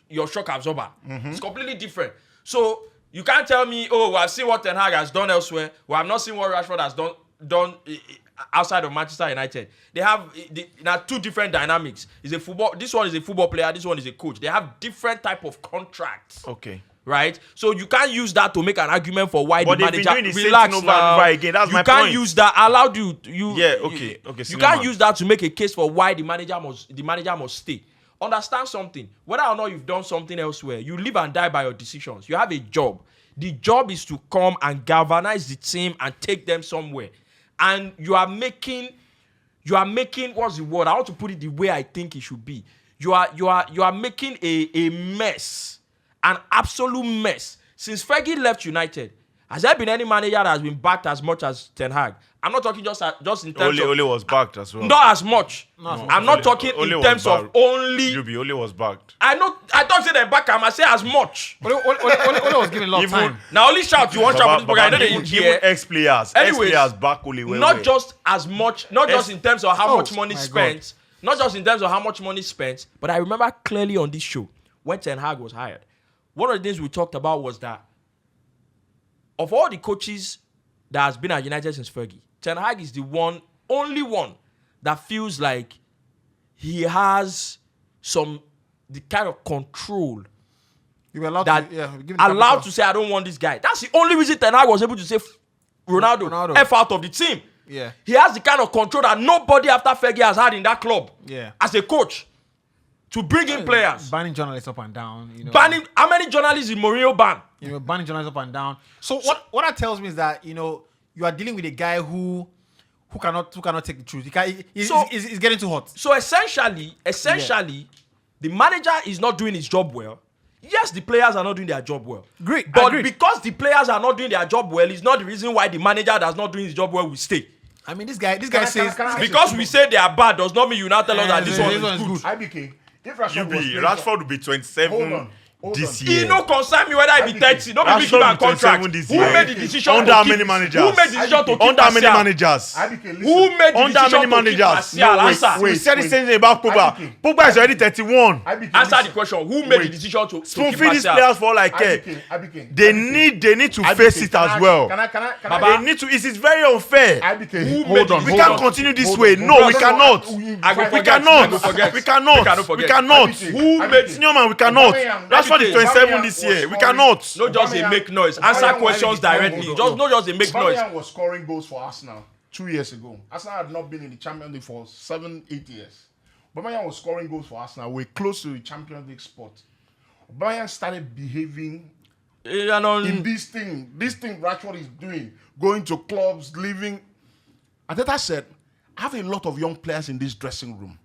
your shock absorber. It's completely different. So you can't tell me, oh, I've seen what Ten Hag has done elsewhere. Well, I've not seen what Rashford has done outside of Manchester United. They have now 2 different dynamics. This one is a football player. This one is a coach. They have different type of contracts. Okay. Right, so you can't use that to make an argument for why But the they've been manager doing the same relax thing over now. and over again. That's you my can't point. use that. Allowed you. Yeah, okay, You Suleiman. can't use that to make a case for why the manager must stay. understand something. Whether or not you've done something elsewhere, you live and die by your decisions. You have a job. The job is to come and galvanize the team and take them somewhere. And you are making, what's the word? I want to put it the way I think it should be. You are making a mess, an absolute mess. Since Fergie left United, has there been any manager that has been backed as much as Ten Hag? I'm not talking just in terms of... Ole was backed as well. Not as much. I'm not talking in terms of only... Ole was backed. I don't say they back him. I say as much. Ole was given a lot of time. Now only shout you want shout, but I know they even ex-players. Anyways, ex-players back Ole. Not just as much, not just in terms of how much money spent. Not just in terms of how much money spent, but I remember clearly on this show when Ten Hag was hired. One of the things we talked about was that of all the coaches that has been at United since Fergie, Ten Hag is the only one that feels like he has the kind of control You were allowed to say, I don't want this guy. That's the only reason Ten Hag was able to say Ronaldo. F out of the team. Yeah. He has the kind of control that nobody after Fergie has had in that club. Yeah. As a coach. To bring in players. Banning journalists up and down. Banning, how many journalists did Mourinho ban? Banning journalists up and down. So what that tells me is that, you are dealing with a guy who cannot take the truth. He's getting too hot. So essentially, the manager is not doing his job well. Yes, the players are not doing their job well. Great. But because the players are not doing their job well, it's not the reason why the manager that's not doing his job well will stay. I mean, this guy says... Because we say they are bad does not mean you now tell us that this one is good. IBK, if Rashford will be 27 this year. It no concern me whether I be 30. No be big man contract. Who made the decision under how many managers? Who made the decision to keep under how many Martial? managers? Who made the Under how decision many to keep managers? Martial? We said the same thing about Pogba. Pogba is already 31. Answer the question. Who made the decision to keep Spoon-feed these Martial? players for like they need to face it as well. They need to. It is very unfair. We can't continue this way. No, we cannot. We cannot. Who made Senior man, we cannot. That's for the 27 this year. We cannot. No, just they make noise. Answer questions directly. Just they make noise. Aubameyang was scoring goals for Arsenal 2 years ago. Arsenal had not been in the Champions League for 7-8 years. Aubameyang was scoring goals for Arsenal. We're close to the Champions League spot. Aubameyang started behaving in this thing Rashford is doing, going to clubs, living. Arteta said, I have a lot of young players in this dressing room.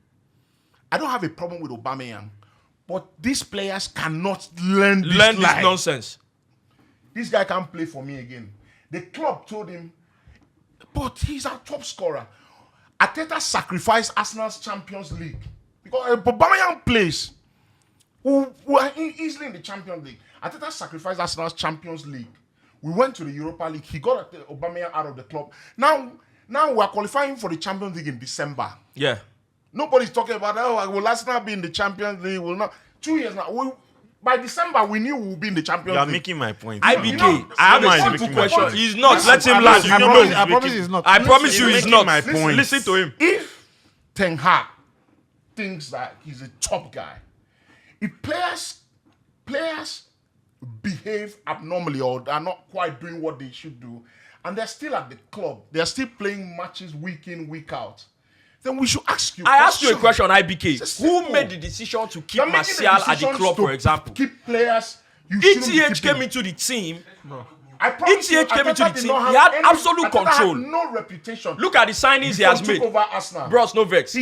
I don't have a problem with Aubameyang. But these players cannot learn this nonsense. This guy can't play for me again. The club told him, but he's our top scorer. Arteta sacrificed Arsenal's Champions League because Aubameyang plays. Who are easily in the Champions League. Arteta sacrificed Arsenal's Champions League. We went to the Europa League. He got Aubameyang out of the club. Now we are qualifying for the Champions League in December. Yeah. Nobody's talking about, will Arsenal be in the Champions League? Will not. 2 years now. By December, we knew we would be in the Champions League. You are making my point. IBK, I have a simple question. He's not. Let him land. I promise he's not. I promise you he's not. My point. Listen to him. If Ten Hag thinks that he's a top guy, if players behave abnormally or are not quite doing what they should do, and they're still at the club, they're still playing matches week in, week out, then we should ask you. I asked you a question, IBK. Who made the decision to keep Martial at the club, for example? Keep players. ETH came into the team. ETH came into the team. He had absolute control. No reputation. Look at the signings he has made. Over Arsenal. Bros, no vex.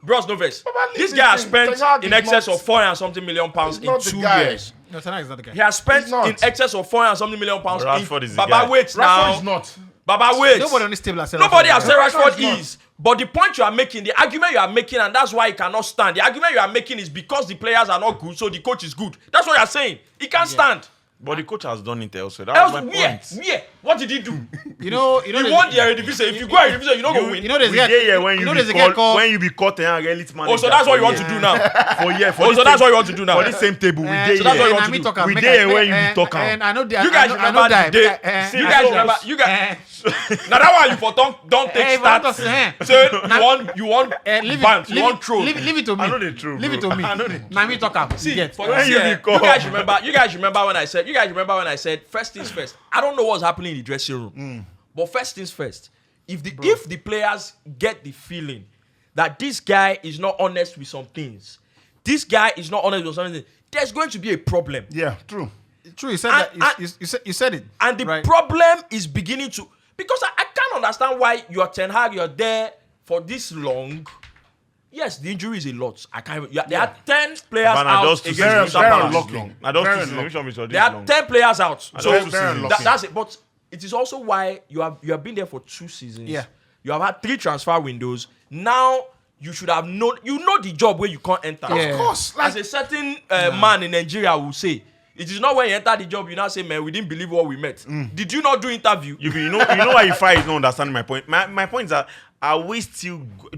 Bros, no vex. This guy has spent in excess of £4 and something million in 2 years. No, Ten Hag is not the guy. He has spent in excess of £4 and something million. Rashford is the Baba, guy. wait now. Rashford is not. Baba, wait. Nobody on this table has said Nobody has said Rashford Rashford is. But the point you are making, the argument you are making, and that's why he cannot stand. The argument you are making is because the players are not good, so the coach is good. That's what you are saying. He can't stand. But the coach has done it elsewhere. That's my point. Where? What did he do? You know, He won the Eredivisie. If you go Eredivisie, you don't go win. You know, there's when you be caught and elite manager. Oh, so that's what you want to do now. So that's what you want to do now. For the same table, we so that's what you want to do. We there when you be talking. And I know that. You guys remember the day. You guys remember. You guys. Now that one you for don't take stats. Say you want bans, you want trolls. Leave it to me. I know the truth. Leave it to me. Now me talk up. See, for when this you guys remember when I said first things first. I don't know what's happening in the dressing room. But first things first. If the players get the feeling that this guy is not honest with some things, this guy is not honest or something, there's going to be a problem. Yeah, true. True, you said you said it. And the right. problem is beginning to, because I can't understand why you're Ten Hag, you're there for this long. Yes, the injury is a lot. I can't even, there are 10 players out against Very unlucky. There are 10 players out. So very that's it. But it is also why you have been there for 2 seasons. Yeah. You have had 3 transfer windows. Now you should have known. You know the job where you can't enter. Yeah. Of course. As a certain man in Nigeria will say, it is not when you enter the job you now say, man, we didn't believe what we met. Did you not do interview? You know why Rufai is not understanding my point. My point is that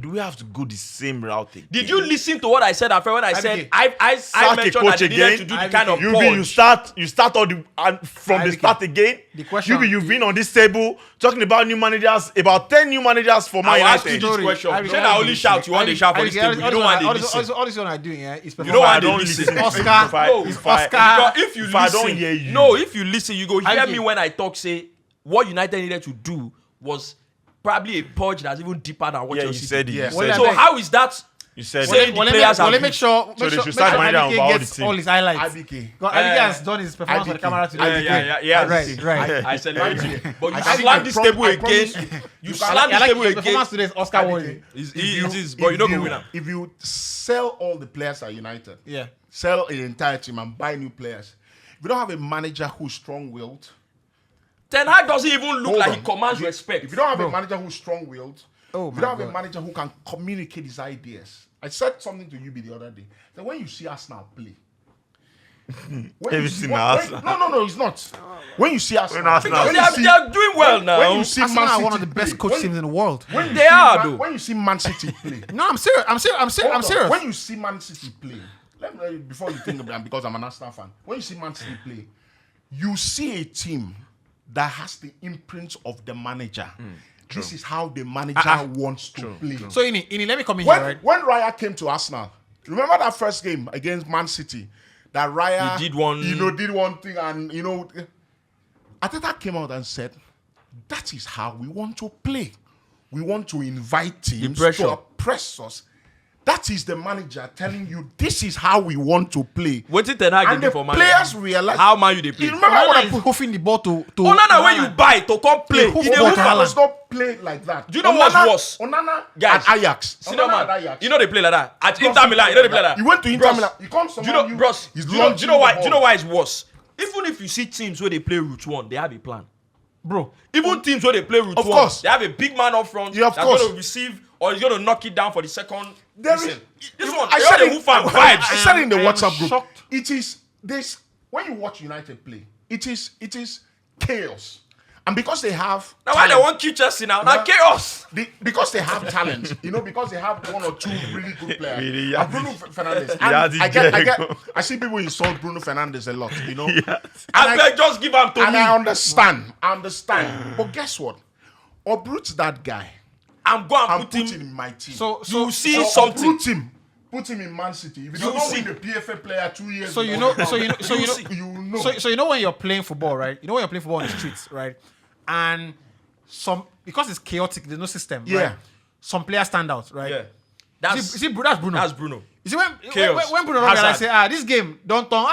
do we have to go the same route again? Did you listen to what I said after when I said I mentioned that they needed to do the kind of you start all from the start again. The question, you've been on this table talking about new managers, about 10 new managers for Man I'll ask you United. this question. You said I only shout. You want to shout for this table. You don't want to listen. All this one I'm doing, is You don't want to don't listen. listen. Because if you I don't listen, hear you. no, if you listen, you go hear me when I talk. Say what United needed to do was probably a purge that's even deeper than what Yeah, you Chelsea said it. did. You Yeah. said So it. how is that? You said Well, it. the players are make sure they should start minding IBK about all the gets team. all his highlights. IBK. God, IBK has done his performance for the IBK. camera today. Yeah. Right. I celebrate you. But you I slam this table I again. promise You you slam I this like table his again. performance today is Oscar worthy. It is, but you don't go winner. If you sell all the players at United, Yeah. sell the entire team and buy new players, if you don't have a manager who's strong-willed, Ten Hag doesn't even look hold like on. he commands respect. If you don't have a manager who's strong-willed, Oh if you my don't have a God. manager who can communicate his ideas. I said something to you the other day. That when you see Arsenal play, Have you seen Arsenal? No, it's not. When you see Arsenal, Arsenal- when They you see- are doing well now. when you see Arsenal Man are City one of the best play, coach when- teams in the world. when you They see are, Man- though. When you see Man City play, No, I'm serious. I'm hold on. serious. When you see Man City play, let me, before you think about it, because I'm an Arsenal fan. When you see Man City play, you see a team that has the imprint of the manager. This is how the manager wants to play. So, Ini, let me come in here, right? When Raya came to Arsenal, remember that first game against Man City? That Raya He did one- did one thing, and Arteta came out and said, "That is how we want to play. We want to invite teams pressure. to oppress us." That is the manager telling you, "This is how we want to play." What did Ten Hag And do the for Man players United? realize. How Man U they play? You remember what I Onana is put? hoofing the ball to Onana when you buy to come play. They hoof He dey ball hoof to am. Haaland. does not play like that. Do you know what's worse? Onana Guys, at Ajax. Senior Onana at man, Ajax. you know they play like that. At Bros, Inter Milan, you know they play like that. He went to Inter Bros, Milan. He comes to Do you know, Man U, bros? he's Do you know launching why? the Do you know ball. why it's worse? Even if you see teams where they play route one, they have a plan. bro. Even teams where they play route Of one, course. they have a big man up front Yeah, of that's course. going to receive or he's going to knock it down for the second. There is- Listen, this one, I they said are it- the hoof and I vibes. said it in the I am WhatsApp group. shocked. It is this when you watch United play. It is chaos, and because they have Now why they talent- want kill Chelsea now? Now Yeah. chaos. because they have talent, because they have one or two really good players. Really, And Bruno Fernandes. And Yadi I see people insult Bruno Fernandes a lot. I beg, just give him to And me. I understand. But guess what? Uproot that guy I'm going to and put put him. him in my team. You see something. Uproot him. Put him in Man City. If you You don't see. win the PFA player 2 years So you ago, know, you know. So you know when you're playing football, right? You know when you're playing football on the streets, right? And because it's chaotic, there's no system, Yeah. right? Some players stand out, right? Yeah. That's Bruno. That's Bruno. You see when Chaos. when Bruno Hazard. realize say, this game don't turn.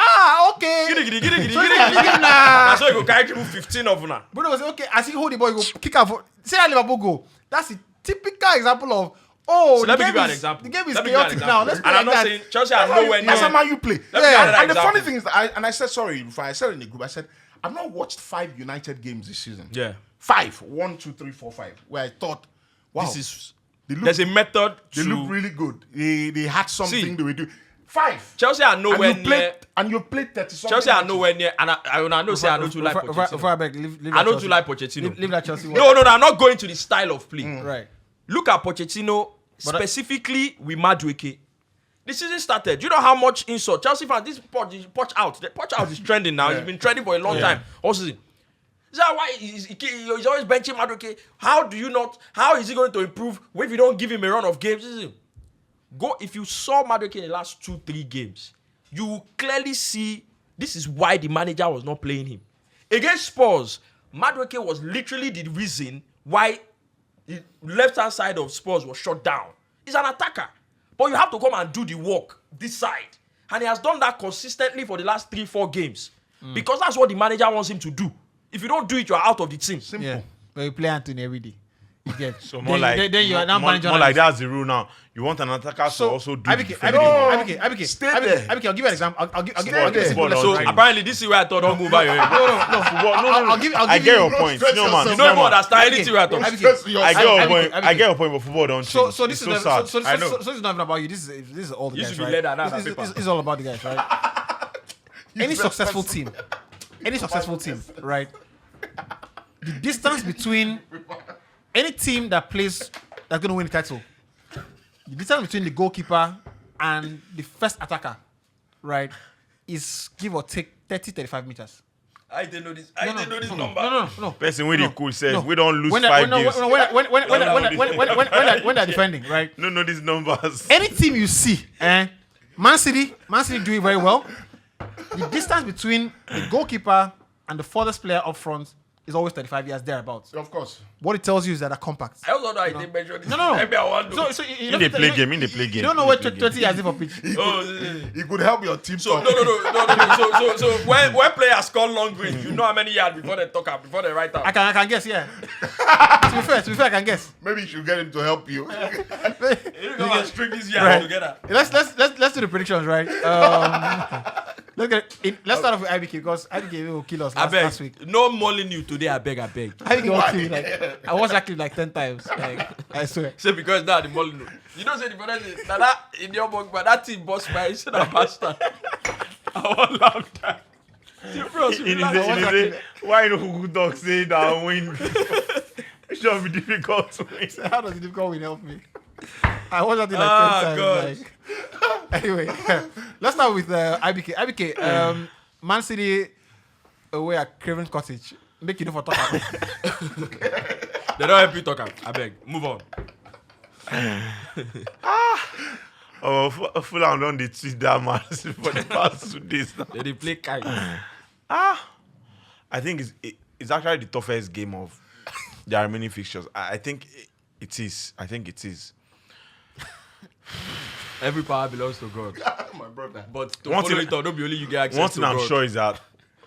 Okay. Giddy, giddy, giddy, giddy, So giddy. this game, That's why you go carry people 15 of now. Bruno was okay. As he hold the ball, he go kick out. Say that Liverpool goal. That's a typical example of So the let me game give you an is- example. The game is Let me give you an chaotic example. now. Let's play And I'm like not that. saying Chelsea are nowhere That's near. how you play. Let me give you another And the funny example. thing is, that I said sorry, Rufai, I said in the group, I said I've not watched 5 United games this season. Yeah. 5, 1, 2, 3, 4, 5. Where I thought, wow, This is. they look, There's a method they to. look really good. They had something See. they were doing. 5. Chelsea are nowhere and you played, near. and you played 30 something. Chelsea are matches. nowhere near. And I know say I don't too like Pochettino. Pochettino. I don't too like Pochettino. Leave that Chelsea. No, I'm not going to the style of play. Right. Look at Pochettino, specifically with Madueke. The season started. Do you know how much insult Chelsea fans? This Poch out. The Poch out is trending now. He's been trending for a long time. All season. Is that why he's always benching Madueke? How is he going to improve if you don't give him a run of games? If you saw Madueke in the last 2-3 games, you will clearly see this is why the manager was not playing him. Against Spurs, Madueke was literally the reason why the left-hand side of Spurs was shut down. He's an attacker. But you have to come and do the work this side. And he has done that consistently for the last 3-4 games. Because that's what the manager wants him to do. If you don't do it, you're out of the team. Simple. Yeah. But you play Anthony every day. You get. So more like then you are now manager. More like that's the rule now. You want an attacker to also do Abike, defending. Stay there. I'll give you an example. I'll give there. a simple lesson. So Right? apparently this is where I thought don't move over your head. I'll give I get your you. point. stress No man. yourself. You don't even No man. understand anything where I thought. Abike, I get your Abike, point. Abike. I get your point, but football don't change. So this It's is sad. so I know. this is not even about you. This is all the You guys, should be right? led at that This paper. is all about the guys, right? Any successful team, right? The distance between any team that plays that's going to win the title, the distance between the goalkeeper and the first attacker, right, is give or take 30-35 meters. I didn't know this. I didn't know this number. No. Person with the cool says No. we don't lose When 5 games. when they're defending, right? No, these numbers. Any team you see, Man City doing very well. The distance between the goalkeeper and the furthest player up front is always 35 yards thereabouts. Of course. What it tells you is that they're compact. I also know I didn't measure this. No. Maybe I want to. So In the play game. You don't know what 20 yards is for pitch. It could help your team. So no. So when players score long range, you know how many yards before they talk up, before they write I out. can guess, yeah. To be fair, I can guess. Maybe you should get him to help you. You know how to string these yards together. Let's do the predictions, right? Let's start off with IBK because IBK will kill us I last beg. week. No Molyneux today. I beg. IBK will kill me. Like, I watched that clip like 10 times. Like, I swear. Say because now the Molyneux. You don't say the brother say that in your book, but that team boss my said that bastard. I won't laugh that. Why no Google Doc say that win? It should be difficult to win. How does the difficult win help me? I watched that thing like 10 times. Like, anyway, let's start with IBK. IBK, Man City away at Craven's Cottage. Make you know for talk. They don't help you talk. I beg. Move on. Fulham don't they tweet that man for the past 2 days now. They play kite. I think it's actually the toughest game of their remaining fixtures. I think it is. Every power belongs to God. My brother. But to One follow thing- it on, don't be only you get access One to thing I'm God. sure is that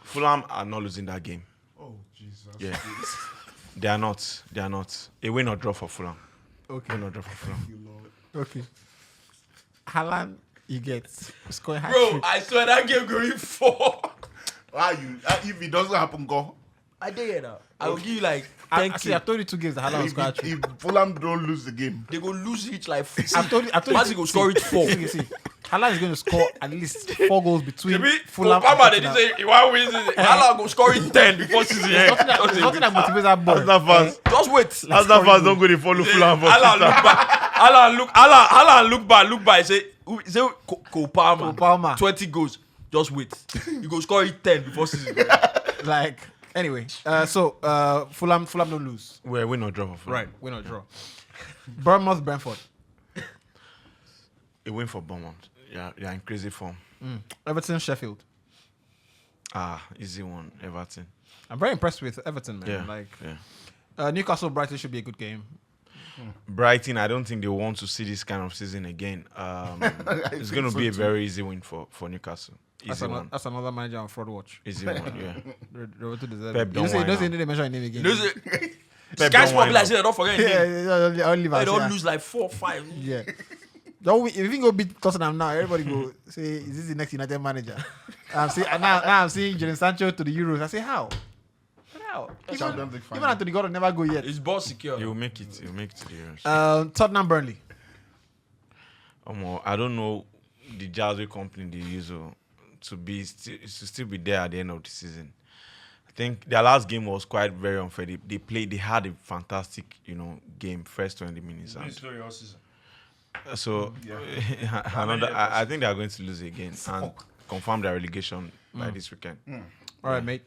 Fulham are not losing that game. Oh, Jesus. Yeah. They are not. A win or draw for Fulham. Okay. Win or draw for Fulham. Okay. Haaland, you get scoring hat Bro, trick. I swear that game going 4. Why you? If it doesn't happen, go. I did it now. I will give you like I 10 see, I've told you 2 games that Haaland will score hat trick. If Fulham don't lose the game, They go lose each like 4. I've told you. Man City go score it 4. See, Haaland is going to score at least 4 goals between Maybe Fulham Fulham and they did Tottenham. say one win. Haaland go score it 10 before season end. There's nothing that motivates that boy. Arsenal fans, Just wait. Arsenal fans don't go to follow Fulham for Haaland look Twitter. back. Haaland look back. Say Cole Palmer. Palmer. 20 goals. Just wait. You go score it 10 before season end. Like, anyway, so Fulham don't lose. We're win or draw for Fulham. Right, win or draw. Bournemouth, Brentford. A win for Bournemouth. Yeah, they're in crazy form. Everton, Sheffield. Easy one, Everton. I'm very impressed with Everton, man. Yeah. Like, yeah. Newcastle, Brighton should be a good game. Brighton, I don't think they want to see this kind of season again. It's going to be a very easy win for Newcastle. Easy one. That's another manager on fraud watch. Easy one, yeah. Roberto deserves Pep it. don't You whine don't say now. they mention his name again. Lose it. Pep Sky don't Sport whine be like now. say, don't forget his name. Yeah, only They don't lose like 4 or 5. Yeah. Don't we, if you go beat Tottenham now, everybody go say, "Is this the next United manager?" Now I'm seeing Jadon Sancho to the Euros. I say, how? Champions League Even final. Anthony Gordon never go yet. His boss secure. You'll make it. You'll make it to the Euros. Tottenham, Burnley. I don't know the Jazzway company they use to still be there at the end of the season. I think their last game was quite very unfair. They had a fantastic, game first 20 minutes. So I think they are going to lose again and confirm their relegation by this weekend. All right, mate.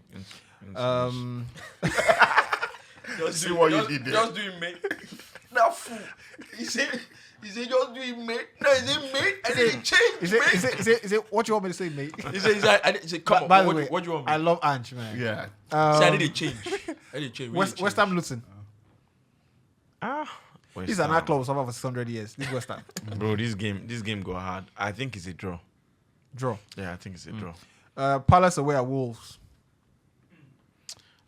Just See what you did there. Just do it, mate. That fool. He said, just do it, mate. No, he said, mate. And then he changed, mate. Is it what you want me to say, mate? He said, come on. By the what, way, what do you want I me? love Ange, man. Yeah. Say, I need a change. I need a change. West Ham, Luton. This is an club of for 600 years. This West Ham. Bro, this game go hard. I think it's a draw. Draw. Yeah, I think it's a draw. Palace away at Wolves.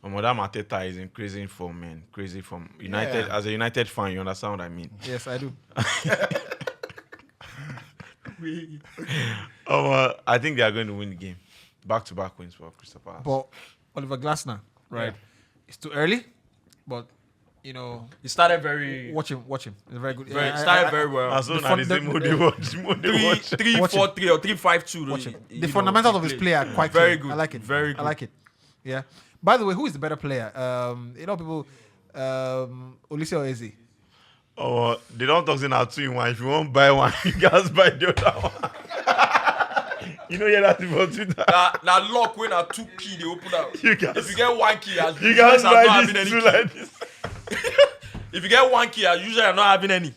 Madam Mateta is in crazy form, man. Crazy form. United, as a United fan, you understand what I mean? Yes, I do. I think they are going to win the game. Back-to-back wins for Crystal Palace. But Oliver Glasner, right? It's too early, but you know, He started very. watch him. It's very good. Started very well. As soon the as fun- they the- say Moody watch. 3-4-3 or 3-5-2. Watch him. The fundamentals of his play are quite Very clear. good. I like it. Very I like it. Yeah. By the way, who is the better player? People, Olise or Eze? Oh, they don't talk about 2 in 1. If you want to buy one, you guys buy the other one. You know, that about Twitter. Now lock when are 2 key they open up. You guys, If you get 1 key, as you guys usual, I'm not buy having this any two key. like this. If you get 1 key, as usual, I'm not having any.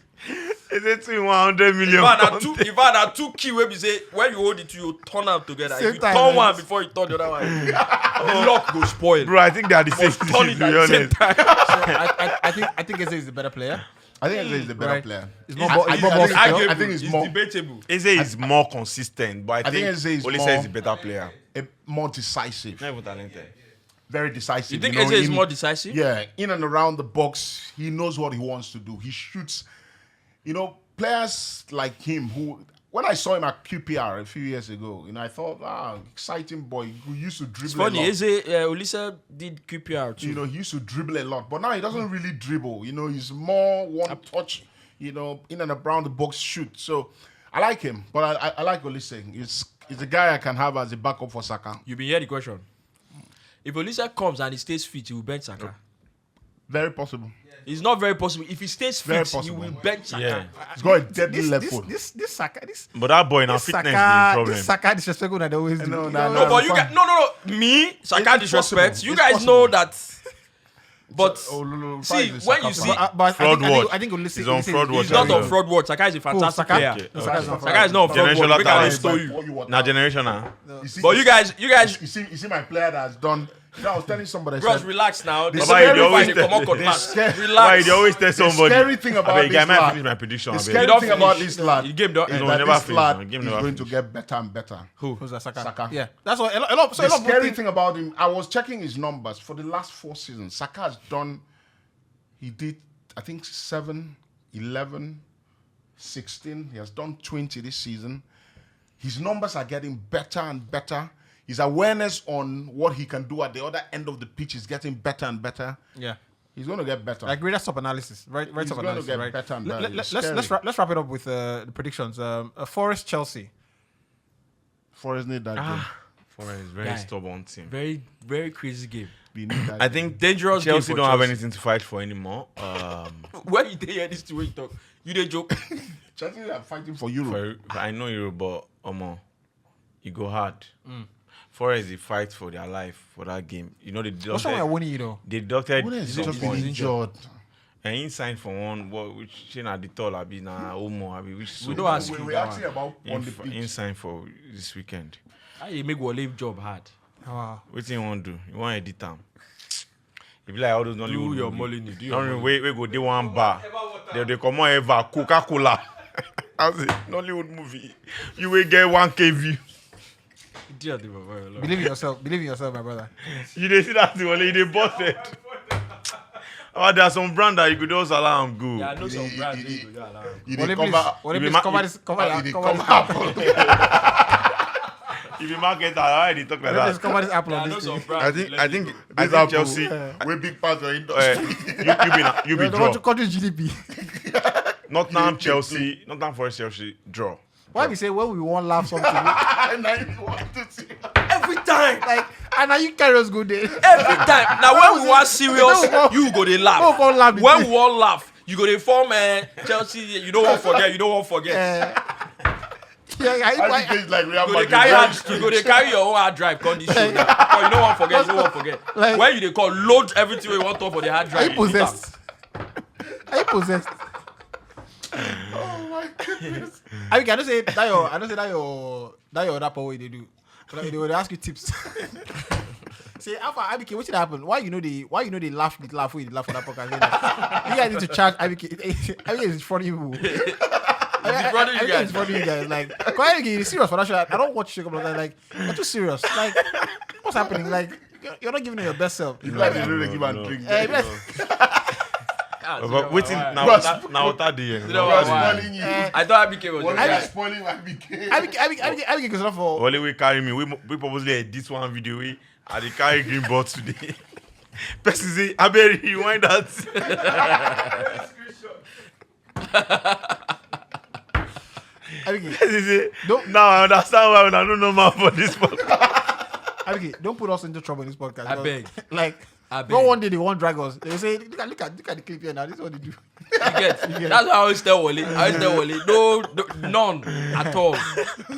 It's a 2 in 100 million. If I had 2 key, where we say when you hold it, you turn them together. Same If you time, turn man. one before you turn the other one, the lock go spoil. Bro, I think they are the same Turn thing, it to be at the same honest. time. So I think Eze is the better player. I think Eze is the better Right. player. It's more. I It's more think- ball I skill. think- think it's more- debatable. Eze is more consistent, but I think Eze is Olise more- is the better player. More decisive, Not even talented. very decisive. You think know, Eze is in- more decisive? Yeah, in and around the box, he knows what he wants to do. He shoots. You know, players like him who, when I saw him at QPR a few years ago, I thought, exciting boy who used to dribble It's a funny, lot. Eze, Olise did QPR too. He used to dribble a lot, but now he doesn't really dribble. He's more one touch. In and around the box shoot. So I like him, but I like Olise. He's a guy I can have as a backup for Saka. You been hear the question. If Olise comes and he stays fit, he will bench Saka. Very possible. It's not very possible. If he stays Very fit, he possible. will bench Saka. Yeah. He's got a deadly left foot. This Saka. This But that boy, now this fitness is the Saka. problem. This Saka disrespectful that they always do. No, You no, know, No, no. but you fine. guys, no. Me, Saka It's disrespect. possible. You It's guys possible. know that. But Rufai see, is a when Saka you see, fan. but Fraud watch. I think Olise He's on fraud watch. he's not Yeah. on fraud watch. Saka is a fantastic Saka? player. Okay. No, Saka is not Saka is not on fraud Generational watch. Make I talent. extol you. Now generational. But you guys, You see my player that has done. I was telling somebody. I bros, said, relax now. The Baba, scary you always fight, they come on tell- cutlass. Why Why Relax. they always tell somebody? scary thing about Abeg, this I might lad- finish my prediction. The abeg. scary don't thing about finish. this lad The game don't is end. No, that never this finish, lad no. is Game never going to finish. get better and better. Who's that Saka? Saka. Yeah, that's what a lot. So a The lot of scary people thing about him, I was checking his numbers for the last 4 seasons. Saka has done, he did, I think 7, 11, 16. He has done 20 this season. His numbers are getting better and better. His awareness on what he can do at the other end of the pitch is getting better and better. Yeah. He's going to get better. I agree. That's top analysis. Right. He's Top gonna analysis. get Right. better and Let- better. let- It's Let's wrap it up with the predictions. Forest Chelsea. Forest need that game. Forest is very Guy. stubborn team. Very, very crazy game. We need that I game. think Dangerous game Chelsea for don't have Chelsea. anything to fight for anymore. Where you hear this way you talk? You dey joke. Chelsea are fighting for Europe. I know you, but you go hard. Forest they fight for their life for that game. You know they What's wrong with winning? they deducted Who is some just been points. injured? And he signed for one, which chain at the tall, abi na Omo, abi which We don't ask you We're that asking one. about on the pitch. in sign for this weekend. How you make Wale job hard? Wow. What you want to do? You want edit time? If you like all those Do Nollywood your movie. Molini. Do your Molini. We go do one bar. They come on ever Coca-Cola. That's it. Nollywood movie. You will get 1K view. Dear the Baba, Lord. Believe in yourself. Believe in yourself, my brother. You dey see that thing only they busted. Oh, there are some brand that you could also allow them go. Yeah, I know some brands. wey you go allow. You Wale, dey please. cover. Wale, you please be cover this. Cover You that. dey Cover cover this. Apple. If you market, I already talk like Wale, please that. cover this apple Yeah, I on know this some thing. brands. I think This Apple, Chelsea. we big part of your industry. You be The draw. country GDP. Nottingham Chelsea, Nottingham Forest Chelsea draw. Why we say when we want laugh something? Now you want to see. Every time. Like, and now you carry us good day. Every time. Now when we want serious, you go dey No, laugh. go laugh. When we want laugh, you go dey form Chelsea. You don't want forget. You don't want forget. Yeah, I think it's like Real You go dey Madrid. carry you go dey carry your own hard drive come this show. Because you don't want forget. You don't want forget. Like- When you dey call load everything we want to for the hard Are drive. you you put am. possessed? Are you possessed? Oh my goodness. I don't say that your rapper what they do. But they would ask you tips. say, Alpha, IBK, what should happen? Why you know they laugh for that podcast? You guys need to charge IBK. IBK is funny people. It's funny you guys. Like, IBK, you're serious for that show. I don't watch Shake Up like that. Like, you're too serious. Like, what's happening? Like, you're not giving it your best self. You like to really give and drink. But waiting now that day. I thought IBK was What are you spoiling IBK? IBK goes off for. Only we carry me. We purposely edit this one video. We at the carry green ball today. Person say, I better rewind that. Now I understand why I don't know more for this podcast. IBK, don't put us into trouble in this podcast. I beg. Like. I beg. No one day they won't drag us. They will say, look at the clip here now. This is what they do. You get. That's why I always tell Wally. No, none at all.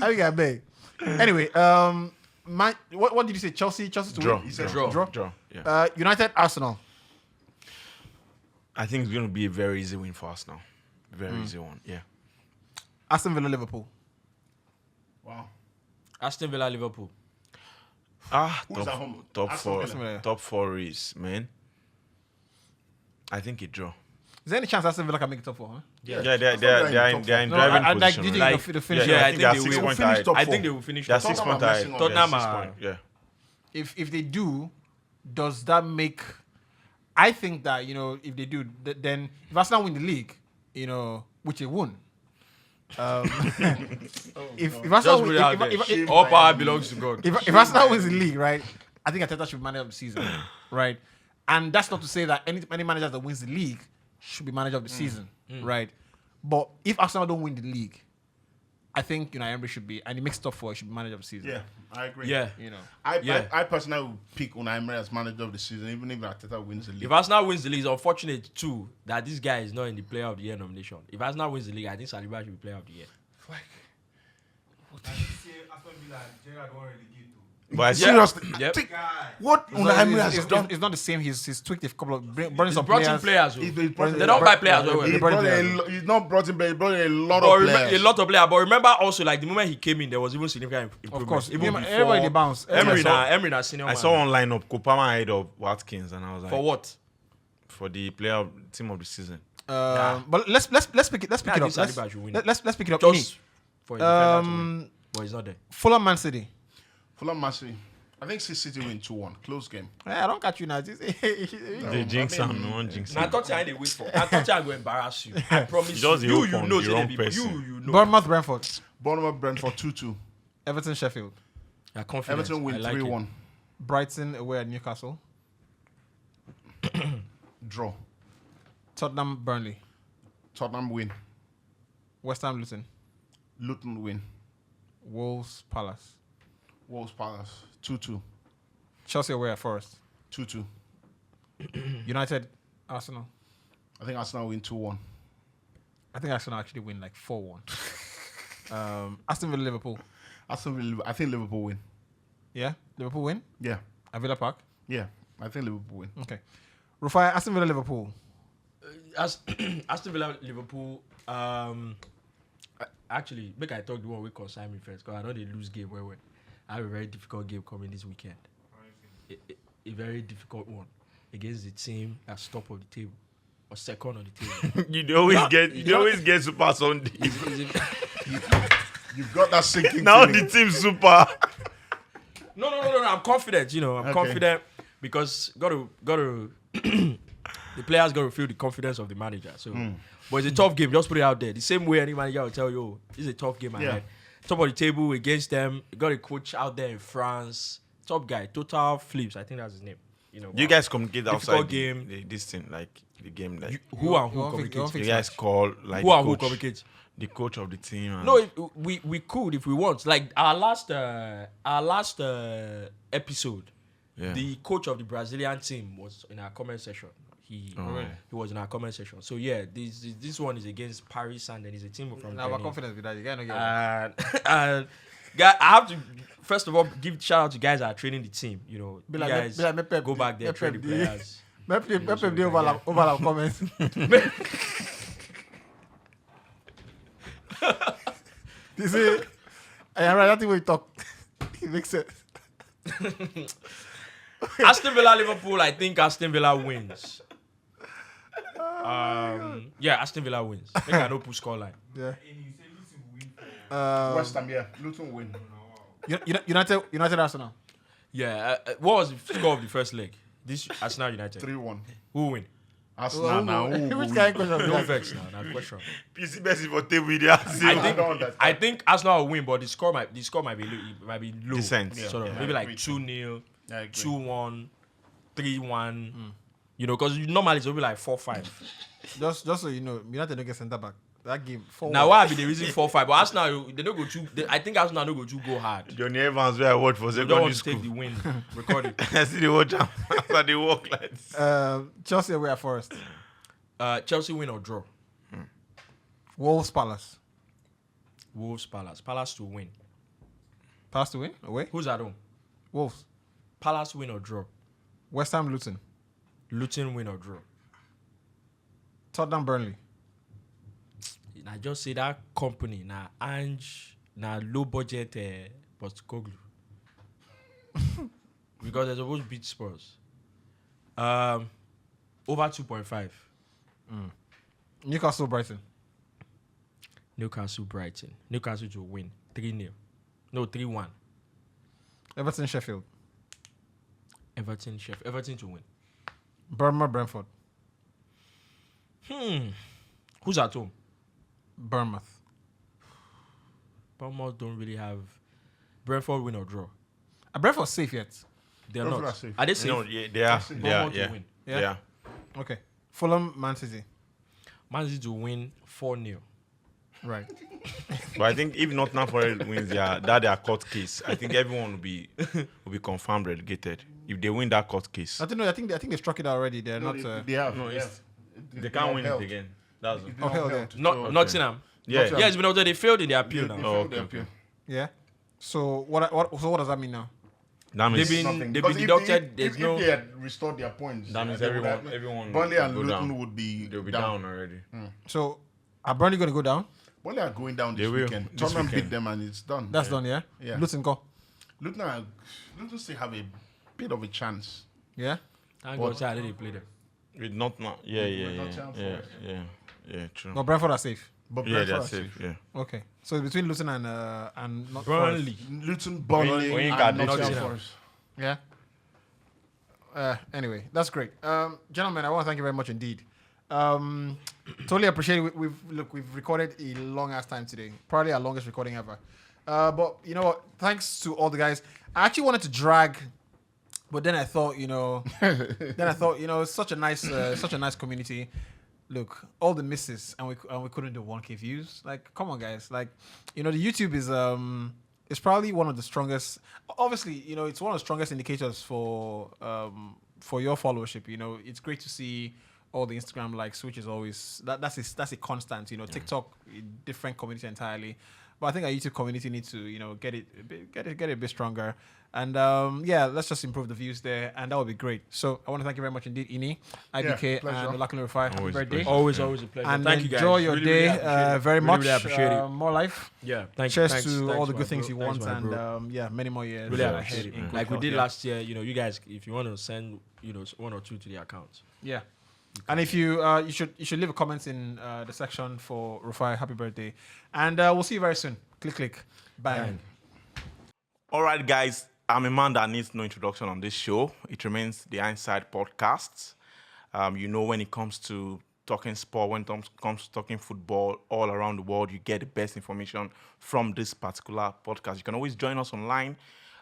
I beg. Anyway, what did you say? Chelsea to Draw. win? He said Draw. Yeah. United, Arsenal. I think it's going to be a very easy win for Arsenal. Very easy one. Yeah. Aston Villa, Liverpool. Wow. Aston Villa, Liverpool. Who's at home? Top Aston four. Villa. Top four race, man. I think it draw. Is there any chance Aston Villa can make it top four? Huh? Yeah, they're in driving position. Do you right? think the finish? Yeah, I think they're 6 will. points Finish ahead. top I four. think they will finish. They're top 6 four. points Tottenham are ahead. missing on. Tottenham Yeah, 6 are- points, yeah. If they do, does that make? I think that if they do, then if Arsenal win the league, which they won. If Arsenal Just win, put it out there. if All power belongs to God. Arsenal wins the league, right? I think Arteta should be manager of the season, right? And that's not to say that any manager that wins the league should be manager of the season, right? But if Arsenal don't win the league, I think Emery should be, and he makes top four, he should be manager of the season. Yeah, I agree. Yeah. I personally would pick Unai Emery as manager of the season, even if Arteta wins the league. If Arsenal wins the league, it's unfortunate too that this guy is not in the Player of the Year nomination. If Arsenal wins the league, I think Saliba should be Player of the Year. But Seriously, Yep. think what Unai Emery has done. It's not the same. He's tweaked a couple of brought in some Brought in players. players. He brought They in- don't buy players. He brought brought in he's not brought in, but he brought in a lot But of players. a lot of players. But remember also, like the moment he came in, there was even significant improvement. Of course, even everybody they bounce. Emery Everybody- now senior I man. saw one lineup, Kopama ahead of Watkins, and I was like, For what? for the team of the season. But let's pick it. Let's pick I it up. think Saliba should win. Let's pick it up. Just for a defender to win. But he's not there. Fulham, Man City. Fulham Massey. I think City win 2-1. Close game. I don't catch you now. The jinx and no one jinx. I thought I wait for. I thought I go embarrass you. I promise Just you. the You open, know, the wrong people. person. You know. Bournemouth, Brentford. Bournemouth Brentford 2-2. Everton, Sheffield. You're confident. Everton win I like 3-1. it. Brighton away at Newcastle. Draw. Tottenham, Burnley. Tottenham win. West Ham, Luton. Luton win. Wolves, Palace. Wolves Palace 2-2. Chelsea away at Forest. 2-2. United, Arsenal. I think Arsenal win 2-1. I think Arsenal actually win like 4-1. Aston Villa, Liverpool. I think Liverpool win. Yeah, Liverpool win Yeah. at Villa Park. Yeah. I think Liverpool win. Okay. Rufai, Aston Villa, Liverpool. Aston Villa, Liverpool. Actually, make I talk the one we consign me first because I know they lose game where I have a very difficult game coming this weekend. A very difficult one against the team that's top of the table or second on the table. You always get Super Sunday. You've got that sinking Now feeling. the team Super. No. I'm confident. I'm confident because got to the players got to feel the confidence of the manager. So, but it's a tough game. Just put it out there. The same way any manager will tell you, oh, it's a tough game ahead. Top of the table against them. You got a coach out there in France. Top guy, Total Flips. I think that's his name. You guys communicate outside game. this thing, like the game, like Who and who you want communicates? you guys call like Who and who the coach, communicates? the coach of the team. And No, we could if we want. Like our last episode, yeah. the coach of the Brazilian team was in our comment section. He was in our comment section. So yeah, this one is against Paris, and then it's a team from. Now, we're Benin. confident with that. You gotta get And guy, I have to first of all give shout out to guys that are training the team. You know, Be you like- guys be like me Pep go did. back there, Me train the Pep did. players. Mep the overlap comments. You see, I right. That's the way you talk. It makes sense. Aston Villa, Liverpool. I think Aston Villa wins. Yeah, Aston Villa wins. Make I no push scoreline. Yeah. And you say Luton will win. West Ham, yeah. Luton win. United Arsenal. Yeah. What was the score of the first leg? This Arsenal United. 3-1. Who win? Arsenal now. Which kind of question? No vex now. That question. PC best for table with the I think Arsenal will win, but the score might be low. Decent. Sort of. Yeah, Maybe I like agree. 2-0, I agree. 2-1, 3-1. You know, because normally it'll be like 4-5. Just so you know, United don't get centre back. That game 4-1. Now why be the reason 4-5? But Arsenal they don't go too. I think Arsenal don't go too go hard. Johnny Evans where I watch for They don't secondary want to school. take the win. Record it. I see they watch them after they walk like this. Chelsea away at Forest. Chelsea win or draw. Wolves Palace. Wolves Palace. Palace to win. Palace to win away. Who's at home? Wolves. Palace win or draw. West Ham Luton. Luton win or draw. Tottenham Burnley. I just say that company na Ange na low budget Postecoglou. Because they're supposed to beat Spurs. Over 2.5. Newcastle Brighton. Newcastle Brighton. Newcastle to win 3-0. No, 3-1. Everton Sheffield. Everton to win. Bournemouth Brentford. Who's at home? Bournemouth. Bournemouth don't really have. Brentford win or draw. Are Brentford safe yet? They're Brentford not. are safe. Are they safe? No, yeah, they are. They are. Bournemouth to Yeah. win. Yeah? Yeah. Okay. Fulham Man City. Man City to win 4-0. Right. But I think if Nottingham Forest wins their court case, I think everyone will be confirmed relegated if they win that court case. I don't know. I think they struck it already. They're No, not. they have. No, they it's- have. They can't win it again. That's It's Okay, not okay. held. Not Nottingham. yeah. Nottingham. Yeah, it's been out there. They failed in their They appeal now. failed okay, their okay. appeal. Yeah. So what does that mean now? That means They've been- Nothing. They've Because been if deducted. They, There's if, no. if they had restored their points, That means they would everyone Burnley will and go Luton down. would be they'll be down already. So are Burnley going to go down? Burnley are going down They this will, weekend. this Tottenham weekend. beat them and it's done. That's done. Yeah. Yeah. Luton go. Luton still have a bit of a chance. Yeah. Thank God, I didn't play them. With Nottingham, yeah, Nottingham Forest. true. No, Brentford are safe. But Yeah, Brentford they're are safe. Yeah. Okay. So it's between Luton and not Burnley. Luton, Burnley, When you and got Nottingham Nottingham. Forest. Yeah. Anyway, that's great. Gentlemen, I want to thank you very much indeed. Totally appreciate it. We've recorded a long ass time today. Probably our longest recording ever. But you know what? Thanks to all the guys. I actually wanted to drag, but then I thought, it's such a nice community. Look, all the misses, and we couldn't do 1K views. Like, come on, guys. Like, the YouTube is it's probably one of the strongest. Obviously, it's one of the strongest indicators for your followership. It's great to see all the Instagram likes, which is always that's a constant. TikTok, different community entirely. But I think our YouTube community needs to, get it a bit stronger. And let's just improve the views there, and that would be great. So I want to thank you very much indeed, Ini, IBK, pleasure. and Olakun Rufai. Happy Always a birthday. pleasure. Always a pleasure. And Thank you guys. enjoy your Really, day really appreciate it. very much. Really appreciate it. More life. Yeah, thank you. Cheers Thanks, to all the my good things bro. you Thanks, want, my and bro. many more years Really ahead. appreciate in it. good Like we health, did yeah. last year, you guys, if you want to send, 1 or 2 to the account. Yeah. And if you you should leave a comment in the section for Rufai. Happy birthday, and we'll see you very soon. Click, bang. All right, guys. I'm a man that needs no introduction on this show. It remains the Hindsight Podcast. When it comes to talking sport, when it comes to talking football all around the world, you get the best information from this particular podcast. You can always join us online,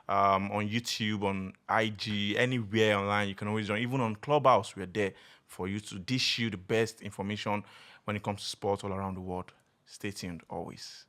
on YouTube, on IG, anywhere online. You can always join. Even on Clubhouse, we're there for you to dish you the best information when it comes to sport all around the world. Stay tuned always.